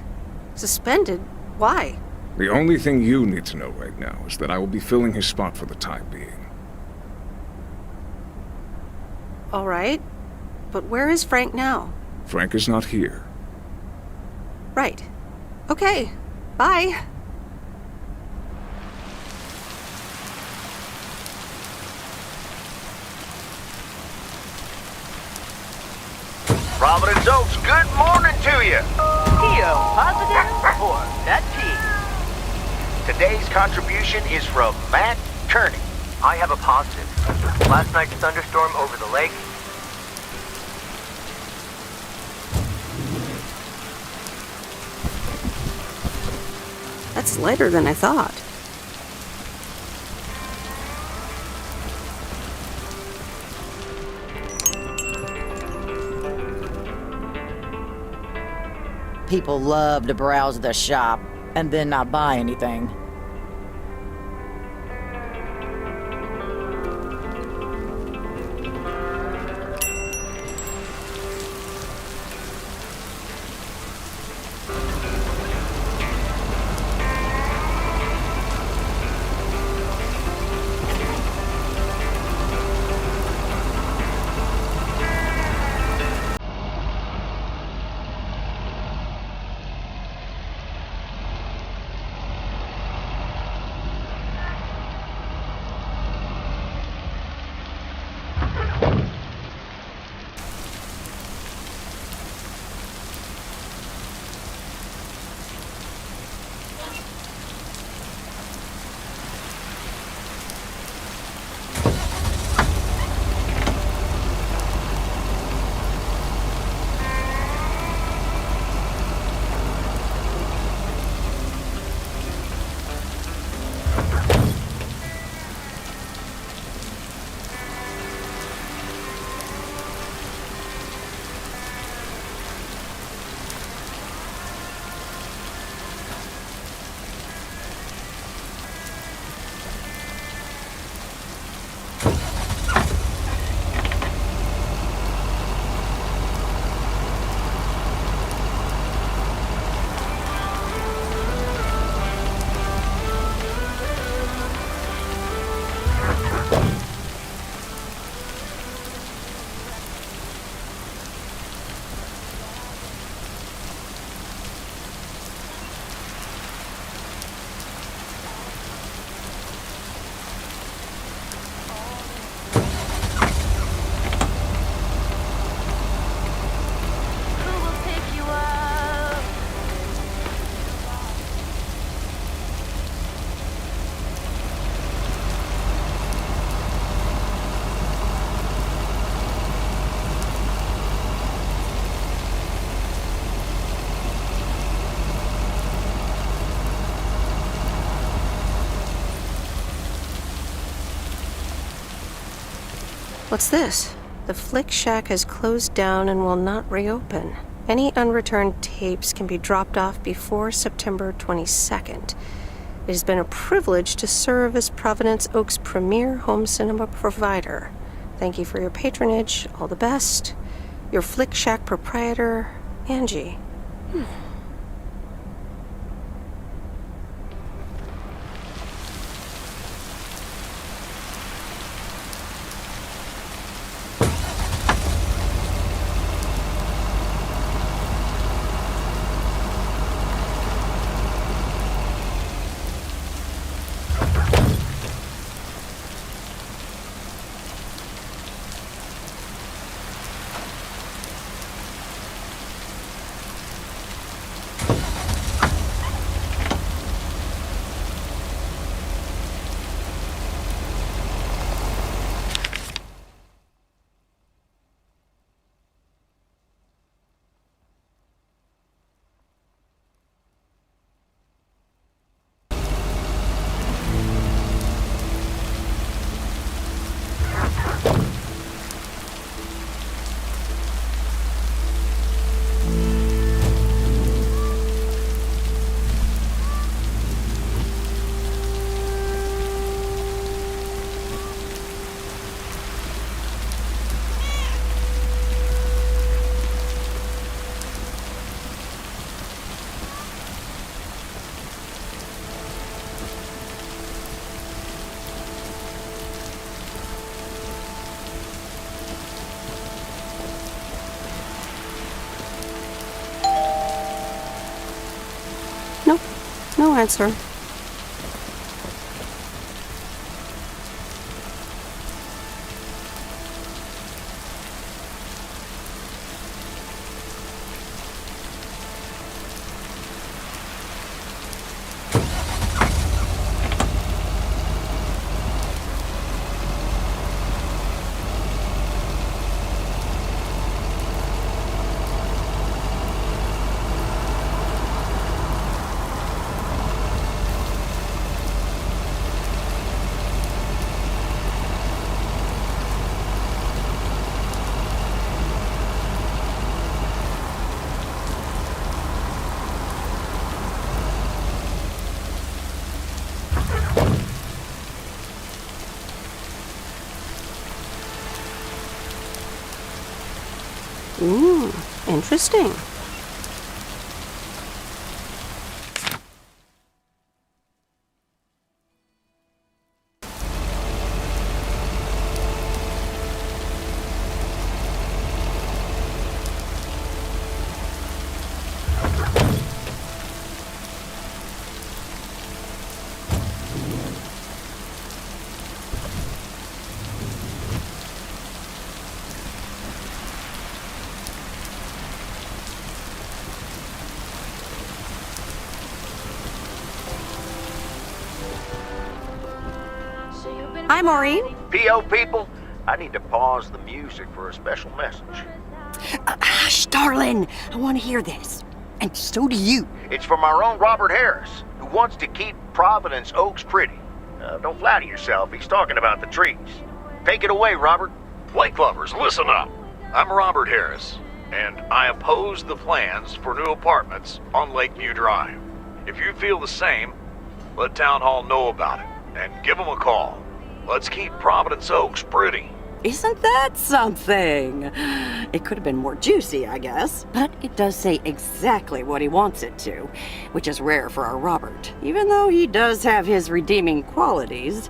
Suspended? Why? The only thing you need to know right now is that I will be filling his spot for the time being. All right. But where is Frank now? Frank is not here. Right. Okay. Bye. Providence Oaks, good morning to you. PO positive or that P? Today's contribution is from Matt Kearney. I have a positive. Last night's thunderstorm over the lake. That's lighter than I thought. People love to browse the shop and then not buy anything. What's this? The Flick Shack has closed down and will not reopen. Any unreturned tapes can be dropped off before September 22nd. It has been a privilege to serve as Providence Oaks' premier home cinema provider. Thank you for your patronage. All the best. Your Flick Shack proprietor, Angie. No answer. Interesting. Hi, Maureen. PO people, I need to pause the music for a special message. Hush, darling. I want to hear this. And so do you. It's from our own Robert Harris, who wants to keep Providence Oaks pretty. Don't flatter yourself. He's talking about the trees. Take it away, Robert. Lake lovers, listen up. I'm Robert Harris, and I oppose the plans for new apartments on Lakeview Drive. If you feel the same, let Town Hall know about it, and give them a call. Let's keep Providence Oaks pretty. Isn't that something? It could have been more juicy, I guess. But it does say exactly what he wants it to, which is rare for our Robert. Even though he does have his redeeming qualities,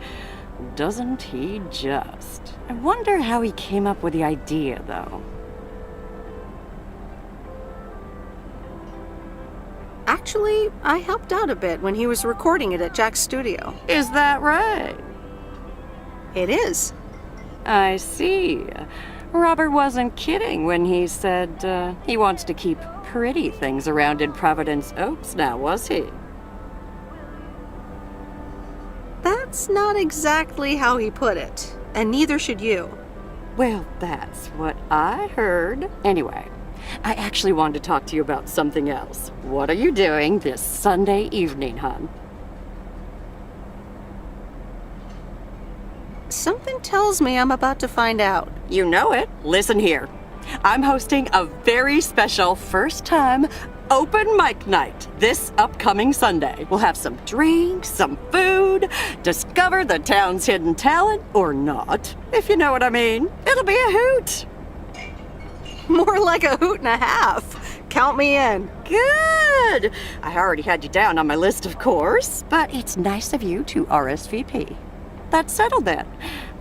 doesn't he just? I wonder how he came up with the idea, though. Actually, I helped out a bit when he was recording it at Jack's studio. Is that right? It is. I see. Robert wasn't kidding when he said he wants to keep pretty things around in Providence Oaks now, was he? That's not exactly how he put it, and neither should you. Well, that's what I heard. Anyway, I actually wanted to talk to you about something else. What are you doing this Sunday evening, hon? Something tells me I'm about to find out. You know it. Listen here. I'm hosting a very special first-time open mic night this upcoming Sunday. We'll have some drinks, some food, discover the town's hidden talent, or not, if you know what I mean. It'll be a hoot. More like a hoot and a half. Count me in. Good. I already had you down on my list, of course, but it's nice of you to RSVP. That's settled then.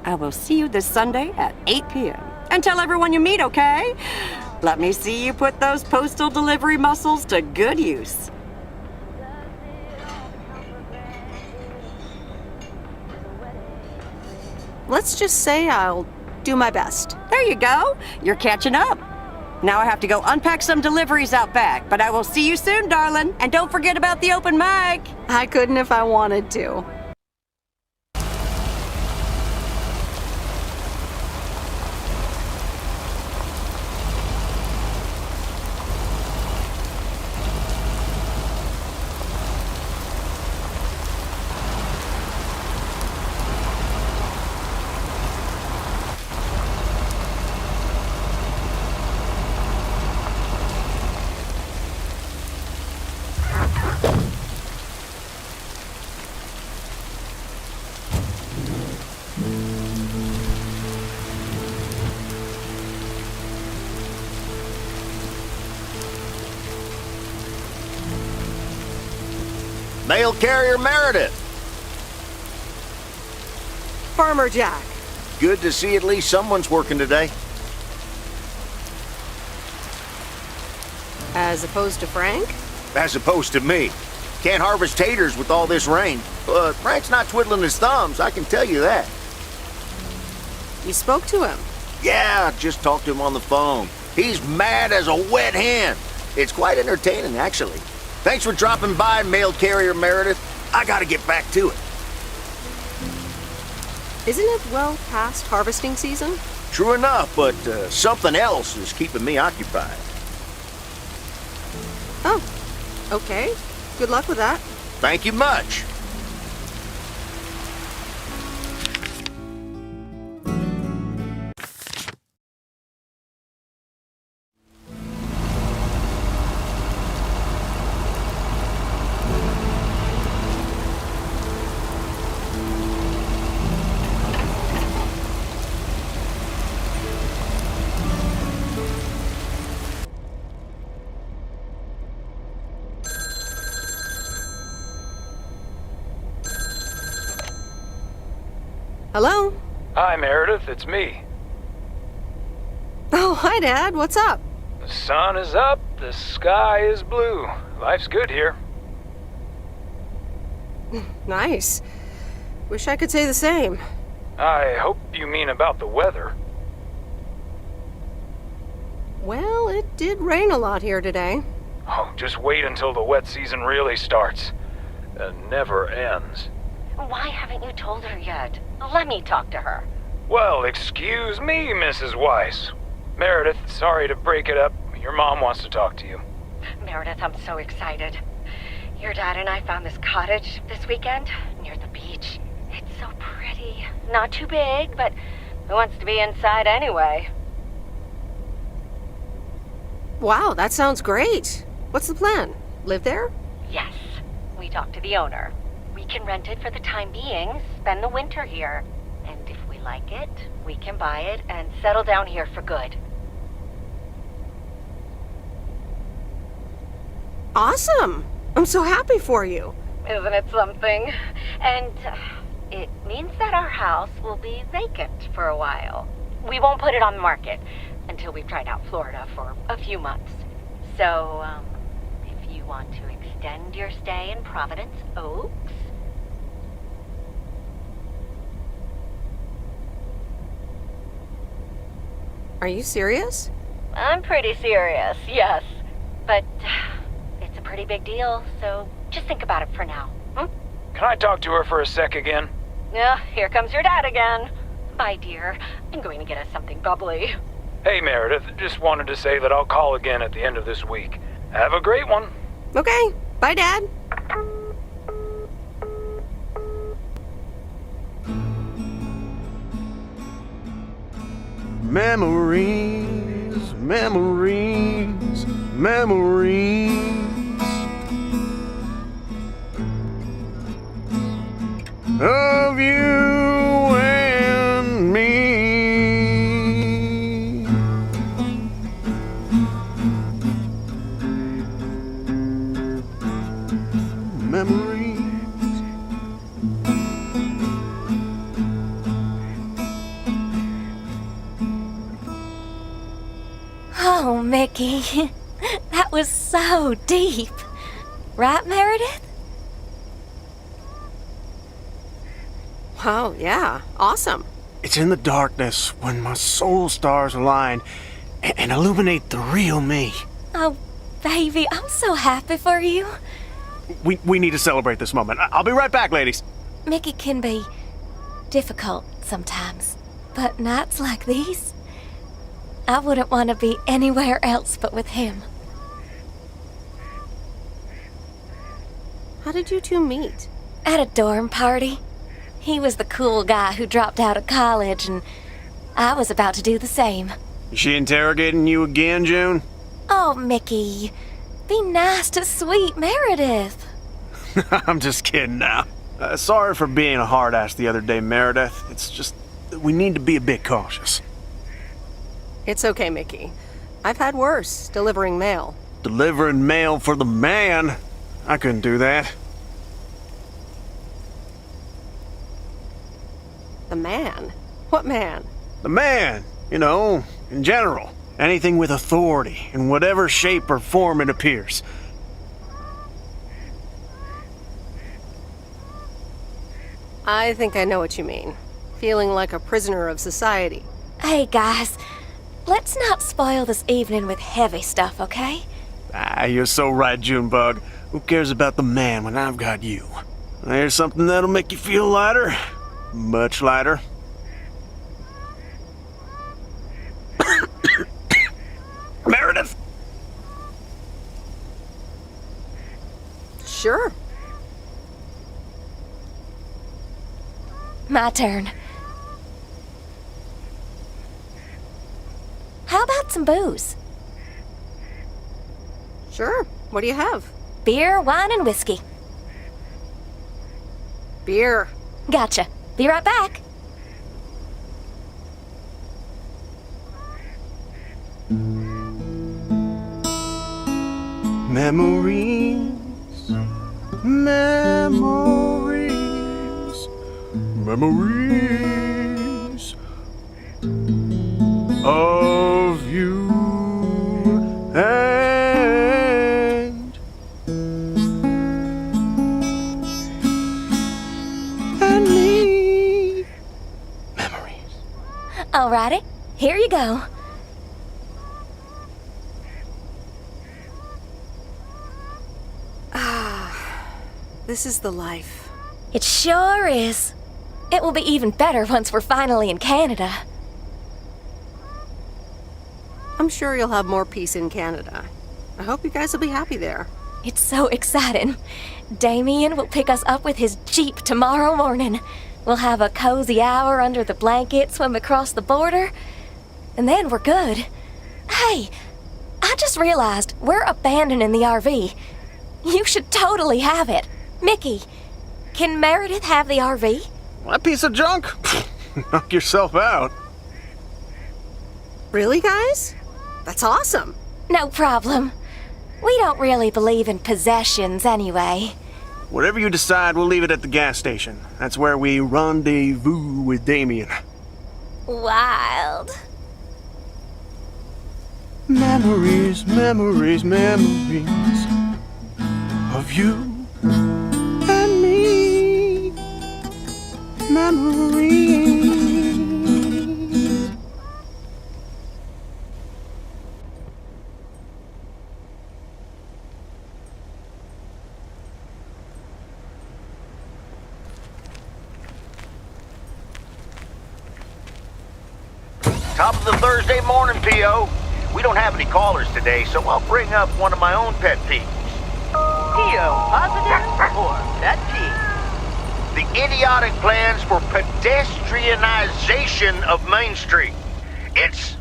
I will see you this Sunday at 8 p.m. And tell everyone you meet, okay? Let me see you put those postal delivery muscles to good use. Let's just say I'll do my best. There you go. You're catching up. Now I have to go unpack some deliveries out back, but I will see you soon, darling. And don't forget about the open mic. I couldn't if I wanted to. Mail carrier Meredith. Farmer Jack. Good to see at least someone's working today. As opposed to Frank? As opposed to me. Can't harvest taters with all this rain. But Frank's not twiddling his thumbs, I can tell you that. You spoke to him? Yeah, just talked to him on the phone. He's mad as a wet hen. It's quite entertaining, actually. Thanks for dropping by, mail carrier Meredith. I gotta get back to it. Isn't it well past harvesting season? True enough, but something else is keeping me occupied. Oh, okay. Good luck with that. Thank you much. Hello? Hi, Meredith. It's me. Oh, hi, Dad. What's up? The sun is up. The sky is blue. Life's good here. Nice. Wish I could say the same. I hope you mean about the weather. Well, it did rain a lot here today. Oh, just wait until the wet season really starts. It never ends. Why haven't you told her yet? Let me talk to her. Well, excuse me, Mrs. Weiss. Meredith, sorry to break it up. Your mom wants to talk to you. Meredith, I'm so excited. Your dad and I found this cottage this weekend near the beach. It's so pretty. Not too big, but who wants to be inside anyway? Wow, that sounds great. What's the plan? Live there? Yes. We talked to the owner. We can rent it for the time being, spend the winter here. And if we like it, we can buy it and settle down here for good. Awesome! I'm so happy for you. Isn't it something? And it means that our house will be vacant for a while. We won't put it on the market until we've tried out Florida for a few months. So, if you want to extend your stay in Providence Oaks... Are you serious? I'm pretty serious, yes. But it's a pretty big deal, so just think about it for now. Can I talk to her for a sec again? Yeah, here comes your dad again. Bye, dear. I'm going to get us something bubbly. Hey, Meredith. Just wanted to say that I'll call again at the end of this week. Have a great one. Okay. Bye, Dad. Memories, memories, memories of you and me. Memories. Oh, Mickey, that was so deep. Right, Meredith? Wow, yeah. Awesome. It's in the darkness when my soul stars align and illuminate the real me. Oh, baby, I'm so happy for you. We need to celebrate this moment. I'll be right back, ladies. Mickey can be difficult sometimes, but nights like these, I wouldn't want to be anywhere else but with him. How did you two meet? At a dorm party. He was the cool guy who dropped out of college, and I was about to do the same. Is she interrogating you again, June? Oh, Mickey, be nice to sweet Meredith. I'm just kidding now. Sorry for being a hard ass the other day, Meredith. It's just that we need to be a bit cautious. It's okay, Mickey. I've had worse, delivering mail. Delivering mail for the man? I couldn't do that. The man? What man? The man, you know, in general. Anything with authority, in whatever shape or form it appears. I think I know what you mean. Feeling like a prisoner of society. Hey, guys. Let's not spoil this evening with heavy stuff, okay? You're so right, Junebug. Who cares about the man when I've got you? There's something that'll make you feel lighter. Much lighter. Meredith! Sure. My turn. How about some booze? Sure. What do you have? Beer, wine, and whiskey. Beer. Gotcha. Be right back. Memories, memories, memories of you and me. Memories. Alrighty, here you go. This is the life. It sure is. It will be even better once we're finally in Canada. I'm sure you'll have more peace in Canada. I hope you guys will be happy there. It's so exciting. Damien will pick us up with his Jeep tomorrow morning. We'll have a cozy hour under the blanket, swim across the border, and then we're good. Hey, I just realized we're abandoning the RV. You should totally have it. Mickey, can Meredith have the RV? That piece of junk? Knock yourself out. Really, guys? That's awesome. No problem. We don't really believe in possessions anyway. Whatever you decide, we'll leave it at the gas station. That's where we rendezvous with Damien. Wild. Memories, memories, memories of you and me. Memories. Top of the Thursday morning, P.O. We don't have any callers today, so I'll bring up one of my own pet peeves. P.O. positive or that P? The idiotic plans for pedestrianization of Main Street. It's...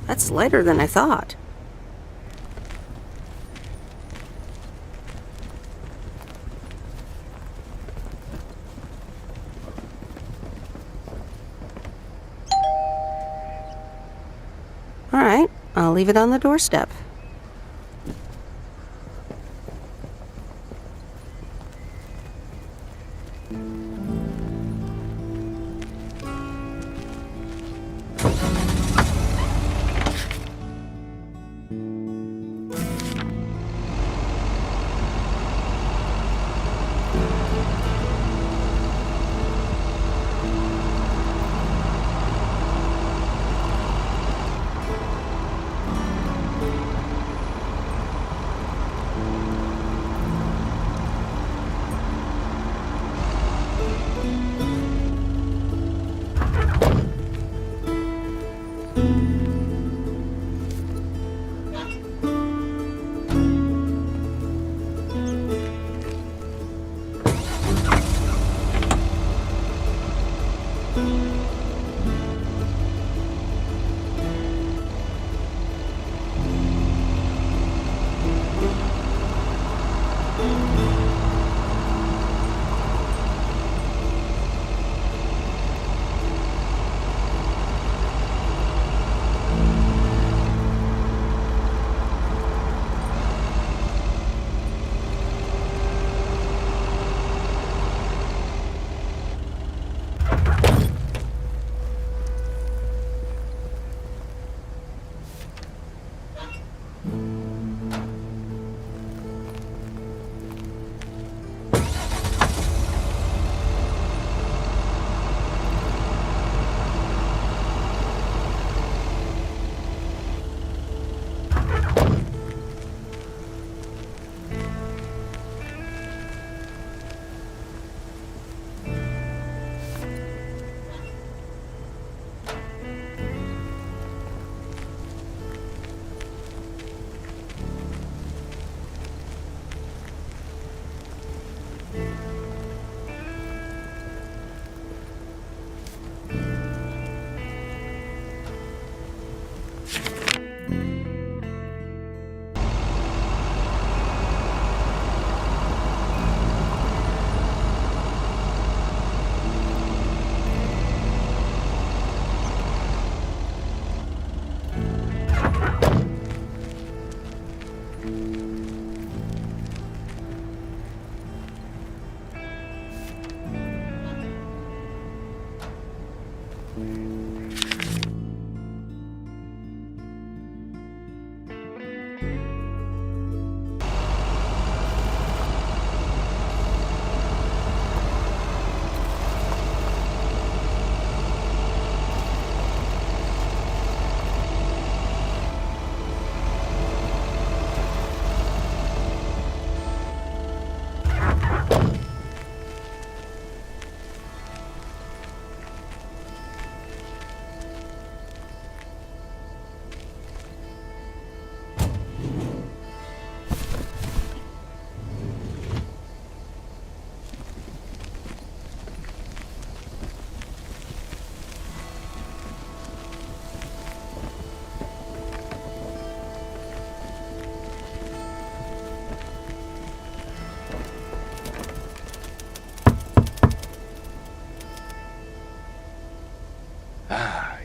That's lighter than I thought. All right, I'll leave it on the doorstep.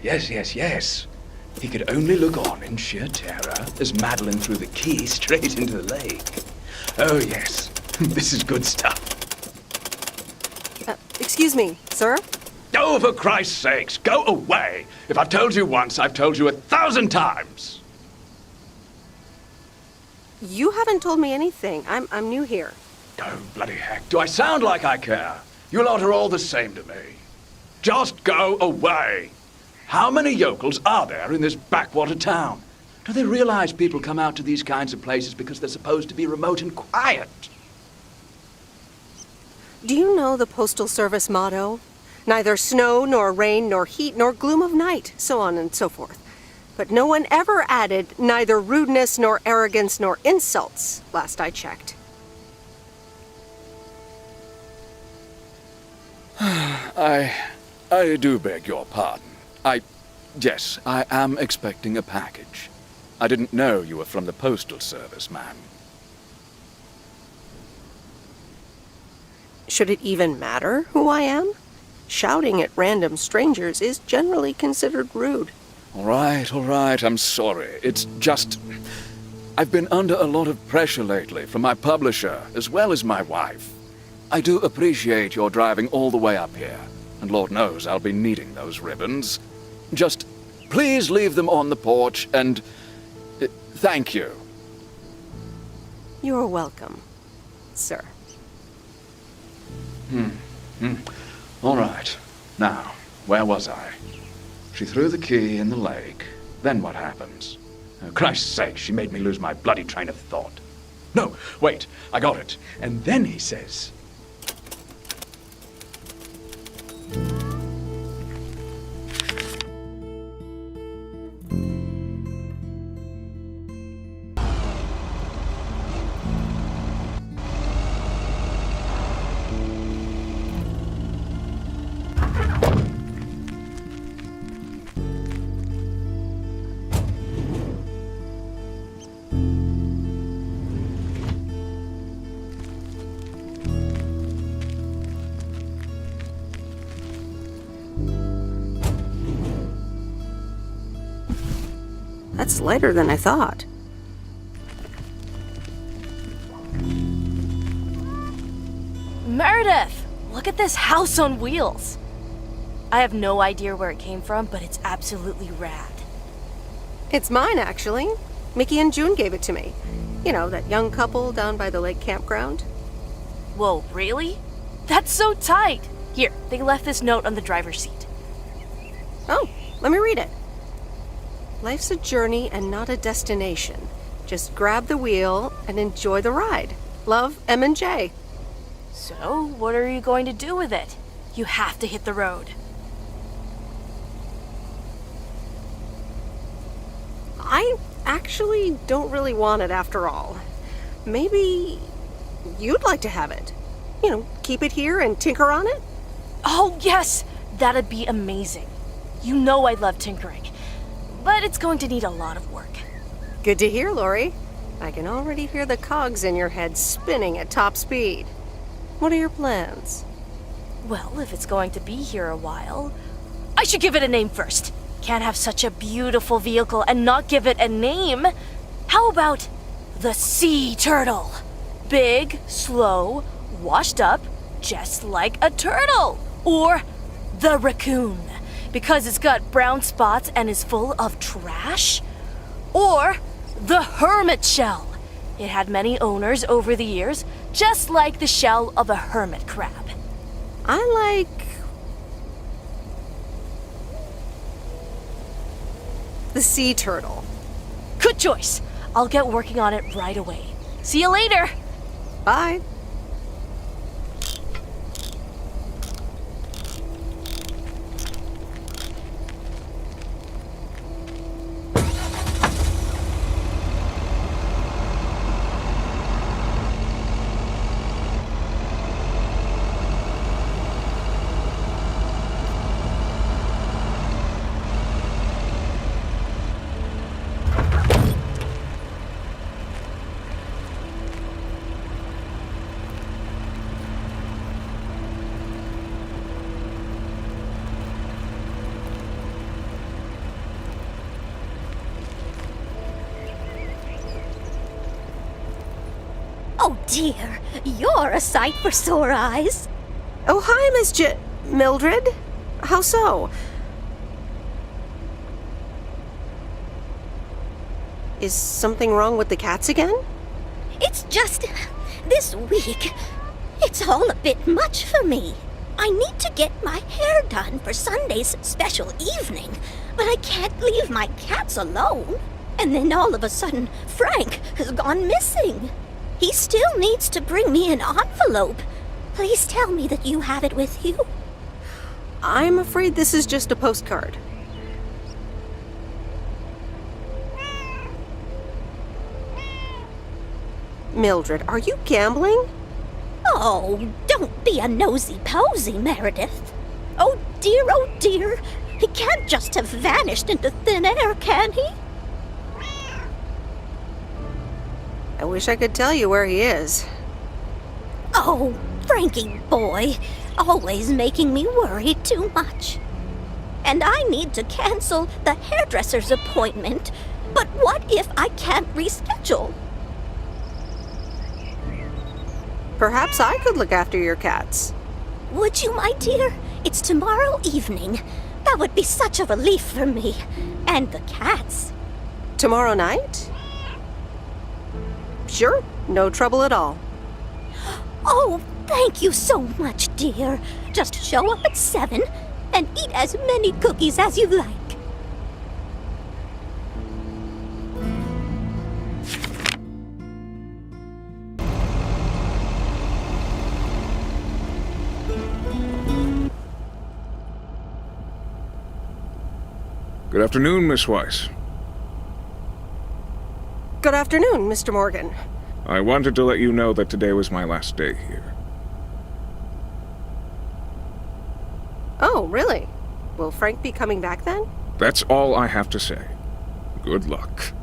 yes. He could only look on in sheer terror as Madeline threw the key straight into the lake. Oh, yes. This is good stuff. Excuse me, sir? Oh, for Christ's sakes, go away! If I've told you once, I've told you 1,000 times! You haven't told me anything. I'm new here. Oh, bloody heck. Do I sound like I care? You lot are all the same to me. Just go away! How many yokels are there in this backwater town? Do they realize people come out to these kinds of places because they're supposed to be remote and quiet? Do you know the Postal Service motto? Neither snow, nor rain, nor heat, nor gloom of night, so on and so forth. But no one ever added neither rudeness, nor arrogance, nor insults, last I checked. I do beg your pardon. Yes, I am expecting a package. I didn't know you were from the Postal Service, ma'am. Should it even matter who I am? Shouting at random strangers is generally considered rude. All right, I'm sorry. It's just... I've been under a lot of pressure lately from my publisher, as well as my wife. I do appreciate your driving all the way up here, and Lord knows I'll be needing those ribbons. Just please leave them on the porch, and... thank you. You're welcome, sir. All right. Now, where was I? She threw the key in the lake. Then what happens? Oh, Christ's sake, she made me lose my bloody train of thought. No, wait, I got it. And then he says... That's lighter than I thought. Meredith! Look at this house on wheels! I have no idea where it came from, but it's absolutely rad. It's mine, actually. Mickey and June gave it to me. You know, that young couple down by the lake campground. Whoa, really? That's so tight! Here, they left this note on the driver's seat. Oh, let me read it. Life's a journey and not a destination. Just grab the wheel and enjoy the ride. Love, M and J. So, what are you going to do with it? You have to hit the road. I actually don't really want it after all. Maybe you'd like to have it. You know, keep it here and tinker on it? Oh, yes! That'd be amazing. You know I love tinkering. But it's going to need a lot of work. Good to hear, Lori. I can already hear the cogs in your head spinning at top speed. What are your plans? Well, if it's going to be here a while, I should give it a name first. Can't have such a beautiful vehicle and not give it a name. How about the Sea Turtle? Big, slow, washed up, just like a turtle. Or the Raccoon, because it's got brown spots and is full of trash? Or the Hermit Shell. It had many owners over the years, just like the shell of a hermit crab. I like... the Sea Turtle. Good choice. I'll get working on it right away. See you later. Bye. Oh dear, you're a sight for sore eyes. Oh, hi, Miss Mildred. How so? Is something wrong with the cats again? It's just this week. It's all a bit much for me. I need to get my hair done for Sunday's special evening, but I can't leave my cats alone. And then all of a sudden, Frank has gone missing. He still needs to bring me an envelope. Please tell me that you have it with you. I'm afraid this is just a postcard. Mildred, are you gambling? Oh, don't be a nosy-posy, Meredith. Oh dear, he can't just have vanished into thin air, can he? I wish I could tell you where he is. Oh, Frankie boy, always making me worry too much. And I need to cancel the hairdresser's appointment, but what if I can't reschedule? Perhaps I could look after your cats. Would you, my dear? It's tomorrow evening. That would be such a relief for me. And the cats. Tomorrow night? Sure, no trouble at all. Oh, thank you so much, dear. Just show up at 7 and eat as many cookies as you like. Good afternoon, Miss Weiss. Good afternoon, Mr. Morgan. I wanted to let you know that today was my last day here. Oh, really? Will Frank be coming back then? That's all I have to say. Good luck.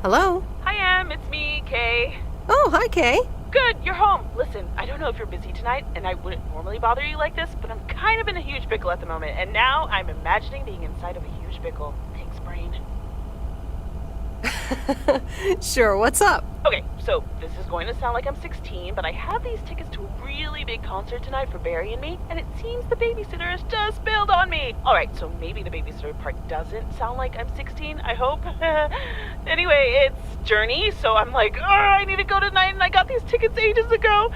Hello? Hi, Em. It's me, Kay. Oh, hi, Kay. Good, you're home. Listen, I don't know if you're busy tonight, and I wouldn't normally bother you like this, but I'm kind of in a huge pickle at the moment, and now I'm imagining being inside of a huge pickle. Thanks, brain. Sure, what's up? Okay, so this is going to sound like I'm 16, but I have these tickets to a really big concert tonight for Barry and me, and it seems the babysitter has just bailed on me. Alright, so maybe the babysitter part doesn't sound like I'm 16, I hope. Anyway, it's Journey, so I'm like, oh, I need to go tonight, and I got these tickets ages ago.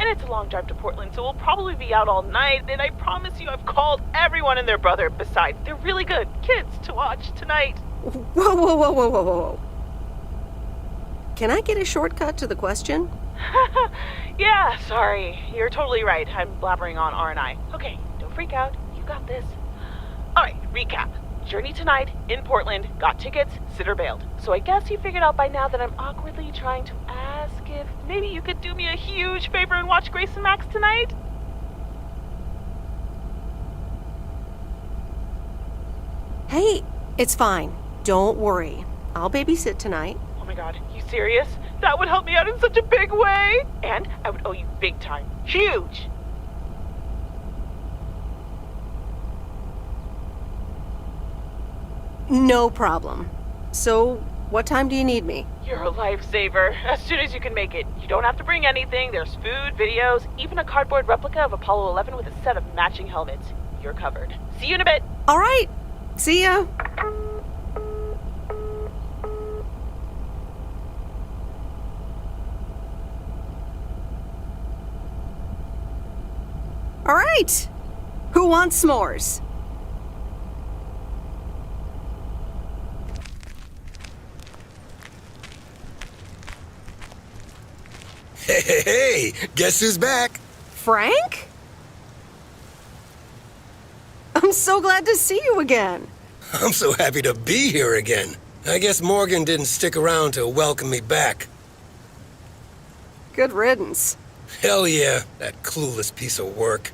And it's a long drive to Portland, so we'll probably be out all night, and I promise you I've called everyone and their brother. Besides, they're really good kids to watch tonight. Whoa. Can I get a shortcut to the question? Yeah, sorry. You're totally right. I'm blabbering on, aren't I? Okay, don't freak out. You got this. Alright, recap. Journey tonight, in Portland, got tickets, sitter bailed. So I guess you figured out by now that I'm awkwardly trying to ask if maybe you could do me a huge favor and watch Grace and Max tonight? Hey, it's fine. Don't worry. I'll babysit tonight. Oh my god, you serious? That would help me out in such a big way! And I would owe you big time. Huge! No problem. So, what time do you need me? You're a lifesaver. As soon as you can make it. You don't have to bring anything. There's food, videos, even a cardboard replica of Apollo 11 with a set of matching helmets. You're covered. See you in a bit. All right. See ya. All right. Who wants s'mores? Hey, guess who's back? Frank? I'm so glad to see you again. I'm so happy to be here again. I guess Morgan didn't stick around to welcome me back. Good riddance. Hell yeah, that clueless piece of work.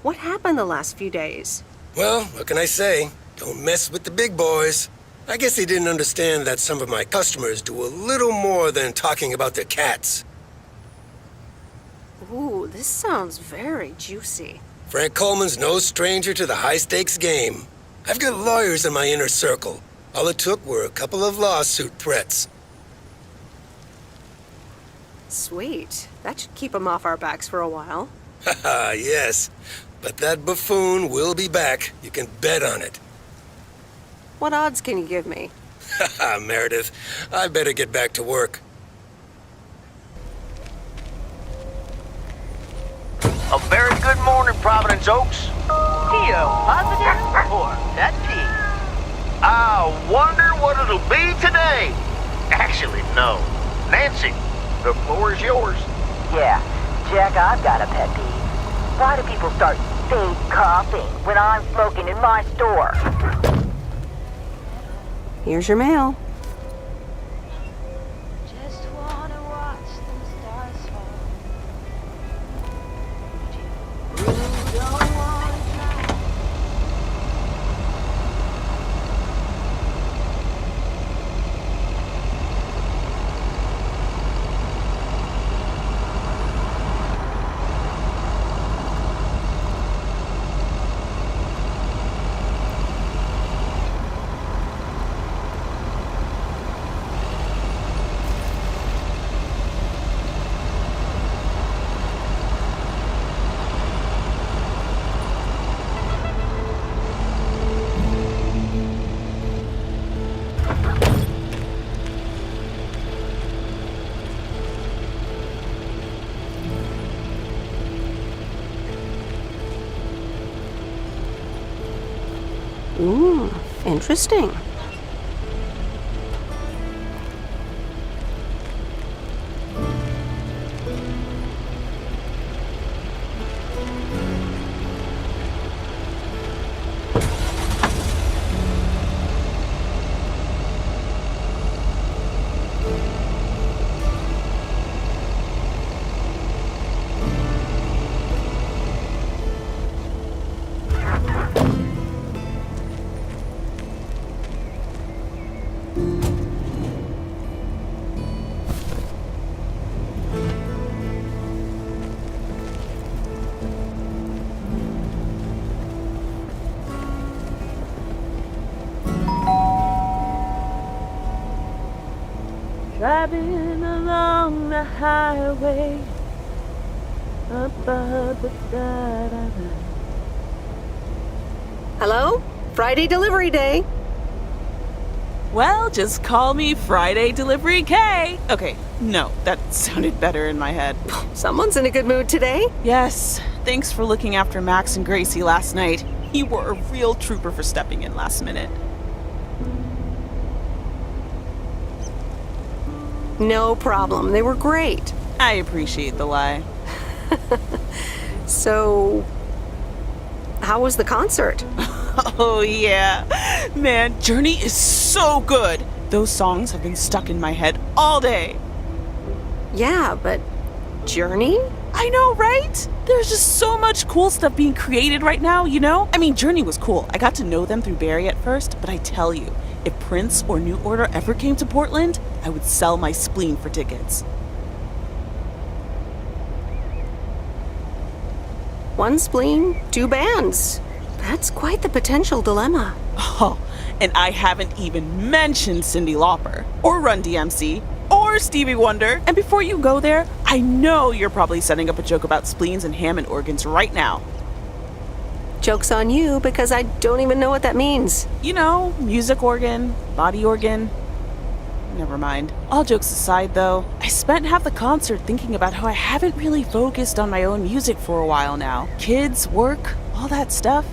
What happened the last few days? Well, what can I say? Don't mess with the big boys. I guess they didn't understand that some of my customers do a little more than talking about their cats. Ooh, this sounds very juicy. Frank Coleman's no stranger to the high-stakes game. I've got lawyers in my inner circle. All it took were a couple of lawsuit threats. Sweet. That should keep him off our backs for a while. Haha, yes. But that buffoon will be back. You can bet on it. What odds can you give me? Haha, Meredith. I better get back to work. A very good morning, Providence Oaks. Theo, positive or pet peeve? I wonder what it'll be today. Actually, no. Nancy, the floor is yours. Yeah, Jack, I've got a pet peeve. Why do people start fake coughing when I'm smoking in my store? Here's your mail. Ooh, interesting. Driving along the highway above the sky. Hello? Friday delivery day. Well, just call me Friday Delivery K. Okay, no, that sounded better in my head. Someone's in a good mood today. Yes, thanks for looking after Max and Gracie last night. You were a real trooper for stepping in last minute. No problem. They were great. I appreciate the lie. So, how was the concert? Oh, yeah. Man, Journey is so good. Those songs have been stuck in my head all day. Yeah, but Journey? I know, right? There's just so much cool stuff being created right now, you know? I mean, Journey was cool. I got to know them through Barry at first, but I tell you, if Prince or New Order ever came to Portland, I would sell my spleen for tickets. One spleen, two bands. That's quite the potential dilemma. Oh, and I haven't even mentioned Cyndi Lauper, or Run DMC, or Stevie Wonder. And before you go there, I know you're probably setting up a joke about spleens and Hammond organs right now. Joke's on you, because I don't even know what that means. You know, music organ, body organ. Never mind. All jokes aside, though, I spent half the concert thinking about how I haven't really focused on my own music for a while now. Kids, work, all that stuff.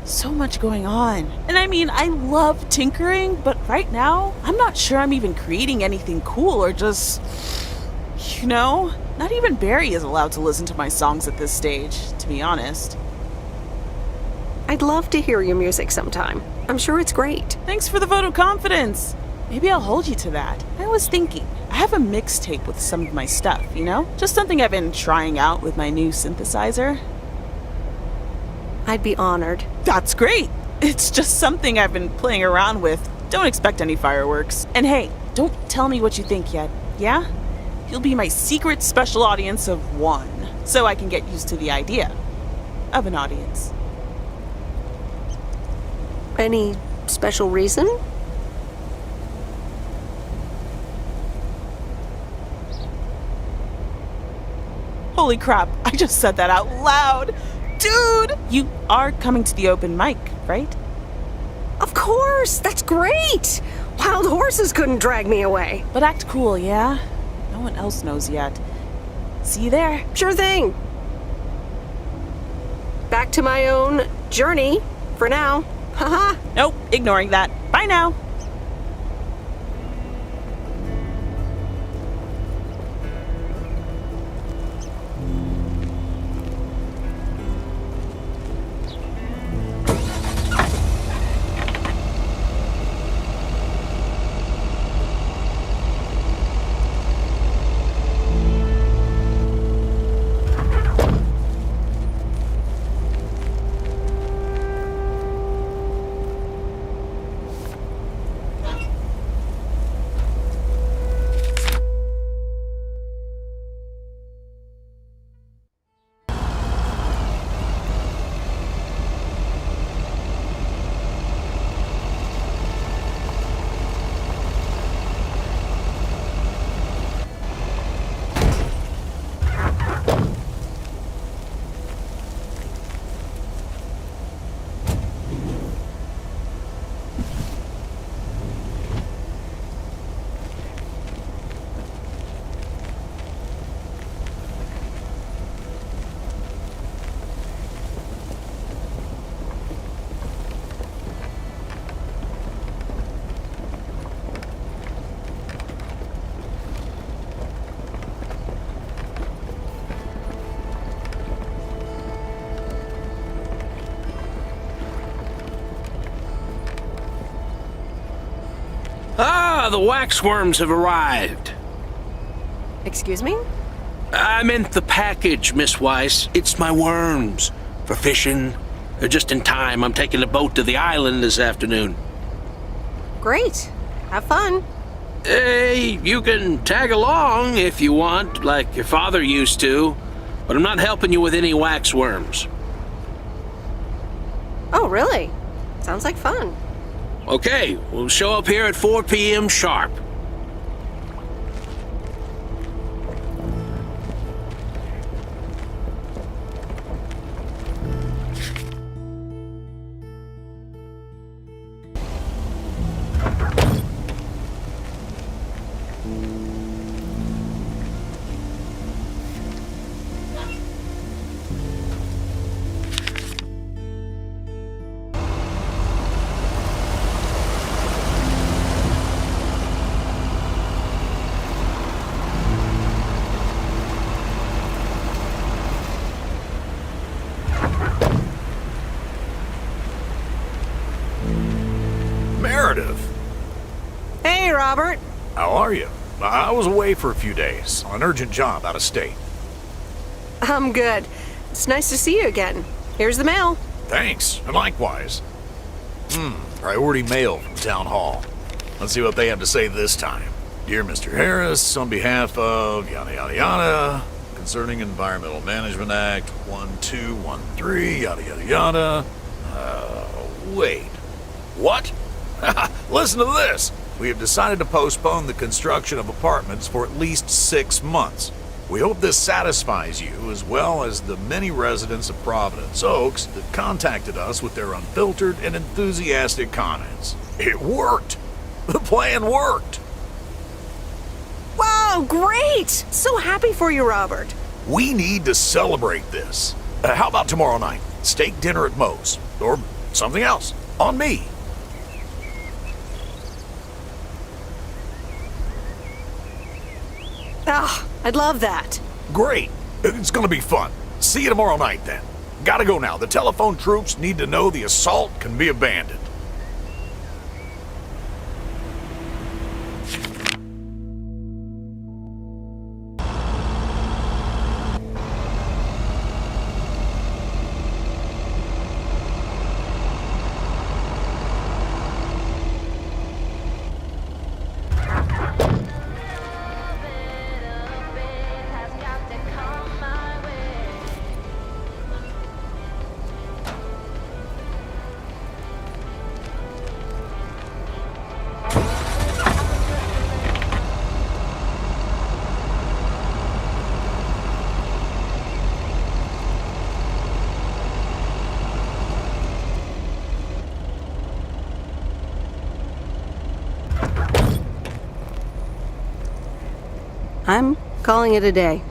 So much going on. And I mean, I love tinkering, but right now, I'm not sure I'm even creating anything cool or just, you know, not even Barry is allowed to listen to my songs at this stage, to be honest. I'd love to hear your music sometime. I'm sure it's great. Thanks for the vote of confidence. Maybe I'll hold you to that. I was thinking, I have a mixtape with some of my stuff, you know? Just something I've been trying out with my new synthesizer. I'd be honored. That's great. It's just something I've been playing around with. Don't expect any fireworks. And hey, don't tell me what you think yet, yeah? You'll be my secret special audience of one. so I can get used to the idea of an audience. Any special reason? Holy crap, I just said that out loud. Dude, you are coming to the open mic, right? Of course, that's great. Wild horses couldn't drag me away. But act cool, yeah? No one else knows yet. See you there. Sure thing. Back to my own journey for now. Haha. Nope, ignoring that. Bye now. Ah, the waxworms have arrived. Excuse me? I meant the package, Miss Weiss. It's my worms. For fishing. They're just in time. I'm taking a boat to the island this afternoon. Great. Have fun. Hey, you can tag along if you want, like your father used to. But I'm not helping you with any waxworms. Oh, really? Sounds like fun. Okay, we'll show up here at 4 p.m. sharp. Meredith! Hey, Robert. How are you? I was away for a few days on an urgent job out of state. I'm good. It's nice to see you again. Here's the mail. Thanks, and likewise. Priority mail from Town Hall. Let's see what they have to say this time. Dear Mr. Harris, on behalf of yada yada yada, concerning Environmental Management Act 1213, yada yada yada. Wait. What? Listen to this. We have decided to postpone the construction of apartments for at least 6 months. We hope this satisfies you, as well as the many residents of Providence Oaks that contacted us with their unfiltered and enthusiastic comments. It worked! The plan worked! Wow, great! So happy for you, Robert. We need to celebrate this. How about tomorrow night? Steak dinner at Moe's. Or something else. On me. Ah, I'd love that. Great. It's gonna be fun. See you tomorrow night then. Gotta go now. The telephone troops need to know the assault can be abandoned. I'm calling it a day.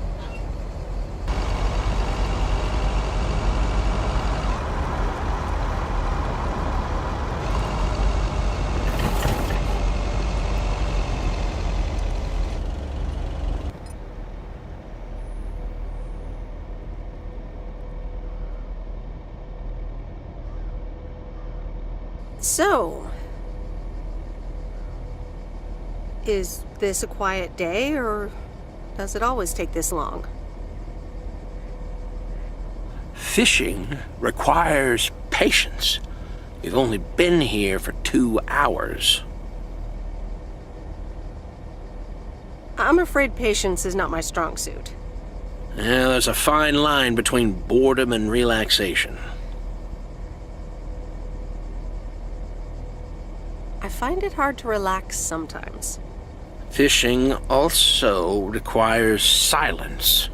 So, is this a quiet day, or does it always take this long? Fishing requires patience. We've only been here for 2 hours. I'm afraid patience is not my strong suit. Well, there's a fine line between boredom and relaxation. I find it hard to relax sometimes. Fishing also requires silence.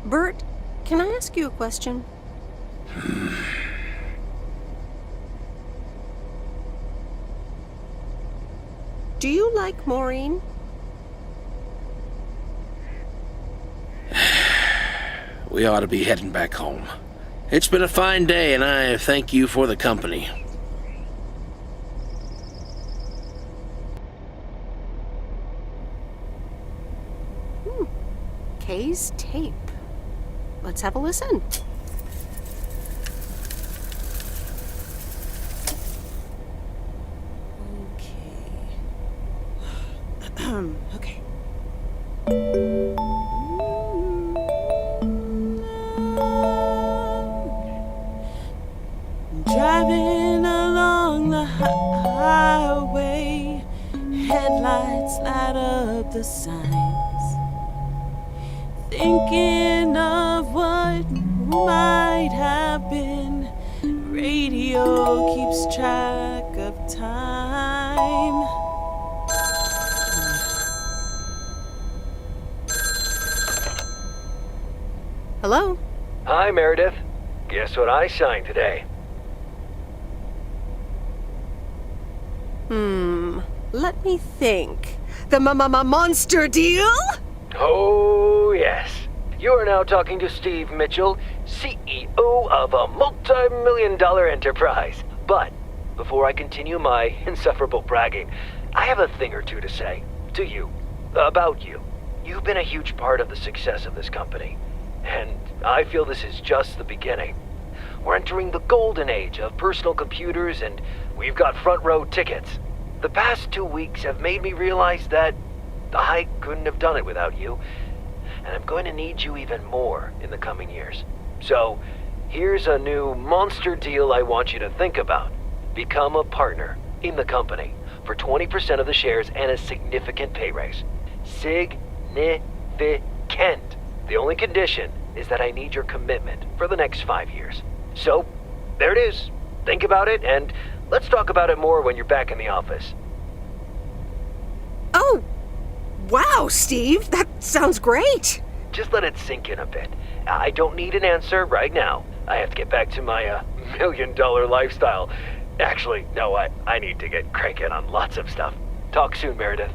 Bert, can I ask you a question? Do you like Maureen? We ought to be heading back home. It's been a fine day, and I thank you for the company. Kay's tape. Let's have a listen. Okay. Driving along the highway, headlights light up the signs. Thinking of what might have been, radio keeps track of time. Hello? Hi, Meredith. Guess what I signed today? Let me think. The monster deal? Oh, yes. You are now talking to Steve Mitchell, CEO of a multi-million-dollar enterprise. But before I continue my insufferable bragging, I have a thing or two to say to you, about you. You've been a huge part of the success of this company, and I feel this is just the beginning. We're entering the golden age of personal computers, and we've got front row tickets. The past 2 weeks have made me realize that I couldn't have done it without you, and I'm going to need you even more in the coming years. So, here's a new monster deal I want you to think about. Become a partner in the company for 20% of the shares and a significant pay raise. Significant. The only condition is that I need your commitment for the next 5 years. So, there it is. Think about it, and let's talk about it more when you're back in the office. Oh! Wow, Steve, that sounds great! Just let it sink in a bit. I don't need an answer right now. I have to get back to my $1 million lifestyle. Actually, no, I need to get cranking on lots of stuff. Talk soon, Meredith.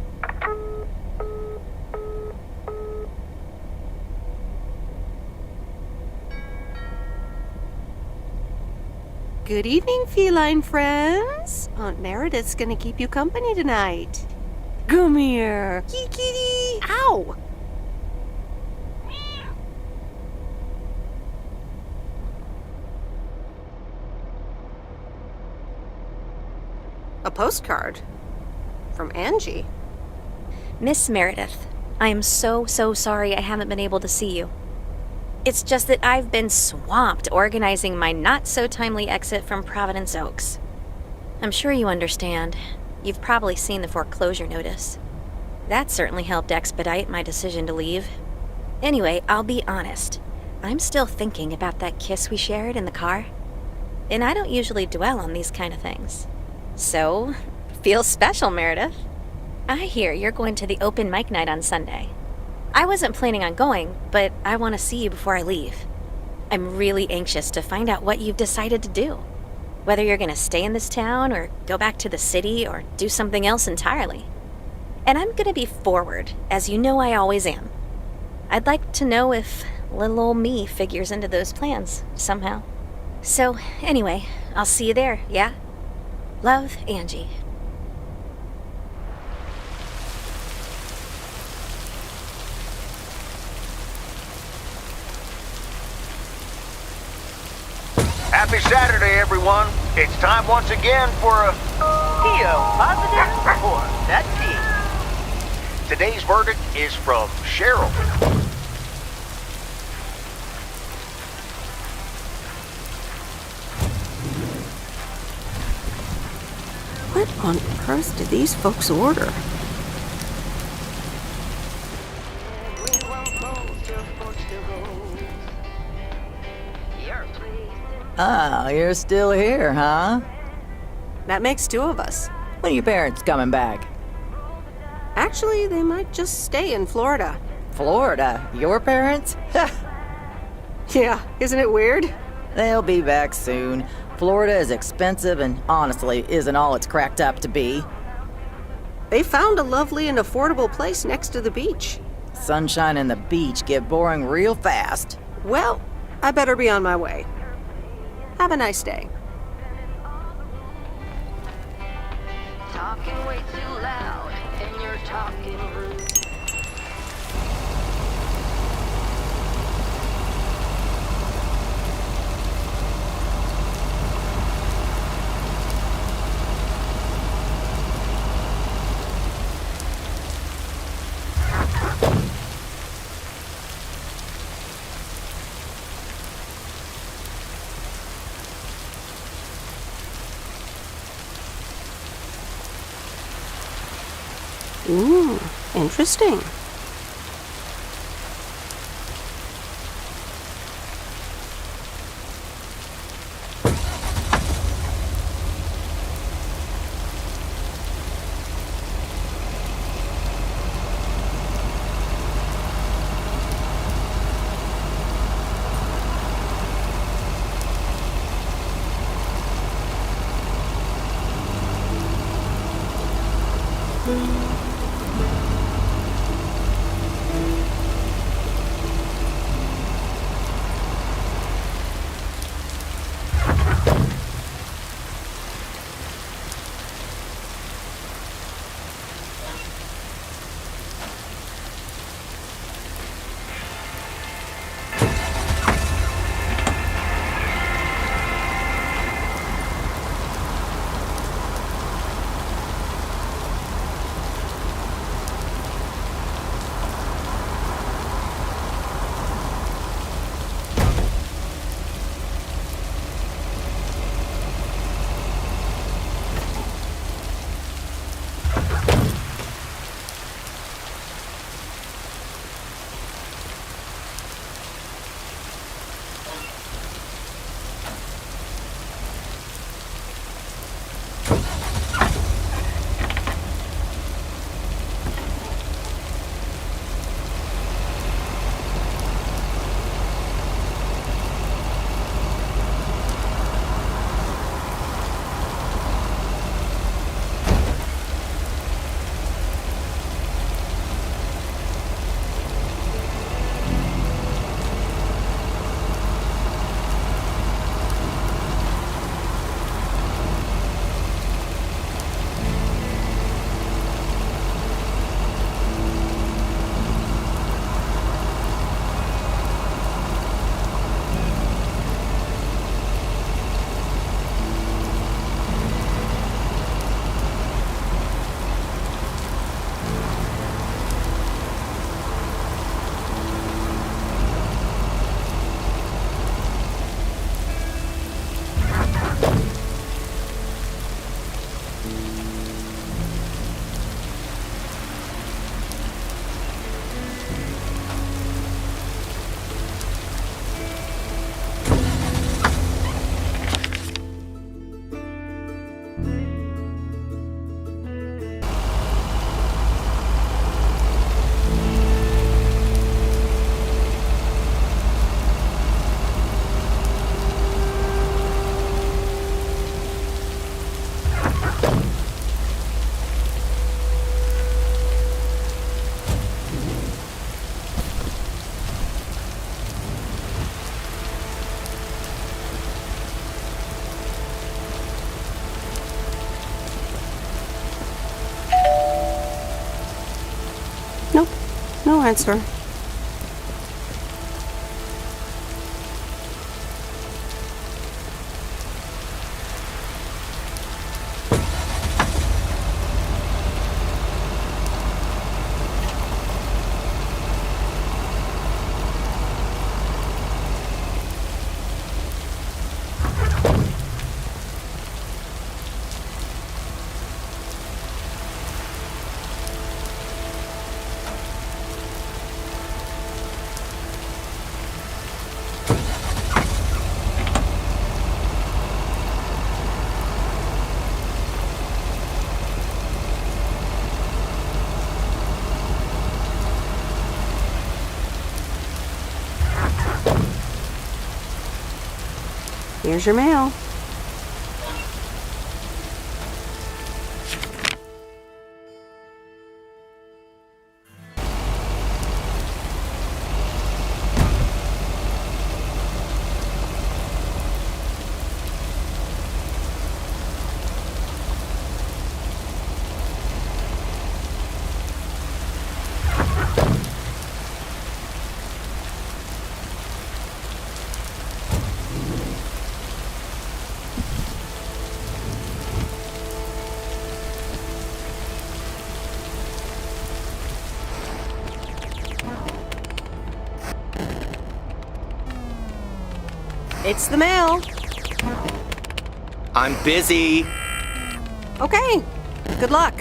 Good evening, feline friends. Aunt Meredith's gonna keep you company tonight. Come here. Kitty. Ow! A postcard from Angie. Miss Meredith, I am so sorry I haven't been able to see you. It's just that I've been swamped organizing my not-so-timely exit from Providence Oaks. I'm sure you understand. You've probably seen the foreclosure notice. That certainly helped expedite my decision to leave. Anyway, I'll be honest. I'm still thinking about that kiss we shared in the car. And I don't usually dwell on these kind of things. So, feels special, Meredith. I hear you're going to the open mic night on Sunday. I wasn't planning on going, but I want to see you before I leave. I'm really anxious to find out what you've decided to do. Whether you're gonna stay in this town, or go back to the city, or do something else entirely. And I'm gonna be forward, as you know I always am. I'd like to know if little old me figures into those plans, somehow. So, anyway, I'll see you there, yeah? Love, Angie. Happy Saturday, everyone. It's time once again for a PO positive or that P. Today's verdict is from Cheryl. What on earth did these folks order? Ah, you're still here, huh? That makes two of us. When are your parents coming back? Actually, they might just stay in Florida. Florida? Your parents? Yeah, isn't it weird? They'll be back soon. Florida is expensive and honestly isn't all it's cracked up to be. They found a lovely and affordable place next to the beach. Sunshine and the beach get boring real fast. Well, I better be on my way. Have a nice day. Talking way too loud, and you're talking rude. Ooh, interesting. ahead, sir. Here's your mail. It's the mail. I'm busy. Okay. Good luck.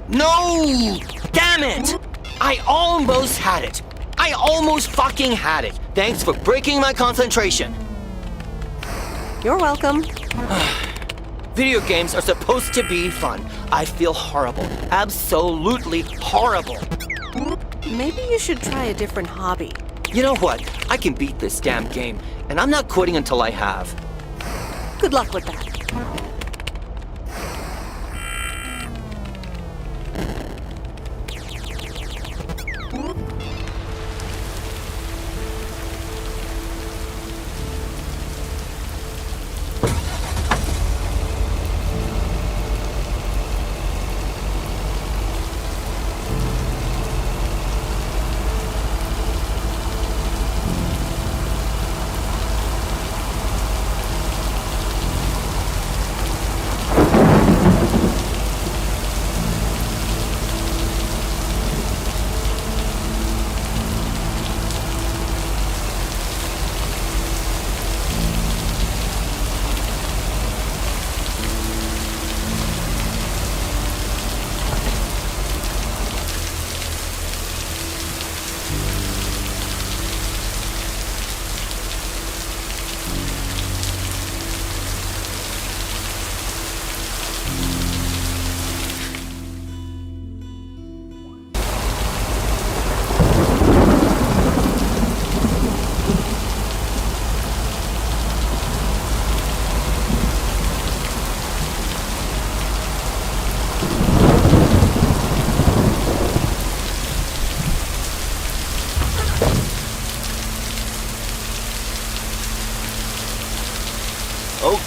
No! Damn it! I almost had it. I almost fucking had it. Thanks for breaking my concentration. You're welcome. Video games are supposed to be fun. I feel horrible. Absolutely horrible. Maybe you should try a different hobby. You know what? I can beat this damn game, and I'm not quitting until I have. Good luck with that.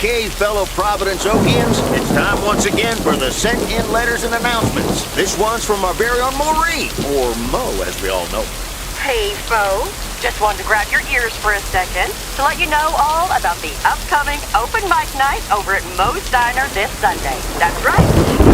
Okay, fellow Providence Okians, it's time once again for the sent-in letters and announcements. This one's from our very own Maureen, or Mo, as we all know. Hey, folks. Just wanted to grab your ears for a second to let you know all about the upcoming open mic night over at Mo's Diner this Sunday. That's right.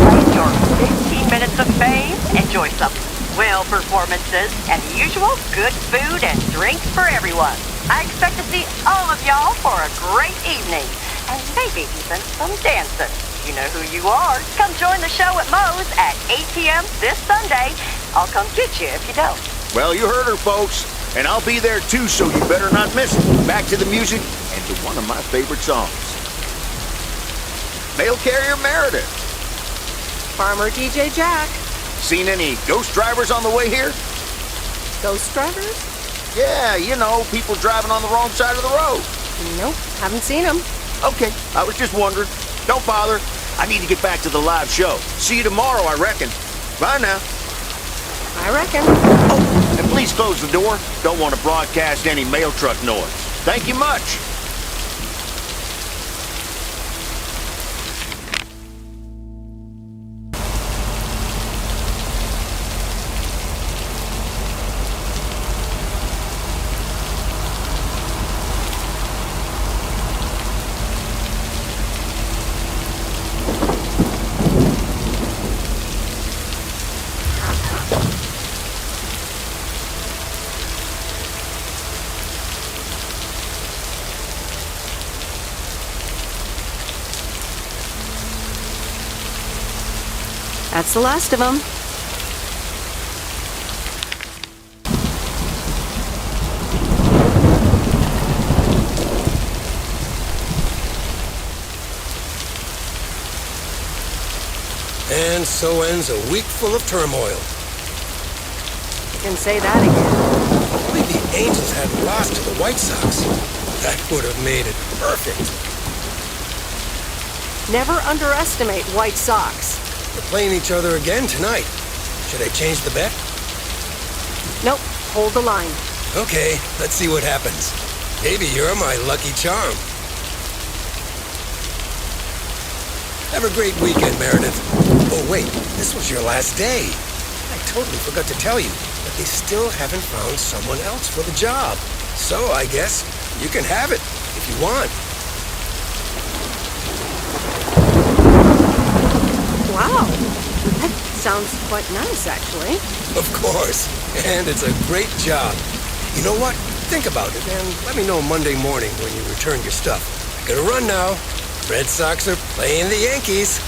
Play your 15 minutes of fame, enjoy some swell performances, and the usual good food and drinks for everyone. I expect to see all of y'all for a great evening, and maybe even some dancing. You know who you are. Come join the show at Mo's at 8 p.m. this Sunday. I'll come get you if you don't. Well, you heard her, folks. And I'll be there too, so you better not miss it. Back to the music and to one of my favorite songs. Mail carrier Meredith. Farmer DJ Jack. Seen any ghost drivers on the way here? Ghost drivers? Yeah, you know, people driving on the wrong side of the road. Nope, haven't seen them. Okay, I was just wondering. Don't bother. I need to get back to the live show. See you tomorrow, I reckon. Bye now. I reckon. Oh, and please close the door. Don't want to broadcast any mail truck noise. Thank you much. That's the last of them. And so ends a week full of turmoil. You can say that again. Only the Angels hadn't lost to the White Sox. That would have made it perfect. Never underestimate White Sox. They're playing each other again tonight. Should I change the bet? Nope, hold the line. Okay, let's see what happens. Maybe you're my lucky charm. Have a great weekend, Meredith. Oh, wait, this was your last day. I totally forgot to tell you, but they still haven't found someone else for the job. So I guess you can have it if you want. Wow, that sounds quite nice, actually. Of course, and it's a great job. You know what? Think about it and let me know Monday morning when you return your stuff. I gotta run now. Red Sox are playing the Yankees.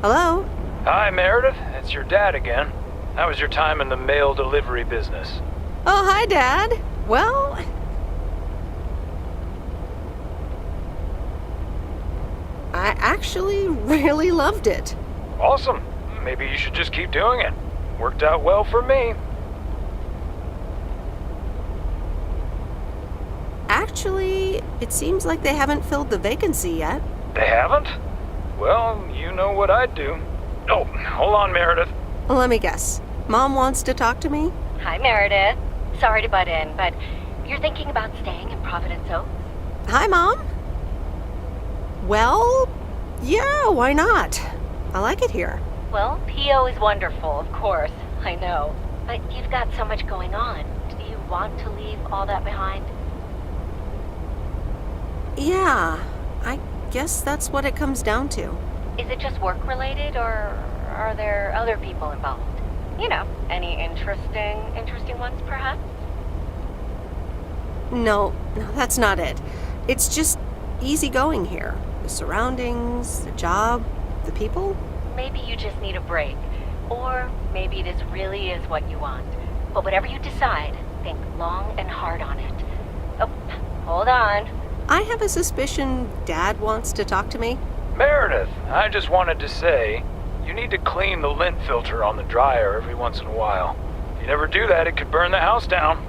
Hello? Hi, Meredith. It's your dad again. How was your time in the mail delivery business? Oh, hi, Dad. Well, I actually really loved it. Awesome. Maybe you should just keep doing it. Worked out well for me. Actually, it seems like they haven't filled the vacancy yet. They haven't? Well, you know what I'd do. Oh, hold on, Meredith. Let me guess. Mom wants to talk to me? Hi, Meredith. Sorry to butt in, but you're thinking about staying in Providence Oaks? Hi, Mom. Well, yeah, why not? I like it here. Well, PO is wonderful, of course. I know. But you've got so much going on. Do you want to leave all that behind? Yeah, I guess that's what it comes down to. Is it just work-related, or are there other people involved? You know, any interesting ones, perhaps? No, that's not it. It's just easy going here. The surroundings, the job, the people. Maybe you just need a break. Or maybe this really is what you want. But whatever you decide, think long and hard on it. Oh, hold on. I have a suspicion Dad wants to talk to me. Meredith, I just wanted to say, you need to clean the lint filter on the dryer every once in a while. If you never do that, it could burn the house down.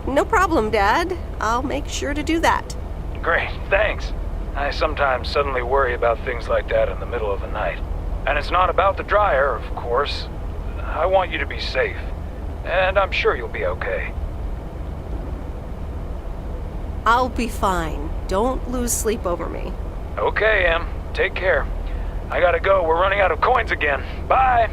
No problem, Dad. I'll make sure to do that. Great, thanks. I sometimes suddenly worry about things like that in the middle of the night. And it's not about the dryer, of course. I want you to be safe. And I'm sure you'll be okay. I'll be fine. Don't lose sleep over me. Okay, Em. Take care. I gotta go. We're running out of coins again. Bye!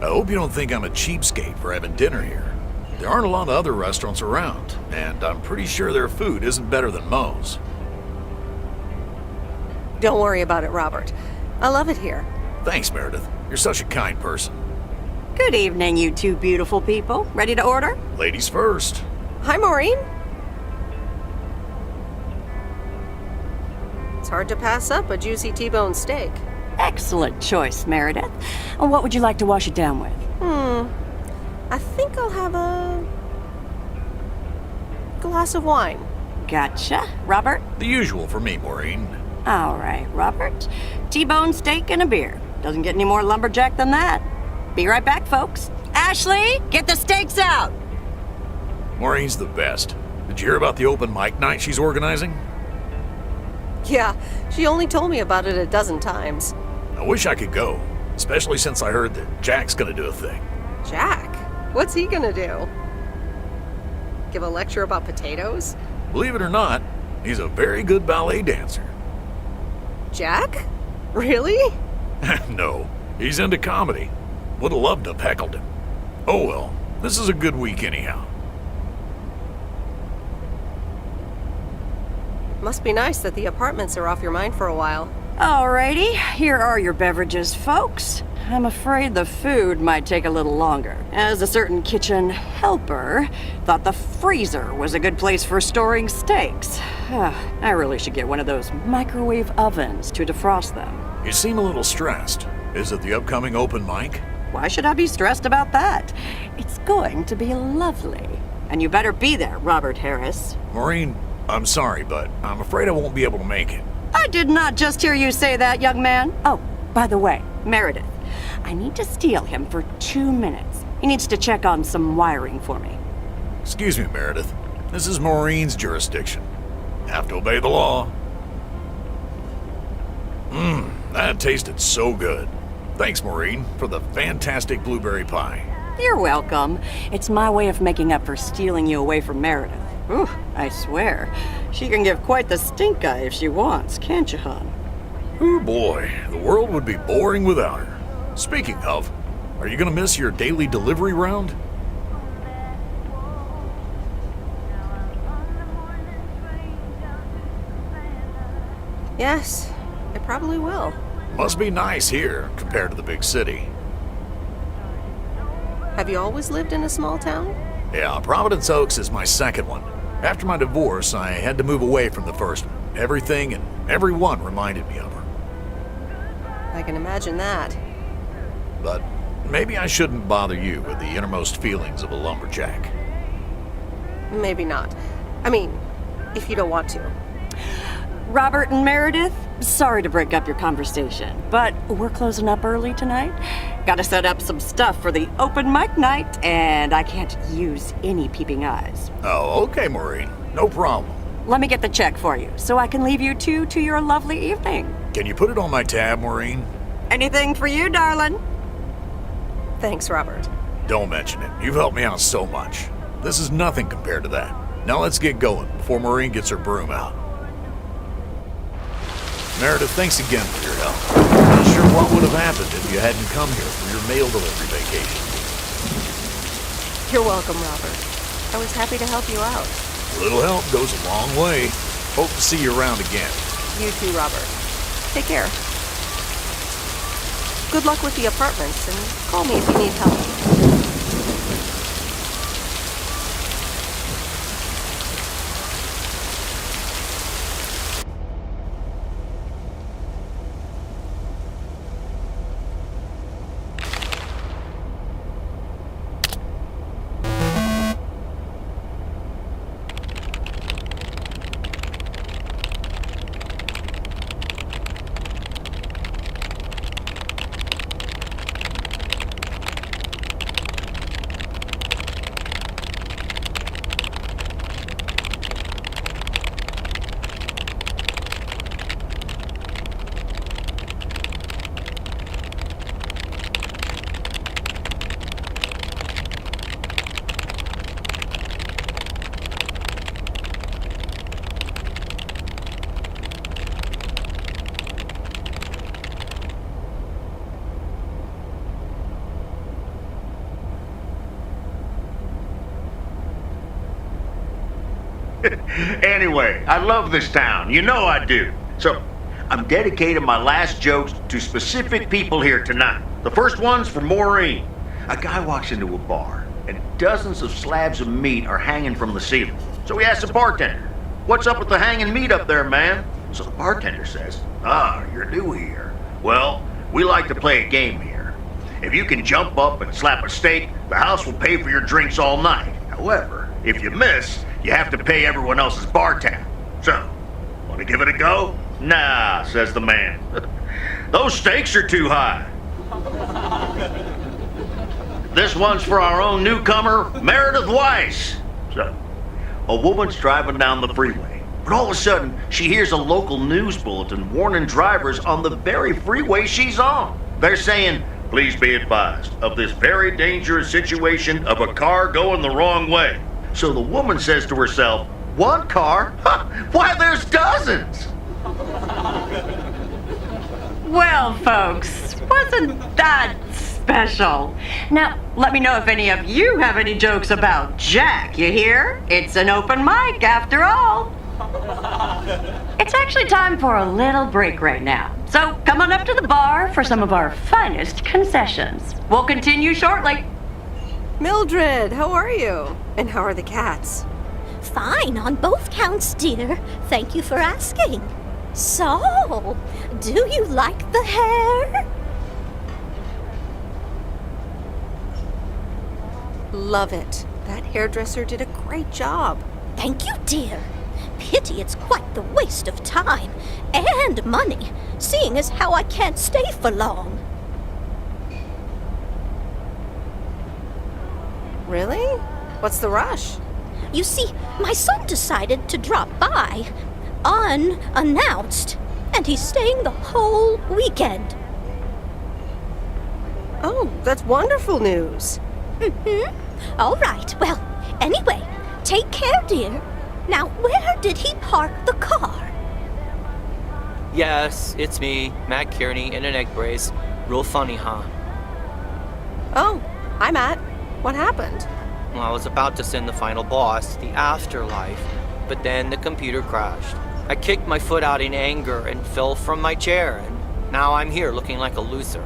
I hope you don't think I'm a cheapskate for having dinner here. There aren't a lot of other restaurants around, and I'm pretty sure their food isn't better than Moe's. Don't worry about it, Robert. I love it here. Thanks, Meredith. You're such a kind person. Good evening, you two beautiful people. Ready to order? Ladies first. Hi, Maureen. It's hard to pass up a juicy T-bone steak. Excellent choice, Meredith. And what would you like to wash it down with? I think I'll have a glass of wine. Gotcha. Robert? The usual for me, Maureen. All right, Robert. T-bone steak and a beer. Doesn't get any more lumberjack than that. Be right back, folks. Ashley, get the steaks out! Maureen's the best. Did you hear about the open mic night she's organizing? Yeah, she only told me about it a dozen times. I wish I could go, especially since I heard that Jack's gonna do a thing. Jack? What's he gonna do? Give a lecture about potatoes? Believe it or not, he's a very good ballet dancer. Jack? Really? No, he's into comedy. Would have loved to have heckled him. Oh well, this is a good week anyhow. Must be nice that the apartments are off your mind for a while. Alrighty, here are your beverages, folks. I'm afraid the food might take a little longer, as a certain kitchen helper thought the freezer was a good place for storing steaks. I really should get one of those microwave ovens to defrost them. You seem a little stressed. Is it the upcoming open mic? Why should I be stressed about that? It's going to be lovely. And you better be there, Robert Harris. Maureen, I'm sorry, but I'm afraid I won't be able to make it. I did not just hear you say that, young man. Oh, by the way, Meredith, I need to steal him for 2 minutes. He needs to check on some wiring for me. Excuse me, Meredith. This is Maureen's jurisdiction. Have to obey the law. That tasted so good. Thanks, Maureen, for the fantastic blueberry pie. You're welcome. It's my way of making up for stealing you away from Meredith. Ooh, I swear, she can give quite the stink eye if she wants, can't you, hon? Oh boy, the world would be boring without her. Speaking of, are you gonna miss your daily delivery round? Yes, I probably will. Must be nice here compared to the big city. Have you always lived in a small town? Yeah, Providence Oaks is my second one. After my divorce, I had to move away from the first one. Everything and everyone reminded me of her. I can imagine that. But maybe I shouldn't bother you with the innermost feelings of a lumberjack. Maybe not. I mean, if you don't want to. Robert and Meredith, sorry to break up your conversation, but we're closing up early tonight. Gotta set up some stuff for the open mic night, and I can't use any peeping eyes. Oh, okay, Maureen. No problem. Let me get the check for you, so I can leave you two to your lovely evening. Can you put it on my tab, Maureen? Anything for you, darling. Thanks, Robert. Don't mention it. You've helped me out so much. This is nothing compared to that. Now let's get going before Maureen gets her broom out. Meredith, thanks again for your help. Not sure what would have happened if you hadn't come here for your mail delivery vacation. You're welcome, Robert. I was happy to help you out. A little help goes a long way. Hope to see you around again. You too, Robert. Take care. Good luck with the apartments, and call me if you need help. Anyway, I love this town. You know I do. So, I'm dedicating my last jokes to specific people here tonight. The first one's for Maureen. A guy walks into a bar, and dozens of slabs of meat are hanging from the ceiling. So he asks the bartender, "What's up with the hanging meat up there, man?" So the bartender says, "Ah, you're new here. Well, we like to play a game here. If you can jump up and slap a steak, the house will pay for your drinks all night. However, if you miss, you have to pay everyone else's bar tab. So, want to give it a go?" "Nah," says the man. "Those stakes are too high." This one's for our own newcomer, Meredith Weiss. So, a woman's driving down the freeway, but all of a sudden, she hears a local news bulletin warning drivers on the very freeway she's on. They're saying, "Please be advised of this very dangerous situation of a car going the wrong way." So the woman says to herself, "One car? Huh, why, there's dozens!" Well, folks, wasn't that special? Now, let me know if any of you have any jokes about Jack, you hear? It's an open mic after all. It's actually time for a little break right now. So come on up to the bar for some of our finest concessions. We'll continue shortly. Mildred, how are you? And how are the cats? Fine on both counts, dear. Thank you for asking. So, do you like the hair? Love it. That hairdresser did a great job. Thank you, dear. Pity it's quite the waste of time and money, seeing as how I can't stay for long. Really? What's the rush? You see, my son decided to drop by, unannounced, and he's staying the whole weekend. Oh, that's wonderful news. All right, well, anyway, take care, dear. Now, where did he park the car? Yes, it's me, Matt Kearney, in an egg brace. Real funny, huh? Oh, hi, Matt. What happened? Well, I was about to send the final boss to the afterlife, but then the computer crashed. I kicked my foot out in anger and fell from my chair, and now I'm here looking like a loser.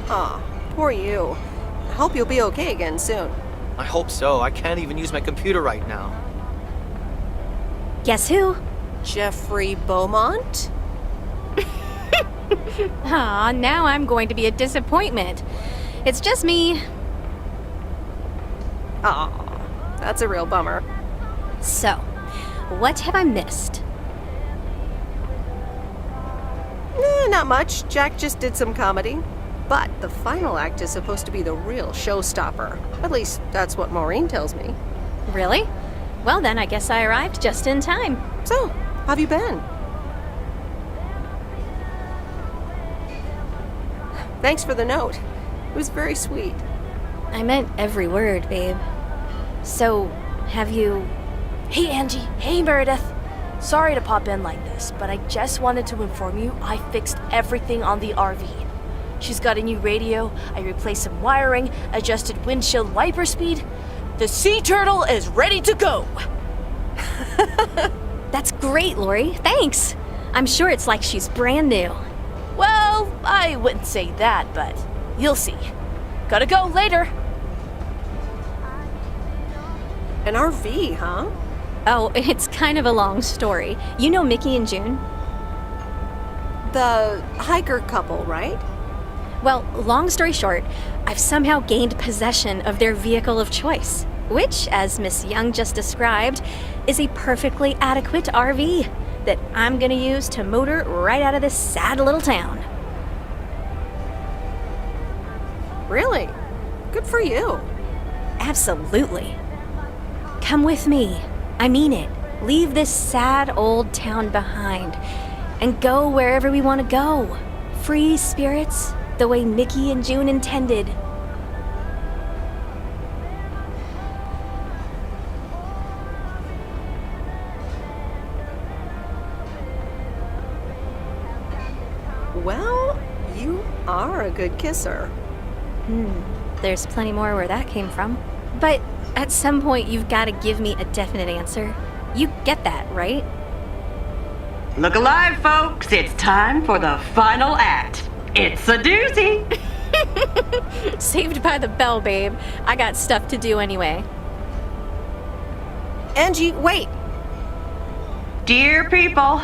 Aw, poor you. I hope you'll be okay again soon. I hope so. I can't even use my computer right now. Guess who? Jeffrey Beaumont? Aw, now I'm going to be a disappointment. It's just me. Aw, that's a real bummer. So, what have I missed? Not much. Jack just did some comedy. But the final act is supposed to be the real showstopper. At least, that's what Maureen tells me. Really? Well, then I guess I arrived just in time. So, how have you been? Thanks for the note. It was very sweet. I meant every word, babe. So, have you... Hey, Angie. Hey, Meredith. Sorry to pop in like this, but I just wanted to inform you I fixed everything on the RV. She's got a new radio, I replaced some wiring, adjusted windshield wiper speed. The sea turtle is ready to go! That's great, Lori. Thanks. I'm sure it's like she's brand new. Well, I wouldn't say that, but you'll see. Gotta go later. An RV, huh? Oh, it's kind of a long story. You know Mickey and June? The hiker couple, right? Well, long story short, I've somehow gained possession of their vehicle of choice, which, as Miss Young just described, is a perfectly adequate RV that I'm gonna use to motor right out of this sad little town. Really? Good for you. Absolutely. Come with me. I mean it. Leave this sad old town behind and go wherever we want to go. Free spirits, the way Mickey and June intended. Well, you are a good kisser. There's plenty more where that came from. But at some point, you've got to give me a definite answer. You get that, right? Look alive, folks. It's time for the final act. It's a doozy. Saved by the bell, babe. I got stuff to do anyway. Angie, wait! Dear people,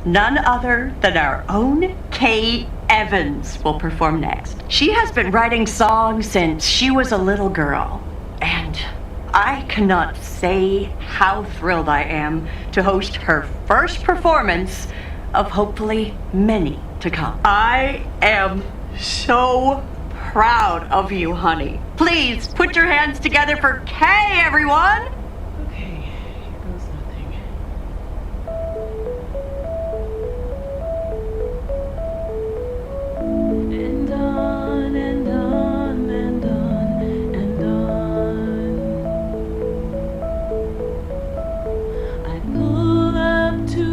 none other than our own Kay Evans will perform next. She has been writing songs since she was a little girl, and I cannot say how thrilled I am to host her first performance of hopefully many to come. I am so proud of you, honey. Please put your hands together for Kay, everyone! Okay, here goes nothing. And on and on and on and on. I pull up to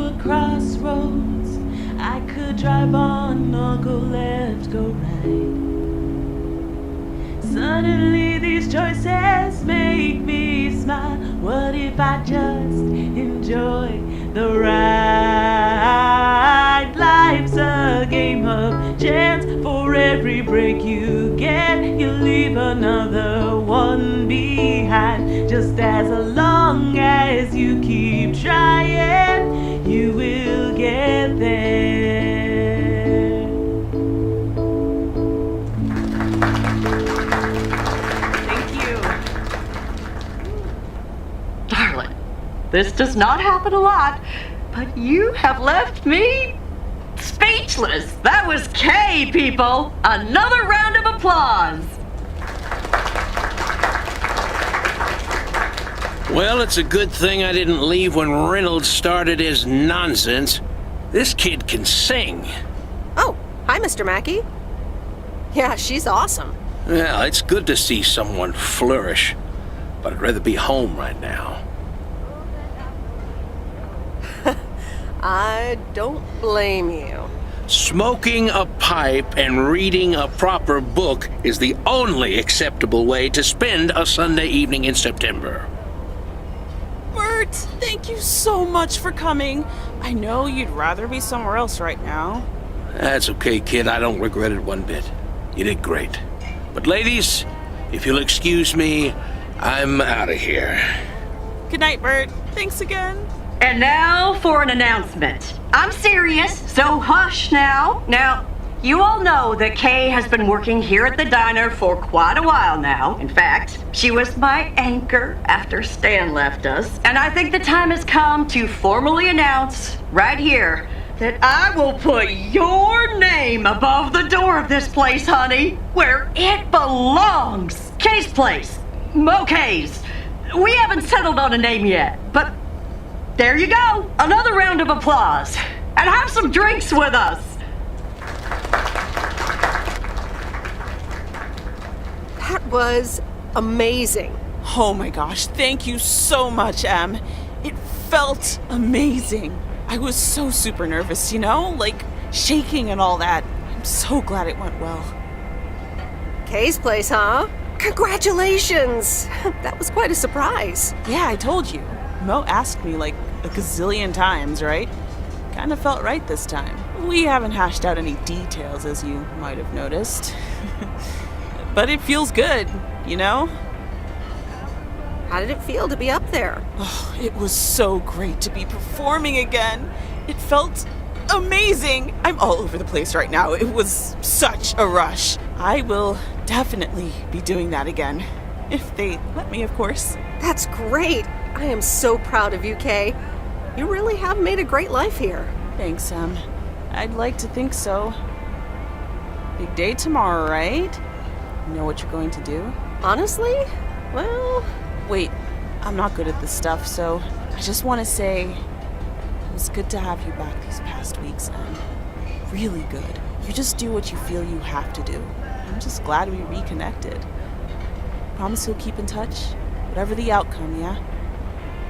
a crossroads. I could drive on or go left, go right. Suddenly these choices make me smile. What if I just enjoy the ride? Like leave another one behind. Just as long as you keep trying, you will get there. Thank you. Darling, this does not happen a lot, but you have left me speechless. That was Kay, people. Another round of applause. Well, it's a good thing I didn't leave when Reynolds started his nonsense. This kid can sing. Oh, hi, Mr. Mackey. Yeah, she's awesome. Well, it's good to see someone flourish, but I'd rather be home right now. I don't blame you. Smoking a pipe and reading a proper book is the only acceptable way to spend a Sunday evening in September. Bert, thank you so much for coming. I know you'd rather be somewhere else right now. That's okay, kid. I don't regret it one bit. You did great. But ladies, if you'll excuse me, I'm out of here. Good night, Bert. Thanks again. And now for an announcement. I'm serious, so hush now. Now, you all know that Kay has been working here at the diner for quite a while now. In fact, she was my anchor after Stan left us. And I think the time has come to formally announce right here that I will put your name above the door of this place, honey, where it belongs. Kay's place. Kay's. We haven't settled on a name yet, but there you go. Another round of applause. And have some drinks with us. That was amazing. Oh my gosh, thank you so much, Em. It felt amazing. I was so super nervous, you know? Like, shaking and all that. I'm so glad it went well. Kay's place, huh? Congratulations! That was quite a surprise. Yeah, I told you. Mo asked me like a gazillion times, right? Kinda felt right this time. We haven't hashed out any details, as you might have noticed. But it feels good, you know? How did it feel to be up there? Oh, it was so great to be performing again. It felt amazing. I'm all over the place right now. It was such a rush. I will definitely be doing that again. If they let me, of course. That's great. I am so proud of you, Kay. You really have made a great life here. Thanks, Em. I'd like to think so. Big day tomorrow, right? You know what you're going to do? Honestly? Well... Wait, I'm not good at this stuff, so I just want to say it was good to have you back these past weeks, Em. Really good. You just do what you feel you have to do. I'm just glad we reconnected. Promise you'll keep in touch? Whatever the outcome, yeah?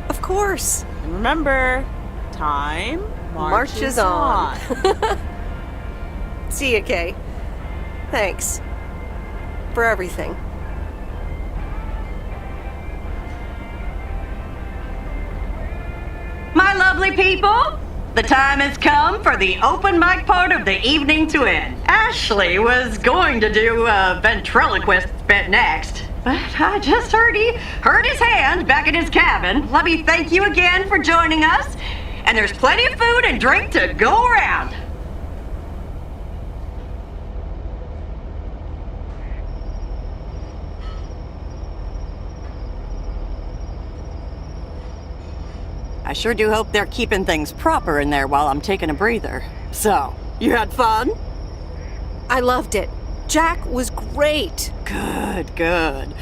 Of course. And remember, time marches on. See ya, Kay. Thanks. For everything. My lovely people, the time has come for the open mic part of the evening to end. Ashley was going to do a ventriloquist bit next, but I just heard he hurt his hand back in his cabin. Let me thank you again for joining us, and there's plenty of food and drink to go around. I sure do hope they're keeping things proper in there while I'm taking a breather. So, you had fun? I loved it. Jack was great. Good.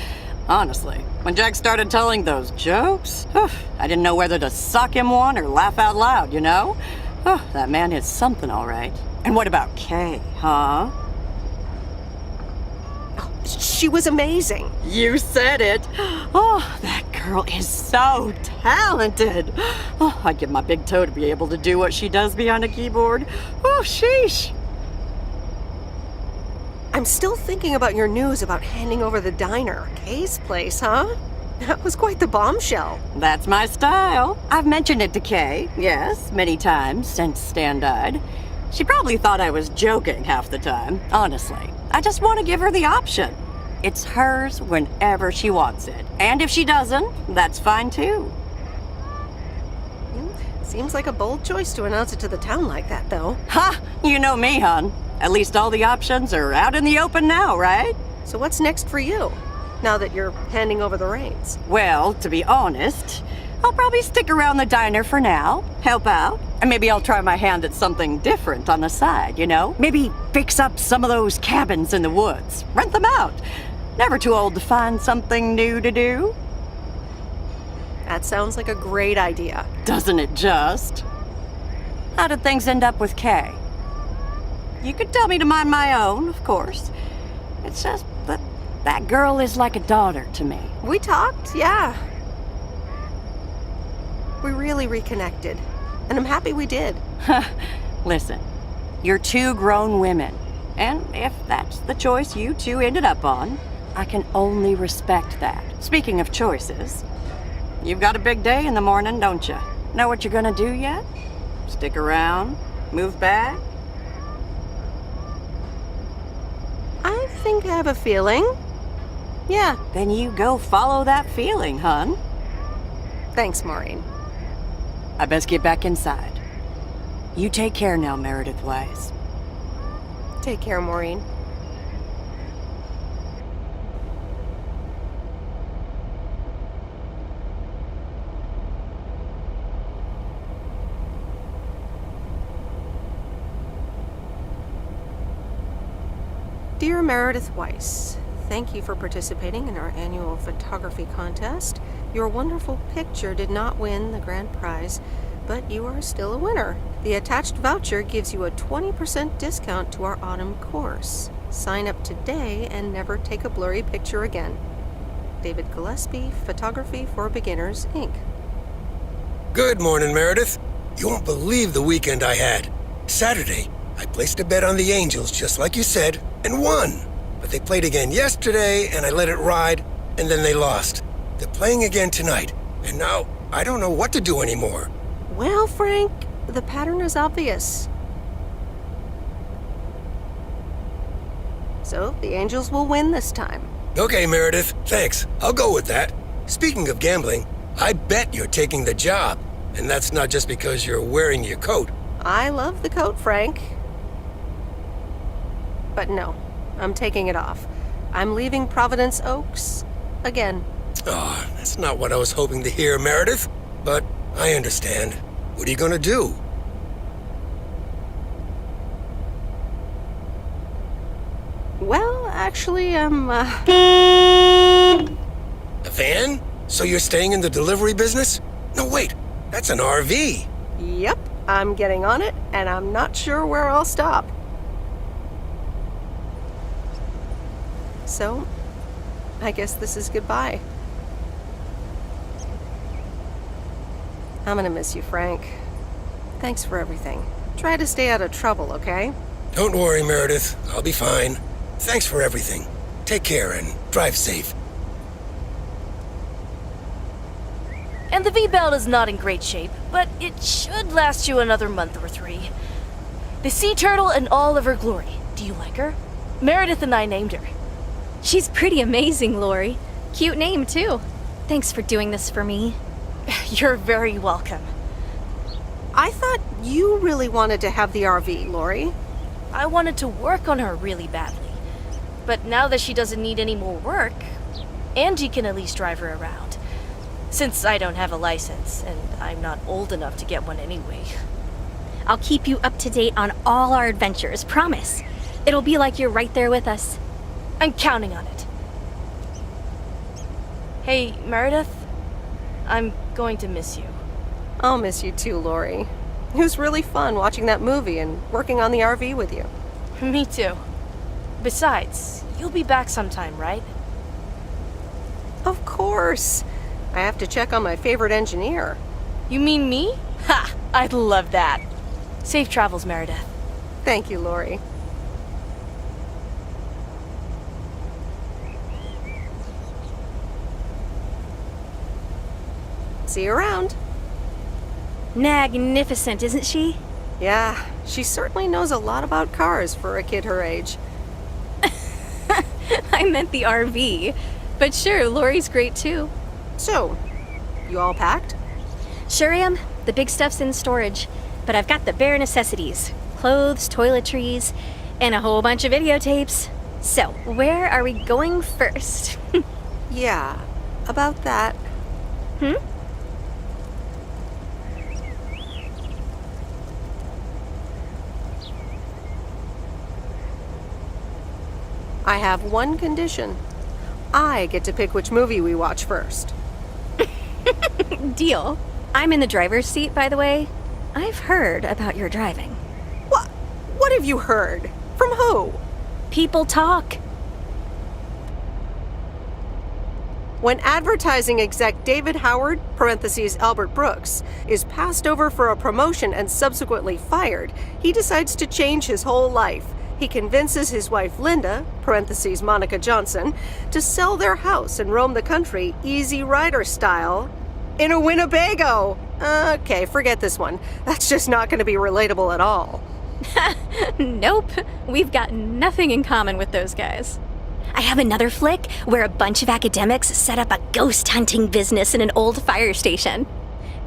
Honestly, when Jack started telling those jokes, I didn't know whether to suck him one or laugh out loud, you know? That man is something, all right. And what about Kay, huh? She was amazing. You said it. Oh, that girl is so talented. Oh, I'd give my big toe to be able to do what she does behind a keyboard. Oh, sheesh. I'm still thinking about your news about handing over the diner. Kay's place, huh? That was quite the bombshell. That's my style. I've mentioned it to Kay, yes, many times since Stan died. She probably thought I was joking half the time, honestly. I just want to give her the option. It's hers whenever she wants it. And if she doesn't, that's fine too. Seems like a bold choice to announce it to the town like that, though. Ha! You know me, hon. At least all the options are out in the open now, right? So what's next for you, now that you're handing over the reins? Well, to be honest, I'll probably stick around the diner for now, help out, and maybe I'll try my hand at something different on the side, you know? Maybe fix up some of those cabins in the woods, rent them out. Never too old to find something new to do. That sounds like a great idea. Doesn't it just? How did things end up with Kay? You could tell me to mind my own, of course. It's just that that girl is like a daughter to me. We talked, yeah. We really reconnected, and I'm happy we did. Listen, you're two grown women, and if that's the choice you two ended up on, I can only respect that. Speaking of choices, you've got a big day in the morning, don't you? Know what you're gonna do yet? Stick around? Move back? I think I have a feeling. Yeah. Then you go follow that feeling, hon. Thanks, Maureen. I best get back inside. You take care now, Meredith Weiss. Take care, Maureen. Dear Meredith Weiss, thank you for participating in our annual photography contest. Your wonderful picture did not win the grand prize, but you are still a winner. The attached voucher gives you a 20% discount to our autumn course. Sign up today and never take a blurry picture again. David Gillespie, Photography for Beginners, Inc. Good morning, Meredith. You won't believe the weekend I had. Saturday, I placed a bet on the Angels, just like you said, and won. But they played again yesterday, and I let it ride, and then they lost. They're playing again tonight, and now I don't know what to do anymore. Well, Frank, the pattern is obvious. So, the Angels will win this time. Okay, Meredith, thanks. I'll go with that. Speaking of gambling, I bet you're taking the job. And that's not just because you're wearing your coat. I love the coat, Frank. But no, I'm taking it off. I'm leaving Providence Oaks again. Oh, that's not what I was hoping to hear, Meredith. But I understand. What are you gonna do? Well, actually, I'm, A van? So you're staying in the delivery business? No, wait. That's an RV. Yep, I'm getting on it, and I'm not sure where I'll stop. So, I guess this is goodbye. I'm gonna miss you, Frank. Thanks for everything. Try to stay out of trouble, okay? Don't worry, Meredith. I'll be fine. Thanks for everything. Take care and drive safe. And the V-Belt is not in great shape, but it should last you another month or 3. The sea turtle in all of her glory. Do you like her? Meredith and I named her. She's pretty amazing, Lori. Cute name, too. Thanks for doing this for me. You're very welcome. I thought you really wanted to have the RV, Lori. I wanted to work on her really badly. But now that she doesn't need any more work, Angie can at least drive her around. Since I don't have a license, and I'm not old enough to get one anyway. I'll keep you up to date on all our adventures, promise. It'll be like you're right there with us. I'm counting on it. Hey, Meredith? I'm going to miss you. I'll miss you too, Lori. It was really fun watching that movie and working on the RV with you. Me too. Besides, you'll be back sometime, right? Of course. I have to check on my favorite engineer. You mean me? Ha! I'd love that. Safe travels, Meredith. Thank you, Lori. See you around. Magnificent, isn't she? Yeah, she certainly knows a lot about cars for a kid her age. I meant the RV. But sure, Lori's great too. So, you all packed? Sure am. The big stuff's in storage. But I've got the bare necessities. Clothes, toiletries, and a whole bunch of videotapes. So, where are we going first? Yeah, about that. I have one condition. I get to pick which movie we watch first. Deal. I'm in the driver's seat, by the way. I've heard about your driving. What have you heard? From who? People talk. When advertising exec David Howard, parentheses Albert Brooks, is passed over for a promotion and subsequently fired, he decides to change his whole life. He convinces his wife Linda, parentheses Monica Johnson, to sell their house and roam the country Easy Rider style in a Winnebago. Okay, forget this one. That's just not going to be relatable at all. Nope. We've got nothing in common with those guys. I have another flick where a bunch of academics set up a ghost hunting business in an old fire station.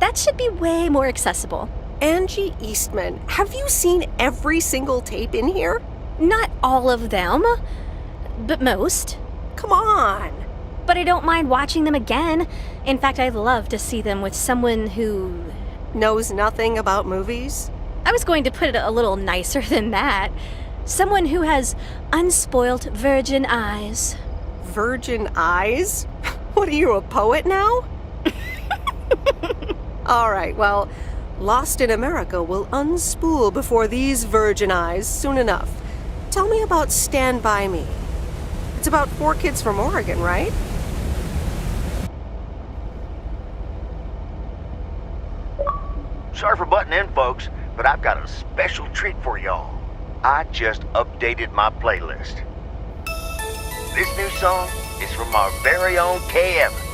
That should be way more accessible. Angie Eastman, have you seen every single tape in here? Not all of them, but most. Come on. But I don't mind watching them again. In fact, I'd love to see them with someone who knows nothing about movies. I was going to put it a little nicer than that. Someone who has unspoilt virgin eyes. Virgin eyes? What are you, a poet now? All right, well, Lost in America will unspool before these virgin eyes soon enough. Tell me about Stand By Me. It's about 4 kids from Oregon, right? Sorry for butting in, folks, but I've got a special treat for y'all. I just updated my playlist. This new song is from our very own Kay Evans.